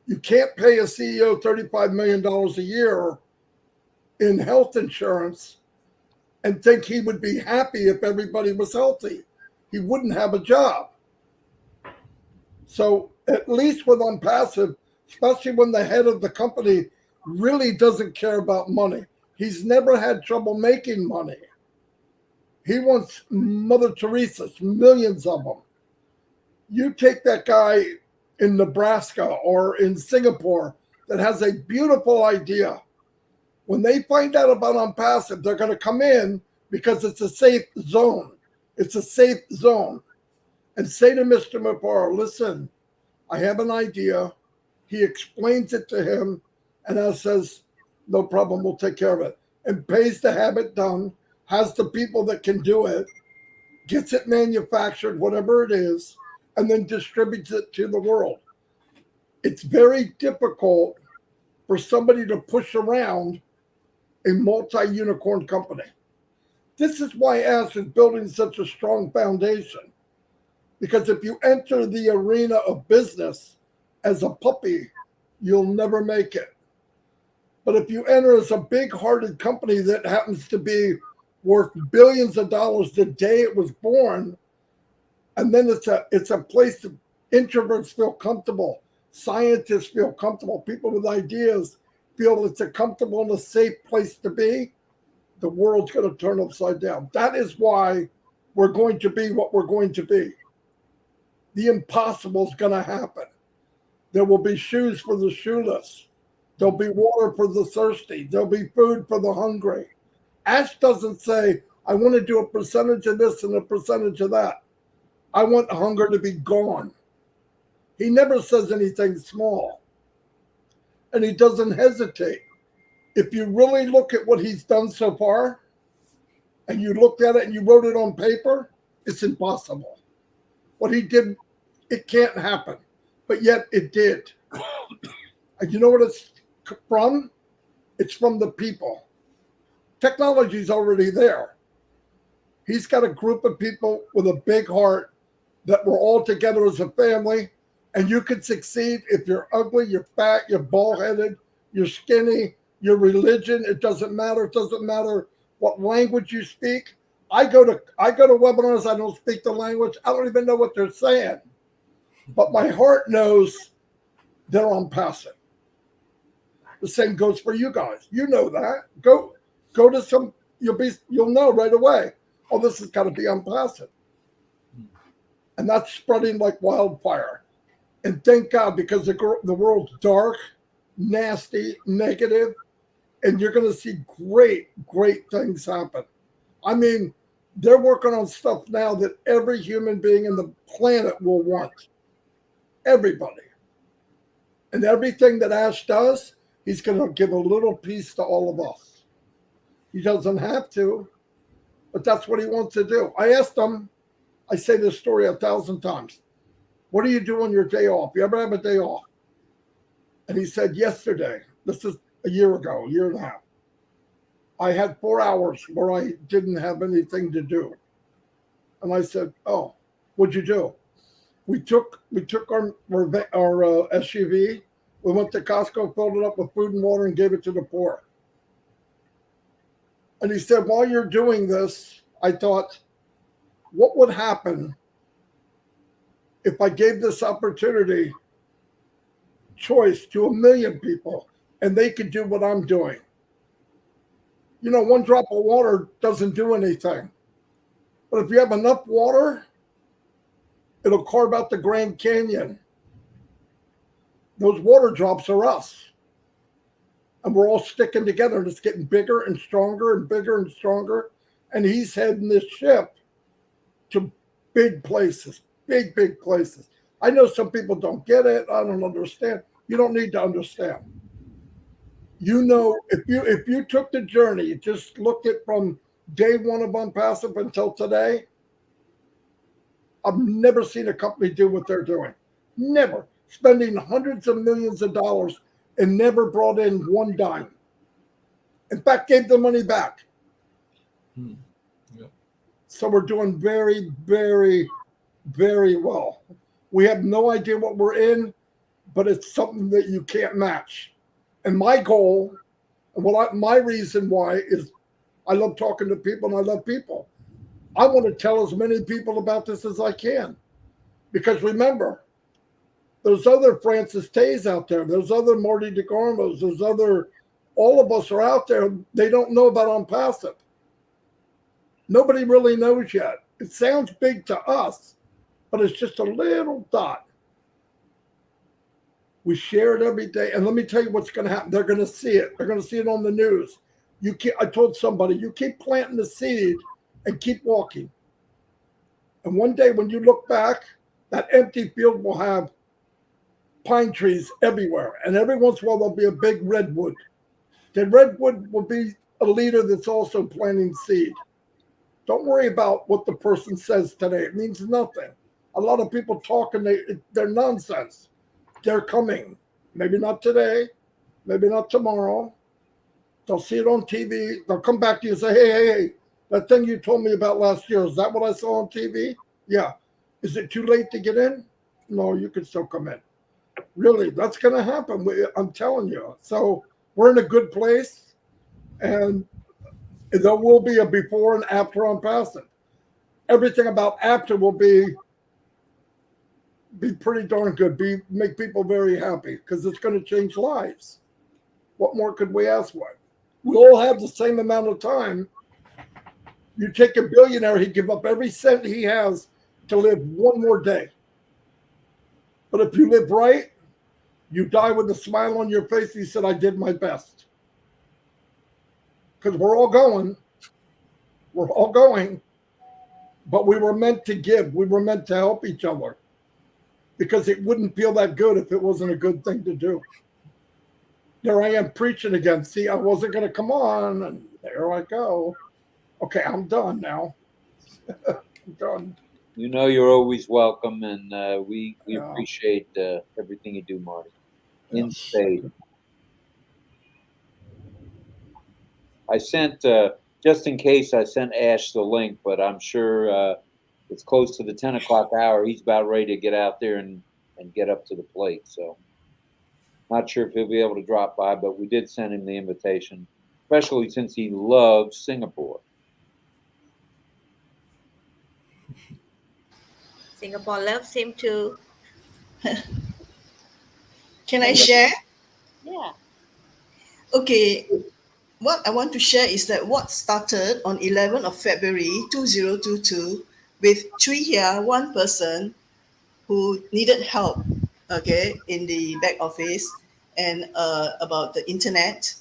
You can't pay a CEO $35 million a year in health insurance and think he would be happy if everybody was healthy. He wouldn't have a job. So at least with on Passive, especially when the head of the company really doesn't care about money. He's never had trouble making money. He wants Mother Teresa's, millions of them. You take that guy in Nebraska or in Singapore that has a beautiful idea. When they find out about on Passive, they're going to come in because it's a safe zone. It's a safe zone. And say to Mr. Mapar, listen, I have an idea. He explains it to him, and I says, no problem, we'll take care of it. And pays to have it done, has the people that can do it, gets it manufactured, whatever it is, and then distributes it to the world. It's very difficult for somebody to push around a multi-unicorn company. This is why Ash is building such a strong foundation. Because if you enter the arena of business as a puppy, you'll never make it. But if you enter as a big-hearted company that happens to be worth billions of dollars the day it was born, and then it's a place that introverts feel comfortable, scientists feel comfortable, people with ideas feel it's a comfortable and a safe place to be, the world's going to turn upside down. That is why we're going to be what we're going to be. The impossible is going to happen. There will be shoes for the shoeless. There'll be water for the thirsty. There'll be food for the hungry. Ash doesn't say, I want to do a percentage of this and a percentage of that. I want hunger to be gone. He never says anything small. And he doesn't hesitate. If you really look at what he's done so far, and you looked at it and you wrote it on paper, it's impossible. What he did, it can't happen. But yet it did. And you know what it's from? It's from the people. Technology's already there. He's got a group of people with a big heart that we're all together as a family, and you can succeed if you're ugly, you're fat, you're bald-headed, you're skinny, your religion, it doesn't matter. It doesn't matter what language you speak. I go to webinars, I don't speak the language. I don't even know what they're saying. But my heart knows they're on passive. The same goes for you guys. You know that. Go to some, you'll know right away. Oh, this has got to be on passive. And that's spreading like wildfire. And thank God, because the world's dark, nasty, negative, and you're going to see great, great things happen. I mean, they're working on stuff now that every human being in the planet will want. Everybody. And everything that Ash does, he's going to give a little piece to all of us. He doesn't have to, but that's what he wants to do. I asked him, I say this story 1,000 times. What do you do on your day off? You ever have a day off? And he said, yesterday, this is a year ago, a year and a half, I had 4 hours where I didn't have anything to do. And I said, oh, what'd you do? We took our SUV, we went to Costco, filled it up with food and water, and gave it to the poor. And he said, while you're doing this, I thought, what would happen if I gave this opportunity choice to 1 million people and they could do what I'm doing? You know, 1 drop of water doesn't do anything. But if you have enough water, it'll carve out the Grand Canyon. Those water drops are us. And we're all sticking together, and it's getting bigger and stronger and bigger and stronger. And he's heading this ship to big places, big, big places. I know some people don't get it. I don't understand. You don't need to understand. You know, if you took the journey, just looked at from day one of Unpassive until today, I've never seen a company do what they're doing. Never. Spending hundreds of millions of dollars and never brought in 1 dime. In fact, gave the money back. Yeah. So we're doing very, very, very well. We have no idea what we're in, but it's something that you can't match. And my goal, and my reason why is I love talking to people and I love people. I want to tell as many people about this as I can. Because remember, there's other Francis Tays out there. There's other Marty DeGarmos. There's other, all of us are out there. They don't know about Unpassive. Nobody really knows yet. It sounds big to us, but it's just a little dot. We share it every day. And let me tell you what's going to happen. They're going to see it. They're going to see it on the news. I told somebody, you keep planting the seed and keep walking. And one day when you look back, that empty field will have pine trees everywhere. And every once in a while, there'll be a big redwood. The redwood will be a leader that's also planting seed. Don't worry about what the person says today. It means nothing. A lot of people talk and they're nonsense. They're coming. Maybe not today. Maybe not tomorrow. They'll see it on TV. They'll come back to you and say, hey, that thing you told me about last year, is that what I saw on TV? Yeah. Is it too late to get in? No, you can still come in. Really, that's going to happen. I'm telling you. So we're in a good place, and there will be a before and after on passing. Everything about after will be pretty darn good. Make people very happy because it's going to change lives. What more could we ask for? We all have the same amount of time. You take a billionaire, he'd give up every cent he has to live one more day. But if you live right, you die with a smile on your face. He said, I did my best. Because we're all going, but we were meant to give. We were meant to help each other because it wouldn't feel that good if it wasn't a good thing to do. There I am preaching again. See, I wasn't going to come on, and there I go. Okay, I'm done now. I'm done. You know you're always welcome, and we Yeah. appreciate everything you do, Marty. Yeah. In spades. I sent, just in case, I sent Ash the link, but I'm sure it's close to the 10 o'clock hour. He's about ready to get out there and get up to the plate. So not sure if he'll be able to drop by, but we did send him the invitation, especially since he loves Singapore. Singapore loves him too. Can I share? Yeah. Okay. What I want to share is that what started on 11th of February 2022 with Chui, one person who needed help, okay, in the back office and about the internet,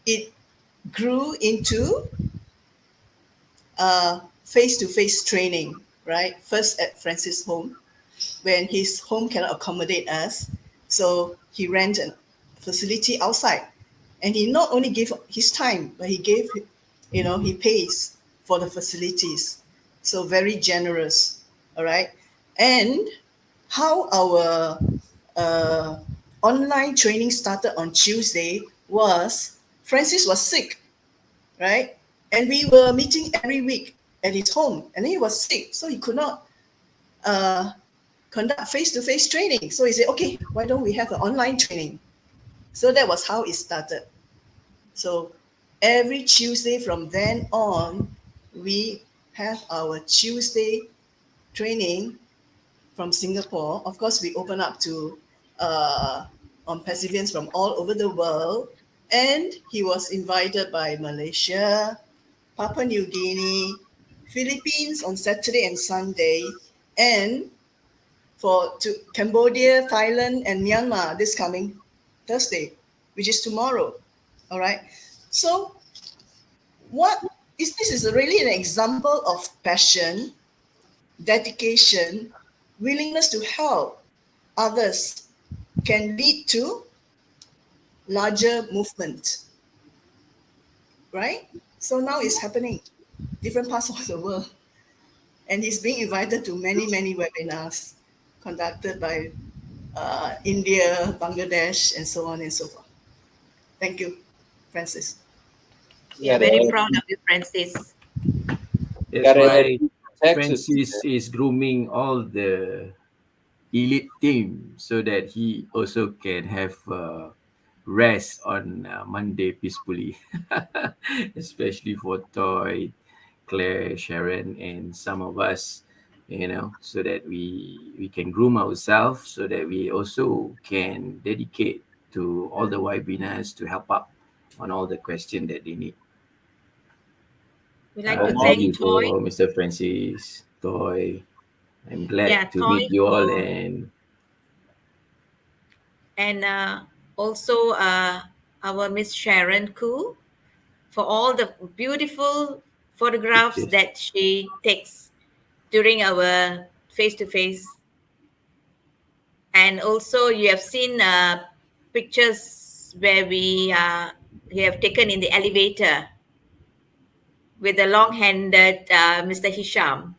it grew into face-to-face training, right? First at Francis' home, when his home cannot accommodate us. So he rented a facility outside. And he not only gave his time, but he gave, he pays for the facilities. So very generous, all right? And how our online training started on Tuesday was Francis was sick, right? And we were meeting every week at his home, and he was sick, so he could not conduct face-to-face training. So he said, okay, why don't we have an online training? So that was how it started. So every Tuesday from then on, we have our Tuesday training from Singapore. Of course, we open up to on participants from all over the world. And he was invited by Malaysia, Papua New Guinea, Philippines on Saturday and Sunday, and to Cambodia, Thailand, and Myanmar this coming Thursday, which is tomorrow. All right. So this is really an example of passion, dedication, willingness to help others can lead to larger movement. Right? So now it's happening, different parts of the world. And he's being invited to many, many webinars conducted by India, Bangladesh, and so on and so forth. Thank you, Francis. We are very proud of you, Francis. That's why Francis is grooming all the elite team so that he also can have rest on Monday peacefully, especially for Toy, Claire, Sharon, and some of us, so that we can groom ourselves so that we also can dedicate to all the webinars to help up on all the questions that they need. We'd like to thank you Toy. for Mr. Francis, Toy. I'm glad to meet you all and also our Miss Sharon Koo for all the beautiful photographs that she takes during our face-to-face. And also you have seen pictures where we have taken in the elevator with the long-handed Mr. Hisham.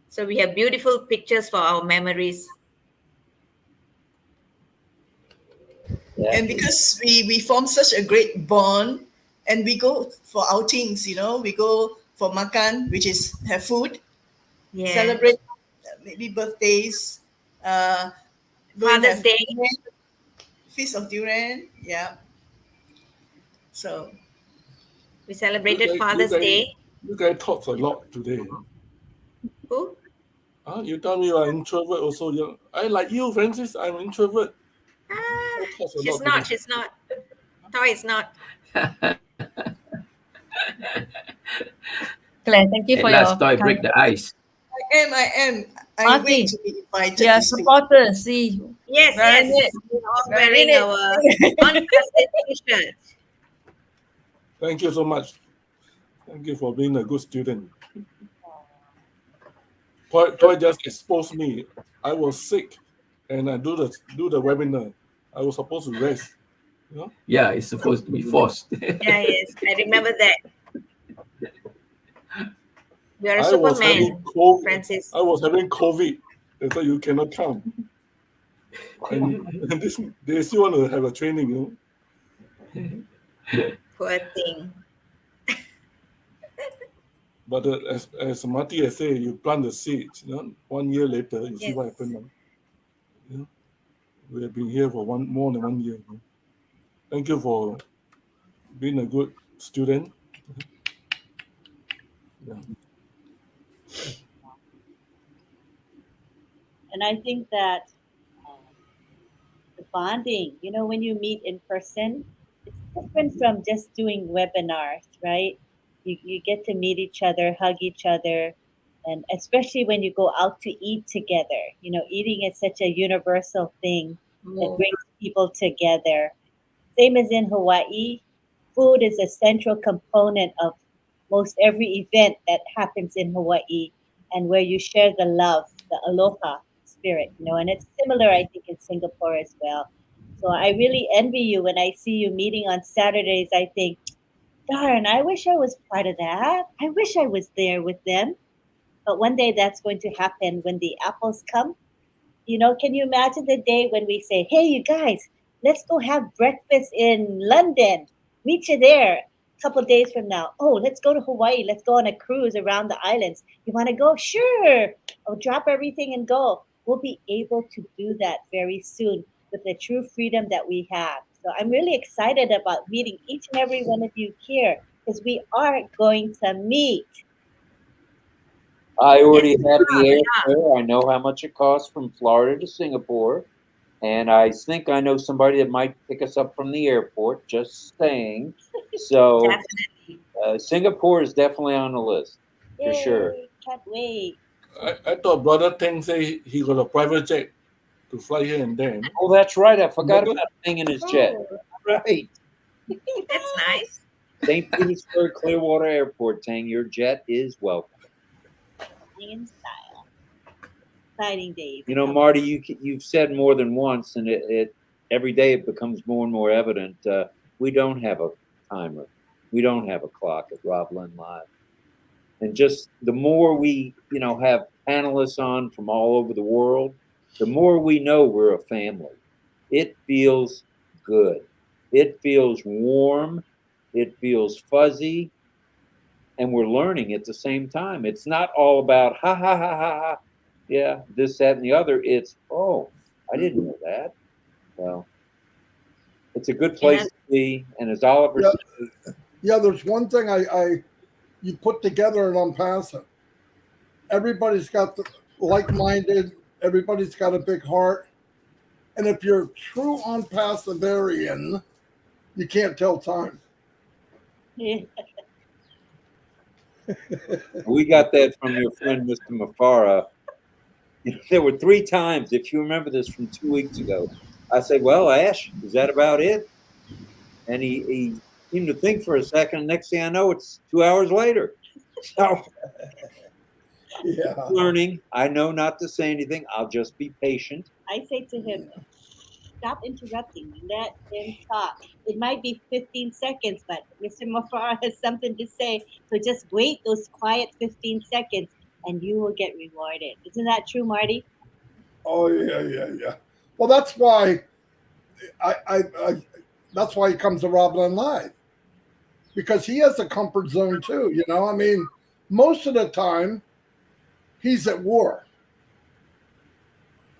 So we have beautiful pictures for our memories. And because we form such a great bond, and we go for outings, we go for makan, which is have food, celebrate maybe birthdays, going to Father's have Day. Feast of Durian. Yeah. So We celebrated Father's Day. You guys talk a lot today. Who? You tell me you are introvert also. I like you, Francis. I'm introvert. Ah, I talk a she's lot not. today. She's not. Toy is not. Claire, thank you At for last, your Toy kind break the ice. I am. I Marty, wait to be invited yeah, to speak. supporters. See, Yes, wearing yes. it. We're all Wearing wearing it. our uncasted t-shirts. Thank you so much. Thank you for being a good student. Toy just exposed me. I was sick, and I do the webinar. I was supposed to rest. You know? Yeah, it's supposed to be forced. Yeah, yes. I remember that. You're a I was having Superman, COVID. Francis. I was having COVID. They said you cannot come. And they still want to have a training. You know? Poor thing. But as Marty has said, you plant the seeds. You know? 1 year later, you see what Yes. happened now. You know? We have been here for more than 1 year. You know? Thank you for being a good student. Yeah. And I think that the bonding, when you meet in person, it's different from just doing webinars, right? You get to meet each other, hug each other, and especially when you go out to eat together. Eating is such a universal thing that Oh, brings people together. Same as in Hawaii, food is a central component of most every event that happens in Hawaii, and where you share the love, the aloha spirit, and it's similar, I think, in Singapore as well. So I really envy you when I see you meeting on Saturdays. I think, darn, I wish I was part of that. I wish I was there with them. But one day that's going to happen when the apples come. Can you imagine the day when we say, hey, you guys, let's go have breakfast in London. Meet you there a couple of days from now. Oh, let's go to Hawaii. Let's go on a cruise around the islands. You want to go? Sure. I'll drop everything and go. We'll be able to do that very soon with the true freedom that we have. So I'm really excited about meeting each and every one of you here because we are going to meet. I already yes. have the Yeah. airfare. I know how much it costs from Florida to Singapore. And I think I know somebody that might pick us up from the airport, just saying. So Definitely. Singapore is definitely on the list, for sure. Yay, can't wait. I thought Brother Teng say he got a private jet to fly here and there. Oh, that's right. I forgot Remember? about Thing in his jet. Oh, Right. That's nice. St. Petersburg Clearwater Airport, Tang. Your jet is welcome. in style. Exciting days. Marty, you've said more than once, and it every day it becomes more and more evident. We don't have a timer. We don't have a clock at RobLynn Live. And just the more we, have panelists on from all over the world, the more we know we're a family. It feels good. It feels warm. It feels fuzzy. And we're learning at the same time. It's not all about ha ha ha ha ha. Yeah, this, that, and the other. It's, oh, I didn't know that. Well, it's a good place to be. And as Oliver said, Yeah, there's one thing you put together and unpass it. Everybody's got like-minded. Everybody's got a big heart. And if you're true unpassivarian, you can't tell time. Yeah. we got that from your friend, Mr. Mafara. There were 3 times, if you remember this from 2 weeks ago, I said, well, Ash, is that about it? And he seemed to think for a second. Next thing I know, it's 2 hours later. So Yeah. learning. I know not to say anything. I'll just be patient. I say to him, stop interrupting. Let him talk. It might be 15 seconds, but Mr. Mafara has something to say. So just wait those quiet 15 seconds and you will get rewarded. Isn't that true, Marty? Oh yeah. Well, that's why that's why he comes to RobLynn Live, because he has a comfort zone too. I mean, most of the time he's at war.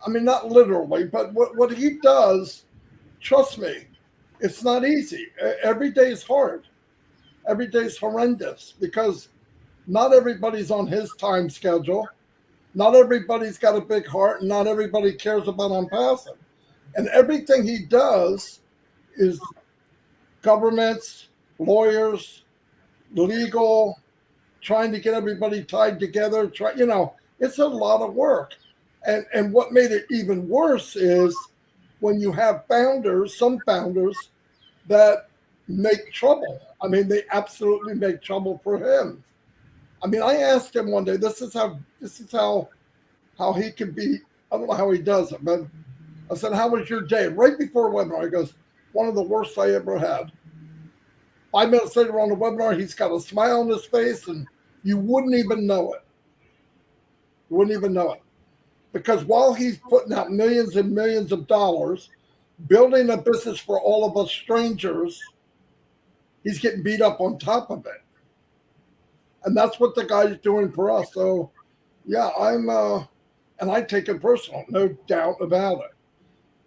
I mean, not literally, but what he does, trust me, it's not easy. Every day is hard. Every day is horrendous because not everybody's on his time schedule. Not everybody's got a big heart, and not everybody cares about unpassive. And everything he does is governments, lawyers, legal, trying to get everybody tied together. It's a lot of work. And what made it even worse is when you have some founders that make trouble. I mean, they absolutely make trouble for him. I mean, I asked him one day, this is how he can be, I don't know how he does it, but I said, how was your day? Right before webinar, he goes, one of the worst I ever had. 5 minutes later on the webinar, he's got a smile on his face, and you wouldn't even know it. You wouldn't even know it. Because while he's putting out millions and millions of dollars, building a business for all of us strangers, he's getting beat up on top of it. And that's what the guy's doing for us. So, yeah, and I take it personal, no doubt about it.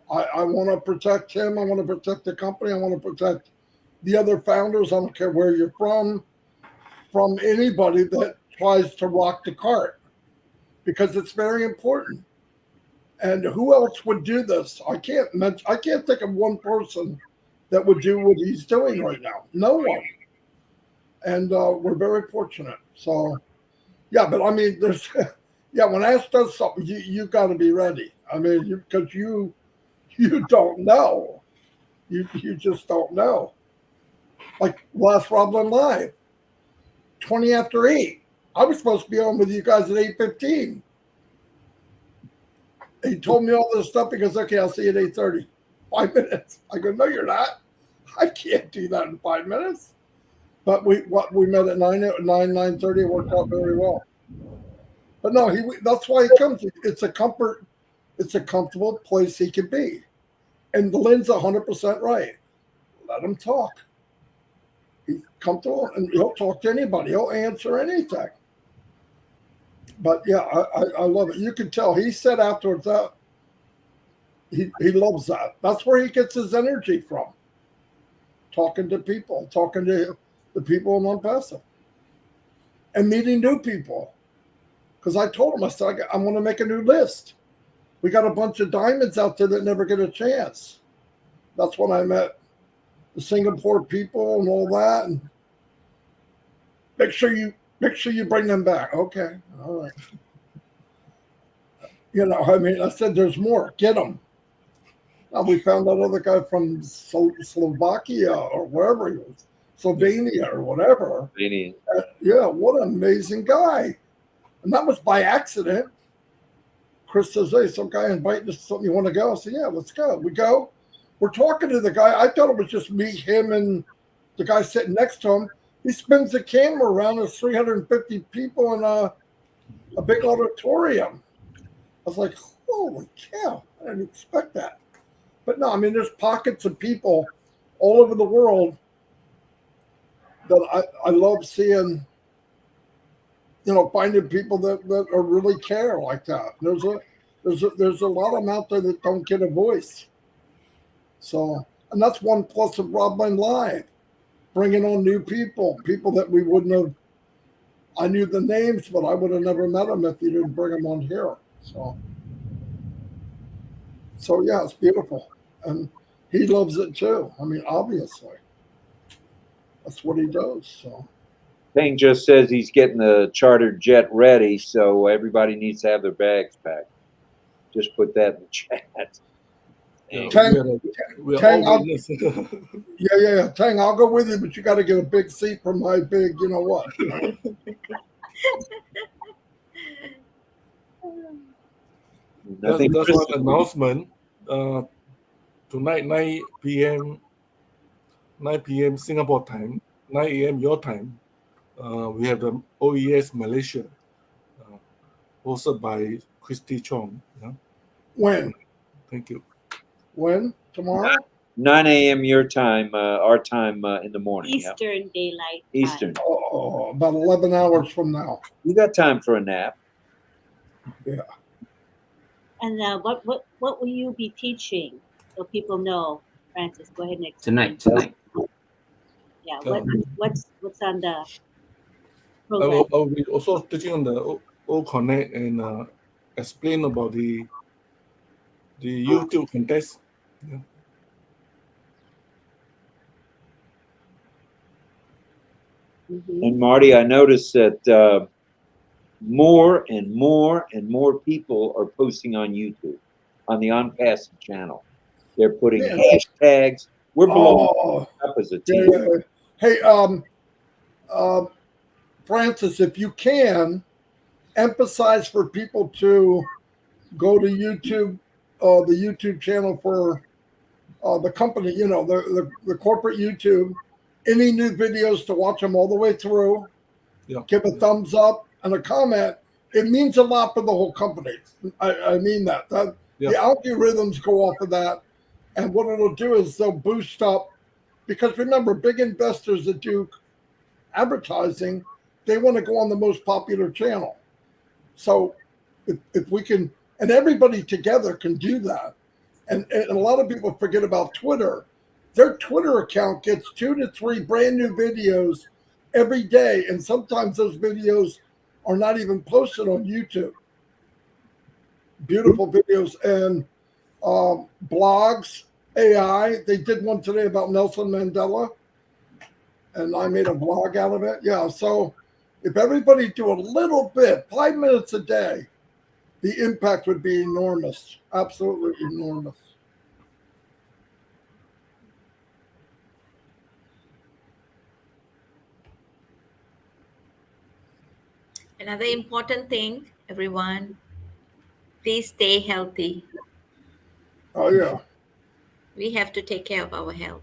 I want to protect him. I want to protect the company. I want to protect the other founders. I don't care where you're from anybody that tries to rock the cart, because it's very important. And who else would do this? I can't think of one person that would do what he's doing right now. No one. And we're very fortunate. So, yeah, but I mean, when Ash does something, you got to be ready. I mean, because you don't know. You just don't know. Like last RobLynn Live, 20 after 8. I was supposed to be on with you guys at 8:15. He told me all this stuff because, okay, I'll see you at 8:30. 5 minutes. I go, no, you're not. I can't do that in 5 minutes. But we met at 9:30. It worked out very well. But no, that's why he comes. It's a comfortable place he can be. And Lynn's 100% right. Let him talk. He's comfortable, and he'll talk to anybody. He'll answer anything. But yeah, I love it. You can tell he said afterwards that he loves that. That's where he gets his energy from. Talking to people, talking to the people in Unpassive, and meeting new people. Because I told him, I said, I want to make a new list. We got a bunch of diamonds out there that never get a chance. That's when I met the Singapore people and all that. And make sure you bring them back. Okay, all right. I mean, I said there's more. Get them. Now we found that other guy from Slovakia or wherever he was, Slovenia or whatever. Slovenia. Yeah, what an amazing guy. And that was by accident. Chris says, hey, some guy invited us to something, you want to go? I said, yeah, let's go. We go. We're talking to the guy. I thought it was just me, him, and the guy sitting next to him. He spins the camera around. There's 350 people in a big auditorium. I was like, holy cow, I didn't expect that. But no, I mean, there's pockets of people all over the world that I love seeing, finding people that are really care like that. There's a lot of them out there that don't get a voice. So, and that's one plus of RobLynn Live, bringing on new people that we wouldn't have. I knew the names, but I would have never met them if you didn't bring them on here. So yeah, it's beautiful, and he loves it too. I mean, obviously, that's what he does. So. Ping just says he's getting the chartered jet ready, so everybody needs to have their bags packed. Just put that in the chat. Yeah. Tang, I'll go with you, but you got to get a big seat for my big, you know what. That's one announcement. Tonight, 9 p.m. Singapore time, 9 a.m. your time. We have the OES Malaysia, hosted by Christy Chong. Yeah? When? Thank you. When? Tomorrow? 9 a.m. your time, our time in the morning. Eastern Daylight Time. Eastern. Oh, about 11 hours from now. You got time for a nap. Yeah. And what will you be teaching so people know? Francis, go ahead and explain. Tonight. Yeah. Yeah. What's on the I program? will be also teaching on the O Connect and explain about the YouTube contest. Yeah. Mhm. And Marty, I noticed that more and more and more people are posting on YouTube, on the Unpassive channel. They're putting Yeah. hashtags. We're blowing Oh, up as a yeah, team. yeah. Hey, Francis, if you can emphasize for people to go to YouTube, the YouTube channel for the company, you know, the corporate YouTube, any new videos to watch them all the way through. Yeah. Give a thumbs up and a comment. It means a lot for the whole company. I mean that. Yeah. The algorithms go off of that. And what it'll do is they'll boost up, because remember, big investors that do advertising, they want to go on the most popular channel. So if we can, and everybody together can do that. And a lot of people forget about Twitter. Their Twitter account gets 2 to 3 brand new videos every day. And sometimes those videos are not even posted on YouTube. Beautiful videos. And blogs, AI. They did one today about Nelson Mandela, and I made a blog out of it. Yeah, so if everybody do a little bit, 5 minutes a day, the impact would be enormous. Absolutely enormous. Another important thing, everyone, please stay healthy. Oh yeah. We have to take care of our health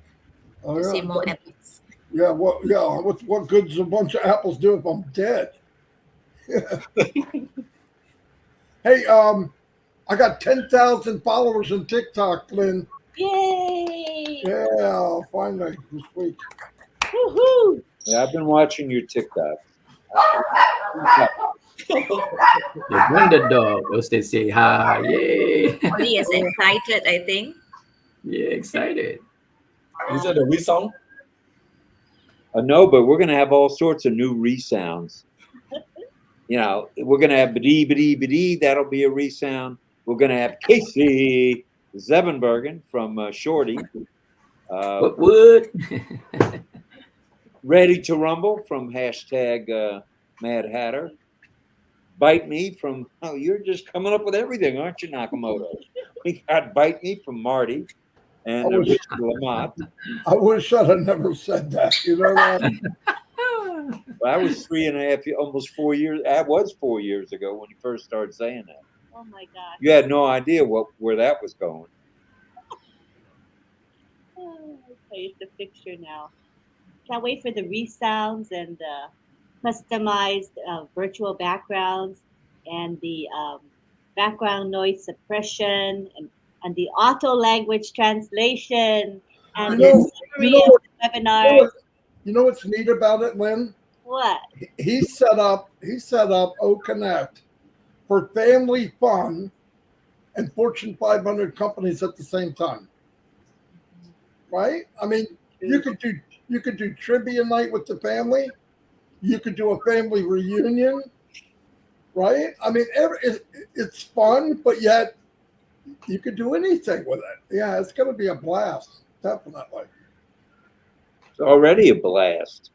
Oh to see yeah. more apples. Yeah. What good's a bunch of apples do if I'm dead? Hey, I got 10,000 followers on TikTok, Lynn. Yay! Yeah, finally this week. Woohoo! Yeah, I've been watching your TikTok. The wonder dog was they say hi, yay. Ollie is excited, I think. Yeah, excited. Is that a wee song? No, but we're going to have all sorts of new resounds. You know, we're going to have bidee, bidee, bidee. That'll be a resound. We're going to have Casey Zevenbergen from Shorty. What? Ready to Rumble from hashtag Mad Hatter. Bite Me from, oh, you're just coming up with everything, aren't you, Nakamoto? We got Bite Me from Marty and Richard Lamont. I wish I'd have never said that. You know that? Well, I was 3.5, almost 4 years. That was 4 years ago when you first started saying that. Oh my gosh. You had no idea where that was going. Okay, it's the picture now. Can't wait for the resounds and the customized virtual backgrounds and the background noise suppression and the auto language translation and the summary of the webinars. You know what's neat about it, Lynn? What? He set up O Connect for family fun and Fortune 500 companies at the same time. Right? I mean, you could do trivia night with the family. You could do a family reunion. Right? I mean, it's fun, but yet you could do anything with it. Yeah, it's going to be a blast. Definitely. It's already a blast.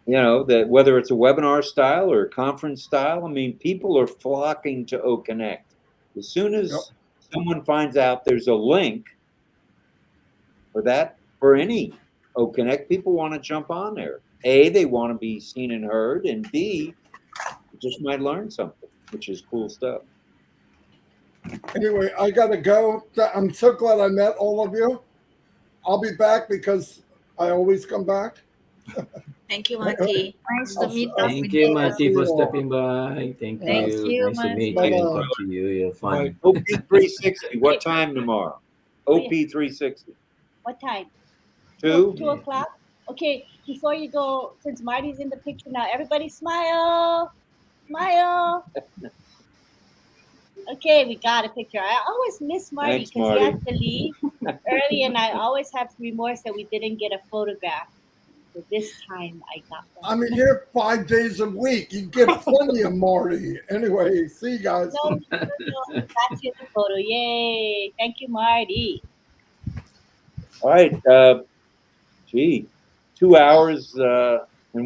You know, that whether it's a webinar style or a conference style, I mean, people are flocking to O Connect. As soon as someone finds out there's a link for any O Connect, people want to jump on there. A, they want to be seen and heard, and B, you just might learn something, which is cool stuff. Anyway, I got to go. I'm so glad I met all of you. I'll be back because I always come back. Thank you, Marty. Nice to meet up Thank with you, you. Marty, for stopping by. Thank Thank you. you, Nice to meet Marty. you and talk to you. You're fun. OP 360. What time tomorrow? OP 360. What time? 2? 2 o'clock? Okay, before you go, since Marty's in the picture now, everybody smile. Smile. Okay, we got a picture. I always miss Marty Thanks, because he Marty. has to leave early, and I always have remorse that we didn't get a photograph. But this time I got one. I'm here 5 days a week. You get plenty of Marty. Anyway, see you guys. No, got you the photo. Yay! Thank you, Marty. All right. Gee, 2 hours and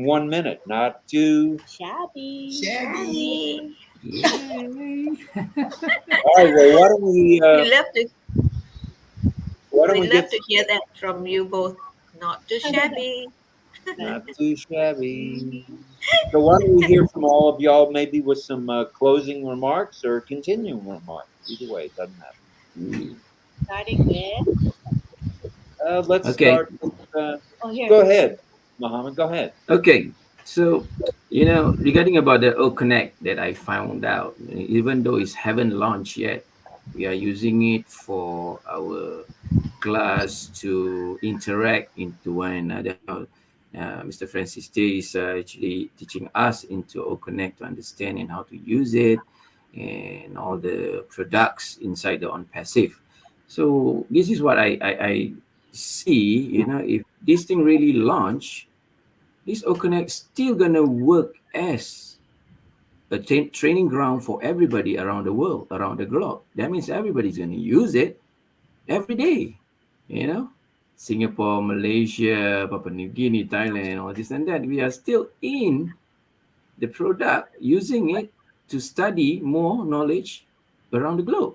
1 minute, not too. Shabby. Shabby. Yay. All right. Well, why don't we? We love to. Why don't We we love get to hear that from you both. Not too shabby. not too shabby? So why don't we hear from all of y'all, maybe with some closing remarks or continuing remarks? Either way, it doesn't matter. Starting with. Let's Okay. start with. Oh, here. Go ahead, Mohammed. Go ahead. Okay, so regarding about the O Connect that I found out, even though it haven't launched yet, we are using it for our class to interact into one another. Mr. Francis Day is actually teaching us into O Connect to understand and how to use it and all the products inside the On Passive. So this is what I see. If this thing really launch, this OConnect still gonna work as a training ground for everybody around the world, around the globe. That means everybody's gonna use it every day. Singapore, Malaysia, Papua New Guinea, Thailand, all this and that. We are still in the product, using it to study more knowledge around the globe.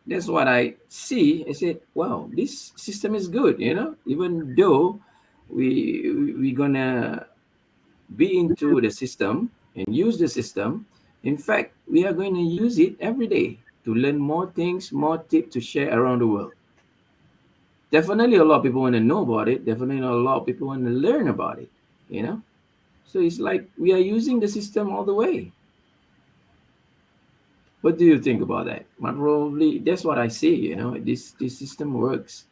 That's what I see. I said, wow, this system is good, even though we're gonna be into the system and use the system. In fact, we are going to use it every day to learn more things, more tips to share around the world. Definitely a lot of people want to know about it. Definitely a lot of people want to learn about it, So it's like we are using the system all the way. What do you think about that? Well, probably that's what I see, this system works.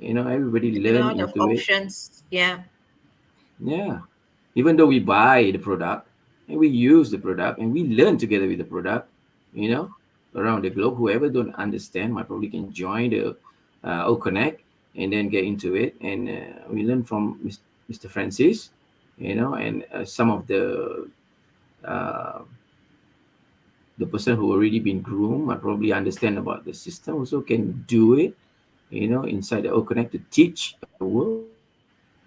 Everybody A learn lot of into it. options. Yeah. Yeah. Even though we buy the product and we use the product and we learn together with the product, around the globe, whoever don't understand might probably can join the O Connect and then get into it. And we learn from Mr. Francis, and some of uh, the person who already been groomed might probably understand about the system, also can do it, inside the O Connect to teach the world,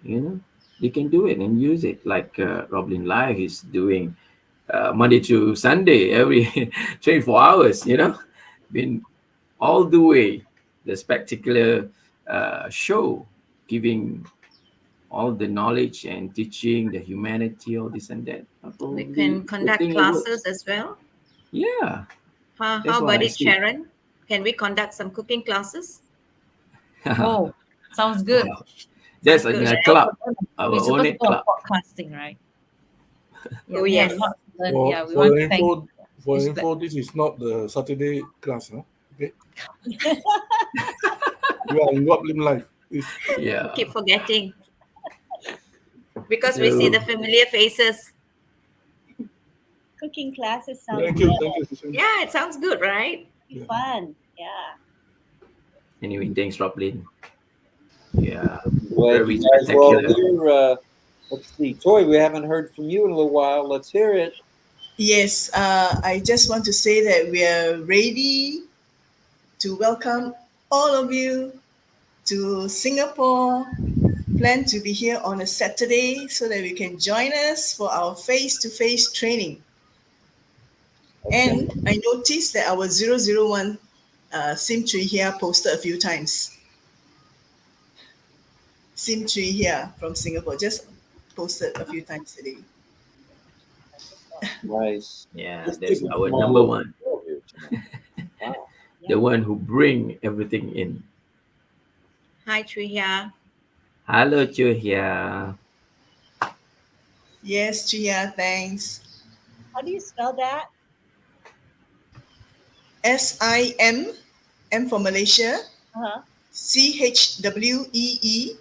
they can do it and use it like RobLynn Live is doing Monday to Sunday, every 24 hours, been all the way, the spectacular show, giving all the knowledge and teaching the humanity, all this and that. We Probably can the conduct thing it classes works. as well. Yeah, How that's what about I it, see. Sharon? Can we conduct some cooking classes? Oh, sounds good. Wow. That's Sounds in good, a right? club, We're our supposed own to do a club. podcasting, right? Yeah, Oh, we have yes. lots to learn. For, Yeah, we for want the to thank info, for this info, this is not the Saturday class. Huh? Okay, Cooking you are in RobLynn Live. Yeah. Keep forgetting. Because we see So, the familiar faces. classes sound Thank good. you. Susan. Yeah, it sounds good, right? Be fun. Yeah. anyway, thanks, RobLynn. Yeah, Glad very you guys were all spectacular. here. Let's see, Toy. We haven't heard from you in a little while. Let's hear it. Yes, I just want to say that we are ready to welcome all of you to Singapore. Plan to be here on a Saturday so that we can join us for our face-to-face training. Okay. And I noticed that our 001 Sim Tree here posted a few times. Sim Tree here from Singapore just posted a few times today. Nice. Yeah, Just that's people our from all number over one, the world here tonight. Wow. the one who bring everything in. Hi, Triya. Hello, Chuhia. Yes, Chia, thanks. How do you spell that? SIM, M for Malaysia, Uh-huh. CHWEE,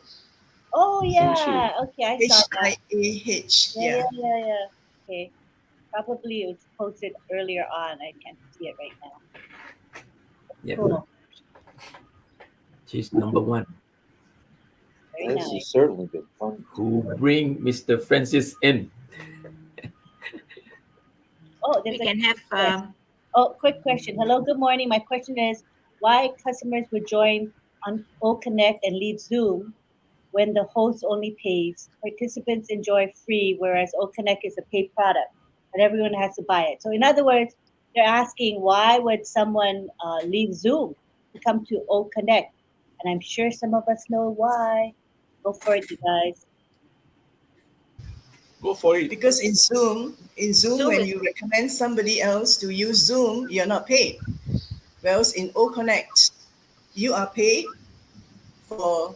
Oh Century. yeah. Okay, I saw that. HIAH. Yeah. Yeah. Okay. Probably it was posted earlier on. I can't see it right now. Yeah, Cool. she's number one. Very This nice. has certainly been fun. Who bring Mr. Francis in? Oh, We there's a can have quick question. Hello, good morning. My question is why customers would join on OConnect and leave Zoom when the host only pays. Participants enjoy free, whereas OConnect is a paid product, and everyone has to buy it. So, in other words, they're asking why would someone leave Zoom to come to OConnect? And I'm sure some of us know why. Go for it, you guys. Go for it. Because in Zoom, Zoom when is- you recommend somebody else to use Zoom, you're not paid. Whereas in OConnect, you are paid for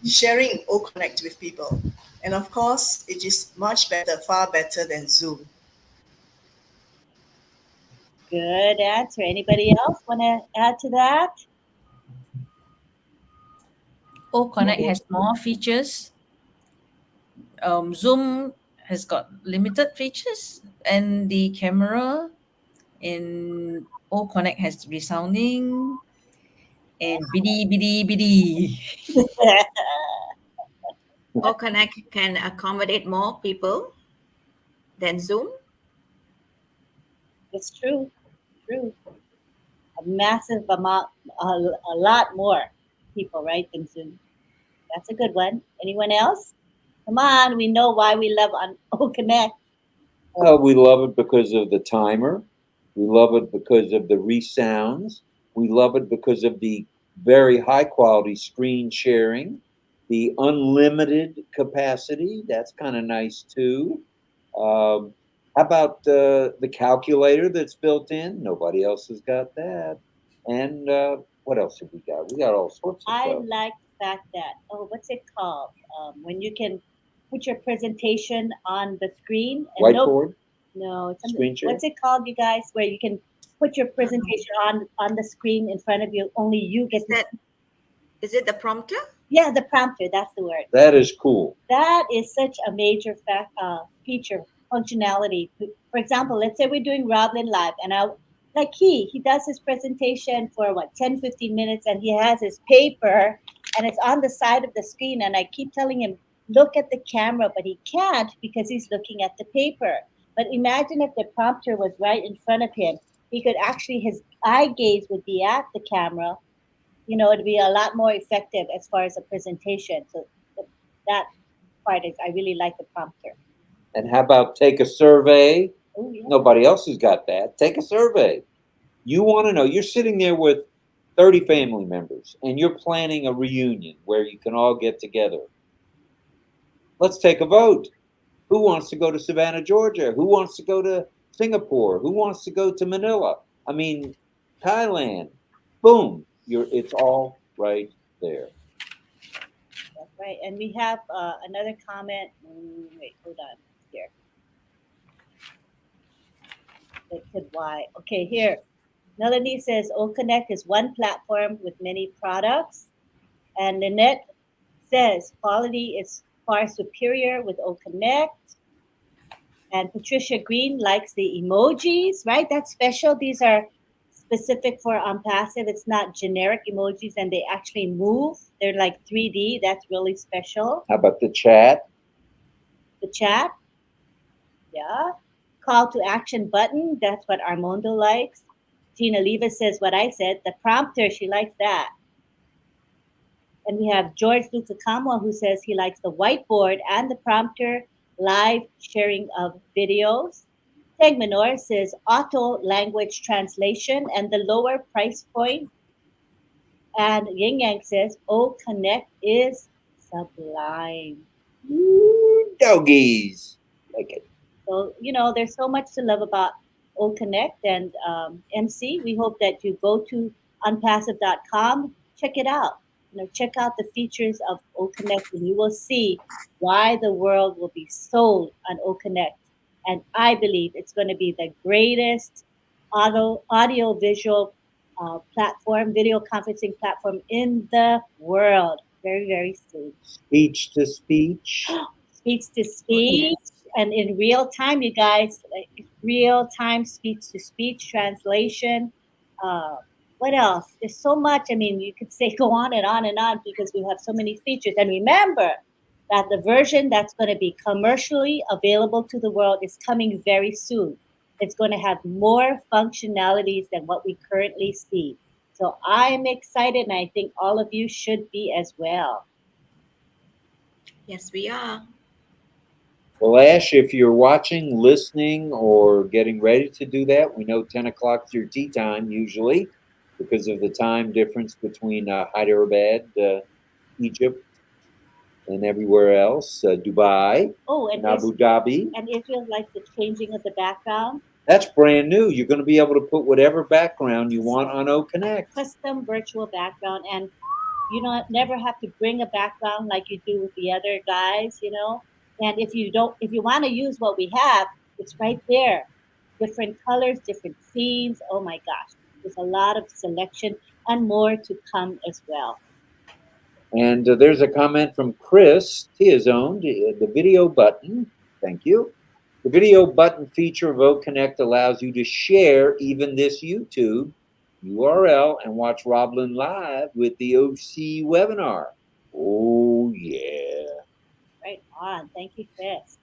sharing OConnect with people. And of course, it is much better, far better than Zoom. Good answer. Anybody else want to add to that? OConnect has more features. Zoom has got limited features, and the camera in OConnect has resounding and biddy biddy biddy. OConnect can accommodate more people than Zoom. It's true. True. A massive amount, a lot more people, right, than Zoom. That's a good one. Anyone else? Come on, we know why we love on OConnect. We love it because of the timer. We love it because of the resounds. We love it because of the very high quality screen sharing, the unlimited capacity. That's kind of nice too. How about the calculator that's built in? Nobody else has got that. And what else have we got? We got all sorts of I stuff. like the fact that, what's it called? When you can put your presentation on the screen. And Whiteboard? No, it's Screen share? what's it called, you guys? Where you can put your presentation on the screen in front of you. Only you get to. Is it the prompter? Yeah, the prompter. That's the word. That is cool. That is such a major feature functionality. For example, let's say we're doing RobLynn Live, and he does his presentation for 10-15 minutes, and he has his paper, and it's on the side of the screen, and I keep telling him look at the camera, but he can't because he's looking at the paper. But imagine if the prompter was right in front of him. He could actually, his eye gaze would be at the camera. It'd be a lot more effective as far as a presentation. So that part is, I really like the prompter. And how about take a survey? Oh, yeah. Nobody else has got that. Take a survey. You want to know, you're sitting there with 30 family members and you're planning a reunion where you can all get together. Let's take a vote. Who wants to go to Savannah, Georgia? Who wants to go to Singapore? Who wants to go to Manila? I mean, Thailand. Boom. It's all right there. That's right. And we have another comment. Wait, hold on here. It could why. Okay, here. Melanie says OConnect is one platform with many products. And Lynette says quality is far superior with OConnect. And Patricia Green likes the emojis, right? That's special. These are specific for passive. It's not generic emojis, and they actually move. They're like 3D. That's really special. How about the chat? The chat, yeah. Call to action button. That's what Armando likes. Gina Leva says what I said. The prompter, she likes that. And we have George Lucacamo who says he likes the whiteboard and the prompter, live sharing of videos. Teg Manor says auto language translation and the lower price point. And Ying Yang says, Connect is sublime. Ooh, doggies. Like it. So, there's so much to love about OConnect and MC. We hope that you go to unpassive.com, check it out. Check out the features of OConnect, and you will see why the world will be sold on OConnect. And I believe it's going to be the greatest audio visual platform, video conferencing platform in the world. Very, very soon. Speech to speech. Speech to speech. and in real time, you guys, like real time speech to speech translation. What else? There's so much. I mean, you could say go on and on and on because we have so many features. And remember that the version that's going to be commercially available to the world is coming very soon. It's going to have more functionalities than what we currently see. So I'm excited, and I think all of you should be as well. Yes, we are. Well, Ash, if you're watching, listening, or getting ready to do that, we know 10 o'clock is your tea time usually because of the time difference between Hyderabad, Egypt, and everywhere else, Dubai, Oh, and and Abu Dhabi. And Israel likes the changing of the background. That's brand new. You're going to be able to put whatever background you want on OConnect. Custom virtual background, and you don't never have to bring a background like you do with the other guys, you know. And if you want to use what we have, it's right there. Different colors, different scenes. Oh my gosh, there's a lot of selection and more to come as well. And there's a comment from Chris Tiazone, the video button. Thank you. The video button feature of OConnect allows you to share even this YouTube URL and watch RobLynn Live with the OC webinar. Oh, yeah. Right on. Thank you, Chris.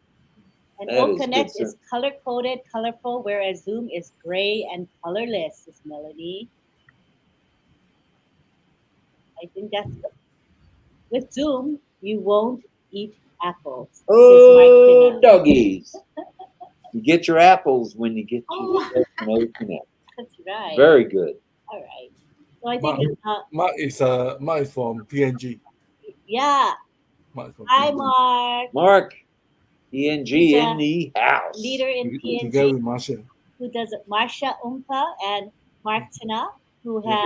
And That is OConnect good, is color-coded, colorful, whereas Zoom is gray and colorless, is Melanie. I think that's with Zoom, you won't eat apples. says Mark Oh, Pinna. doggies. You get your apples when you get yourself an OConnect. That's right. Very good. All right. So I think, Mark is from PNG. yeah. Mark from Hi, PNG. Mark. Mark, PNG He's in a the house. Leader in Together PNG, with Marsha. who does it, Marsha Umpa and Mark Tina, who Yeah.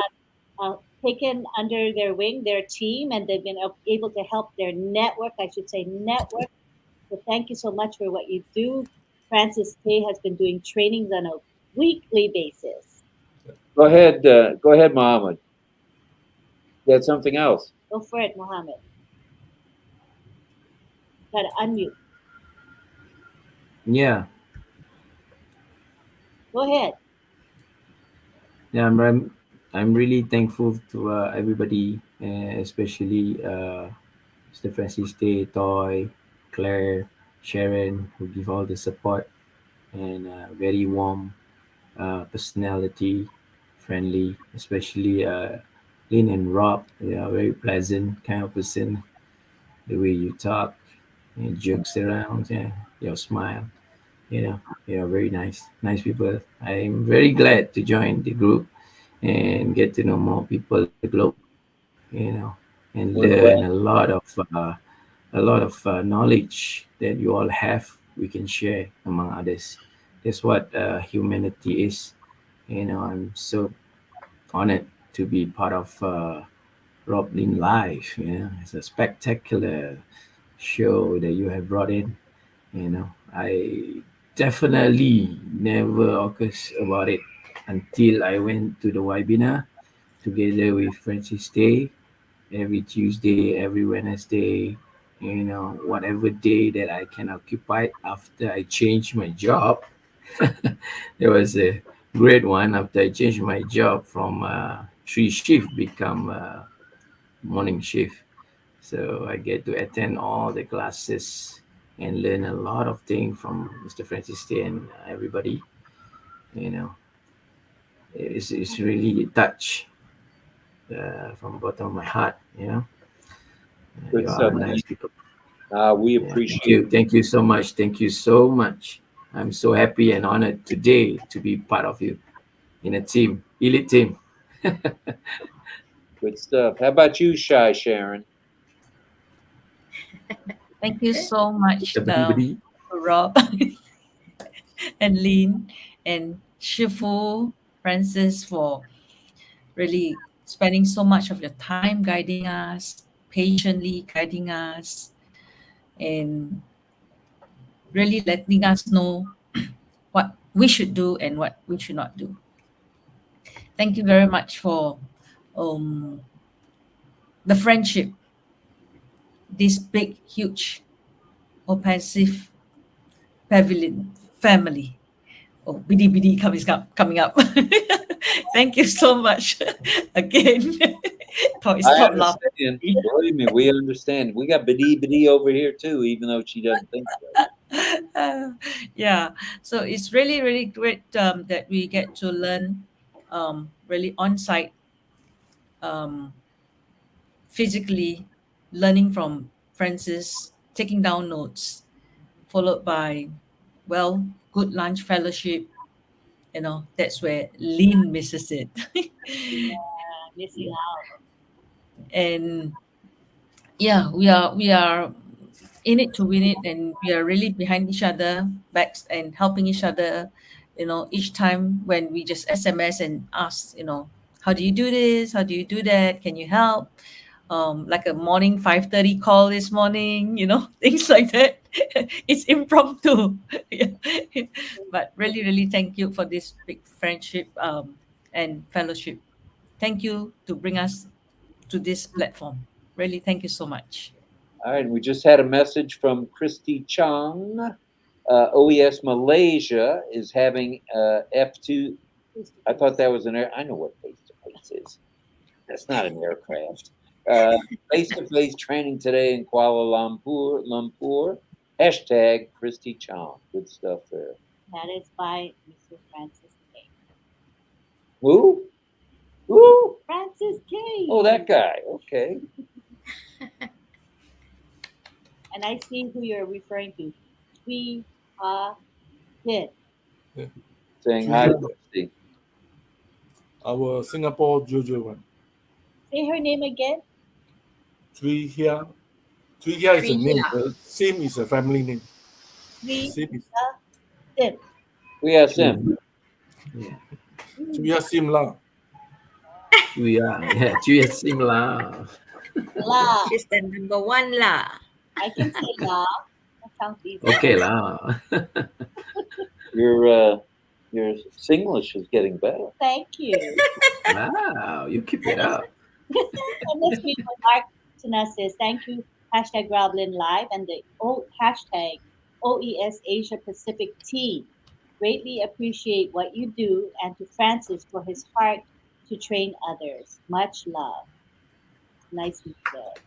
have taken under their wing their team, and they've been able to help their network, I should say network. So thank you so much for what you do. Francis Tay has been doing trainings on a weekly basis. Go ahead, Mohammed. You had something else. Go for it, Mohammed. Got to unmute. Yeah, Go ahead. yeah, I'm really thankful to everybody, especially Mr. Francis Day, Toy, Claire, Sharon, who give all the support, and very warm personality, friendly, especially Lynn and Rob. They are very pleasant kind of person. The way you talk, and jokes around, yeah, your smile, they are very nice people. I'm very glad to join the group and get to know more people in the globe, and We're learn glad. a lot of knowledge that you all have. We can share among others. That's what humanity is. I'm so honored to be part of RobLynn Live. It's a spectacular show that you have brought in. I definitely never occurs about it until I went to the webinar together with Francis Day every Tuesday, every Wednesday, whatever day that I can occupy after I change my job. It was a great one after I changed my job from three shift become morning shift. So I get to attend all the classes and learn a lot of things from Mr. Francis Day and everybody. You know, it's really a touch from bottom of my heart. Good You are stuff. nice people. We Yeah, appreciate thank you so much. Thank you so much. I'm so happy and honored today to be part of you in a team, elite team. Good stuff. How about you, Shy Sharon? Thank you so much, Everybody. Rob and Lynn and Shifu, Francis, for really spending so much of your time guiding us, patiently guiding us, and really letting us know what we should do and what we should not do. Thank you very much for the friendship, this big, huge, oppressive Pavilion family. Oh, BD coming up. Thank you so much again. I Stop laughing. understand. Believe me, we understand. We got Bidi over here too, even though she doesn't think so. Yeah, so it's really great that we get to learn really on site, um, physically learning from Francis, taking down notes, followed by, well, good lunch fellowship. That's where Lean misses it. Missing out. And yeah, we are in it to win it, and we are really behind each other backs and helping each other, each time when we just SMS and ask, how do you do this, how do you do that, can you help, like a morning 5:30 call this morning, things like that. It's impromptu. Yeah. But really thank you for this big friendship, and fellowship. Thank you to bring us to this platform. Really, thank you so much. All right, we just had a message from Christy Chung. OES Malaysia is having F2. I thought that was an air. I know what face-to-face is. That's not an aircraft. Face-to-face training today in Kuala Lumpur. Hashtag Christy Chung. Good stuff there. That is by Mr. Francis K. Who? Who? Francis K. Oh, that guy. Okay. And I see who you're referring to. We are good. Saying hi to Christy. Our Singapore Jojo one. Say her name again. Three here. Three here is a name. Trihia. Sim is a family name. We Sim is Sim. We have Sim. Three Sim lah. Cuya sim lah. La. She's the number one lah. I can say la. That sounds easy. Okay lah. Your Singlish is getting better. Thank you. Wow, you keep it up. And this week, Mark Tana says, thank you, hashtag RobLynn Live and the hashtag OES Asia Pacific team. Greatly appreciate what you do, and to Francis for his heart to train others. Much love. Nicely said.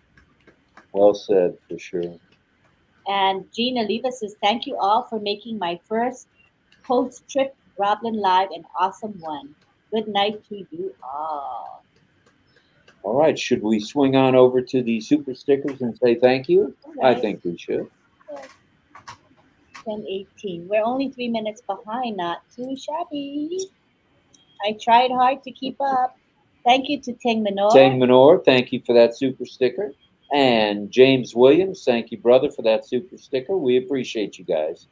Well said, for sure. And Gina Leva says, thank you all for making my first post-trip RobLynn Live an awesome one. Good night to you all. All right, should we swing on over to the super stickers and say thank you? All I right. think we should. 10:18. We're only 3 minutes behind, not too shabby. I tried hard to keep up. Thank you to Teng Manor. Tang Manor, thank you for that super sticker. And James Williams, thank you, brother, for that super sticker. We appreciate you guys.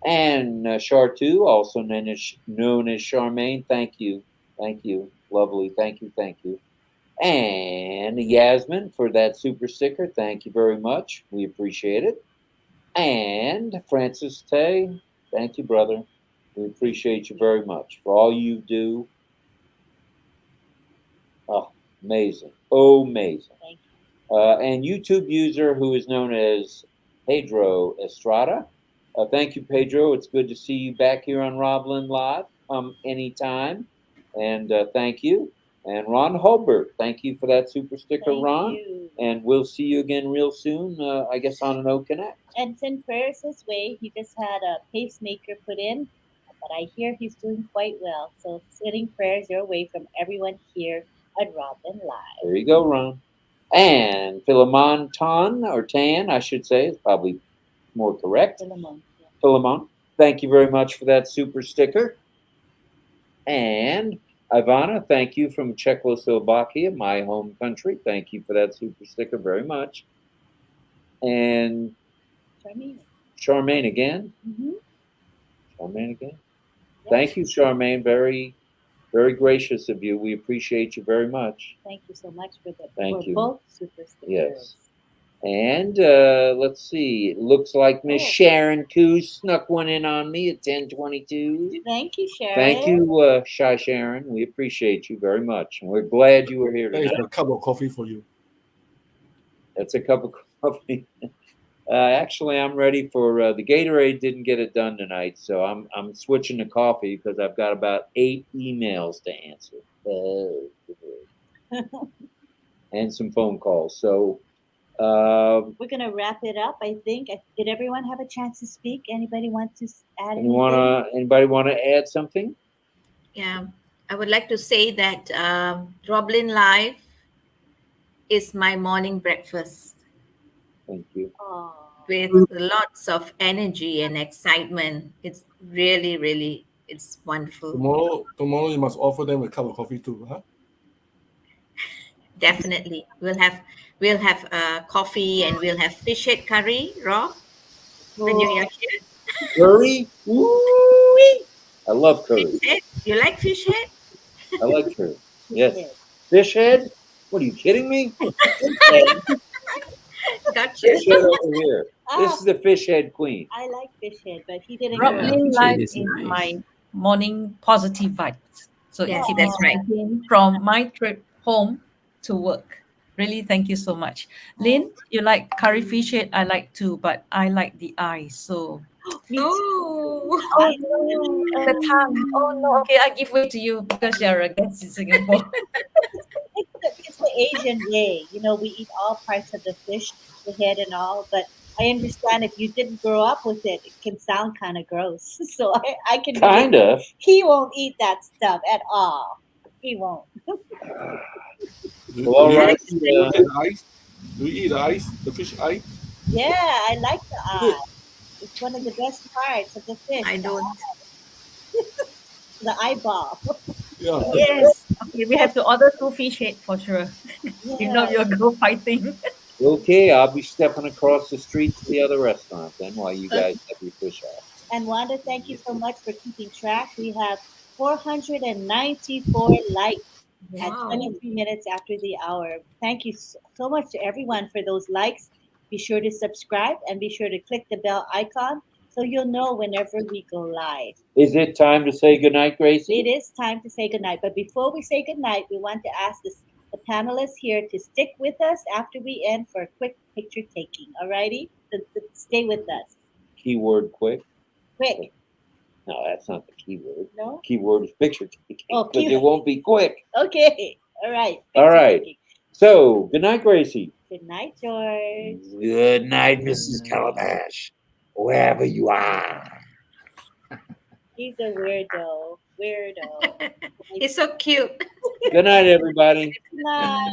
And Chartu, also known as Charmaine, thank you. Thank you. Lovely. Thank you. And Yasmin for that super sticker. Thank you very much. We appreciate it. And Francis Tay, thank you, brother. We appreciate you very much for all you do. Oh, amazing. Amazing. Thank And YouTube user who is known as Pedro Estrada. Thank you, Pedro. It's good to see you back here on RobLynn Live. Anytime. And thank you. And Ron Holbert, thank you for that super sticker, Thank Ron. you. And we'll see you again real soon, I guess, on an O Connect. And send prayers his way. He just had a pacemaker put in, but I hear he's doing quite well. So sending prayers your way from everyone here at RobLynn Live. There you go, Ron. And Philemon Tan, I should say, is probably more correct. Philemon. Yeah. Philemon, thank you very much for that super sticker. And Ivana, thank you from Czechoslovakia, my home country. Thank you for that super sticker very much. And Charmaine. Charmaine again. Mm-hmm. Charmaine again. Thank you, Charmaine. Very, very gracious of you. We appreciate you very much. Thank you so much for Thank you. both super stickers. Yes. And let's see. It looks like Miss Oh. Sharon Koo snuck one in on me at 10:22. Thank you, Sharon. Thank you, Shy Sharon. We appreciate you very much. And we're glad you were here That is tonight. a cup of coffee for you. That's a cup of coffee. Actually, I'm ready for the Gatorade. Didn't get it done tonight, so I'm switching to coffee because I've got about 8 emails to answer and some phone calls. So We're gonna wrap it up. I think. Did everyone have a chance to speak? Anybody want to add anybody want to add something? Yeah, I would like to say that RobLynn Live is my morning breakfast Thank you. with lots of energy and excitement. It's really, really, it's wonderful. Tomorrow you must offer them a cup of coffee too, huh? Definitely, we'll have coffee and we'll have fish head curry, Rob, when you're here. Curry? Woo-wee! I love curry. Fish head? You like fish head? I like curry. Yes. Fish head? What are you kidding me? Fish head, Gotcha. fish head over here. This is the fish head queen. I like fish head, but he didn't. Yeah, go. RobLynn fish head Live is is nice. my morning positive vibes. So Yes, it keeps that's right. me going from my trip home to work. Really, thank you so much. Lynn, you like curry fish head? I like too, but I like the eyes. So Me too. Oh, I the tongue. Oh no, okay, I give way to you because you're a guest in Singapore. it's the Asian way. You know, we eat all parts of the fish, the head and all. But I understand if you didn't grow up with it, it can sound kind of gross. So I can relate. Kind of. He won't eat that stuff at all. He won't. Well, all you right. eat the ice? Do you eat the ice? The fish eye? Yeah, I like the eye. It's one of the best parts of the fish. I don't. The eyeball. Yeah. Yes. Okay, we have to order 2 fish head for sure. If not, Yeah. you'll go fighting. Okay, I'll be stepping across the street to the other restaurant then while you guys have your fish out. And Wanda, thank you so much for keeping track. We have 494 likes at Wow. 23 minutes after the hour. Thank you so much to everyone for those likes. Be sure to subscribe and be sure to click the bell icon so you'll know whenever we go live. Is it time to say goodnight, Gracie? It is time to say goodnight. But before we say goodnight, we want to ask the panelists here to stick with us after we end for a quick picture taking. Alrighty? So stay with us. Keyword quick. Quick. No, that's not the keyword. No? Keyword is picture taking. Oh, But it won't be quick. Okay. All right. All right. Taking. So, good night, Gracie. Good night, George. Good night, Mrs. Calabash. Wherever you are. He's a weirdo. Weirdo. It's so cute. Good night, everybody. Good night.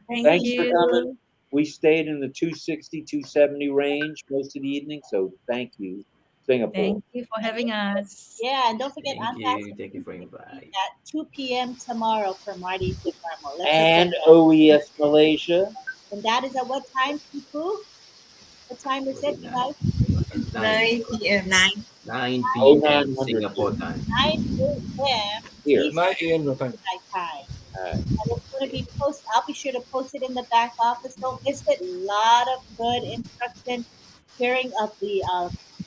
Thanks for coming. We stayed in the 260, 270 range most of the evening, so thank you, Singapore. Thank you for having us. Yeah, and don't forget Thank you for inviting. at 2 p.m. tomorrow for Marty's with Carmel. And OES Malaysia. And that is at what time, Kipu? What time is it, guys? 9 p.m. 9 Oh, p.m. 900. Singapore time. 9 a.m. Here. 9 a.m. your time. night time. All right. And it's going to be I'll be sure to post it in the back office. Don't miss it. A lot of good instruction, sharing of the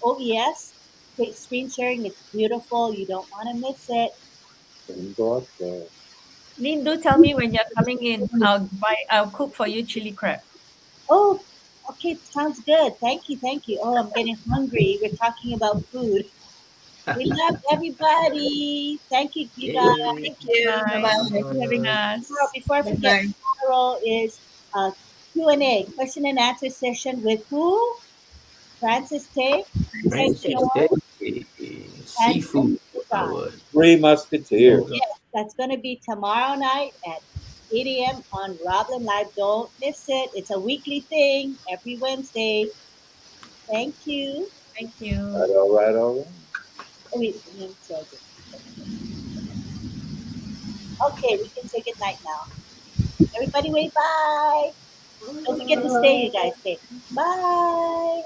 OES. Screen sharing. It's beautiful. You don't want to miss it. Lynn, do tell me when you're coming in. I'll cook for you chili crab. Oh, okay. Sounds good. Thank you. Thank you. Oh, I'm getting hungry. We're talking about food. We love everybody. Thank you, you guys. Thank you. Bye. Bye-bye. Thank you for having us. Before I forget, tomorrow is a Q&A, question and answer session with who? Francis Tay. Francis Day, seafood. Our 3 Musketeers. Yes, that's going to be tomorrow night at 8 a.m. on RobLynn Live. Don't miss it. It's a weekly thing every Wednesday. Thank you. Thank you. All right. Oh, wait, okay, we can say goodnight now. Everybody wave bye. Don't forget to stay, you guys. Stay. Bye.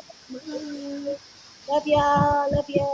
Love y'all. Love ya.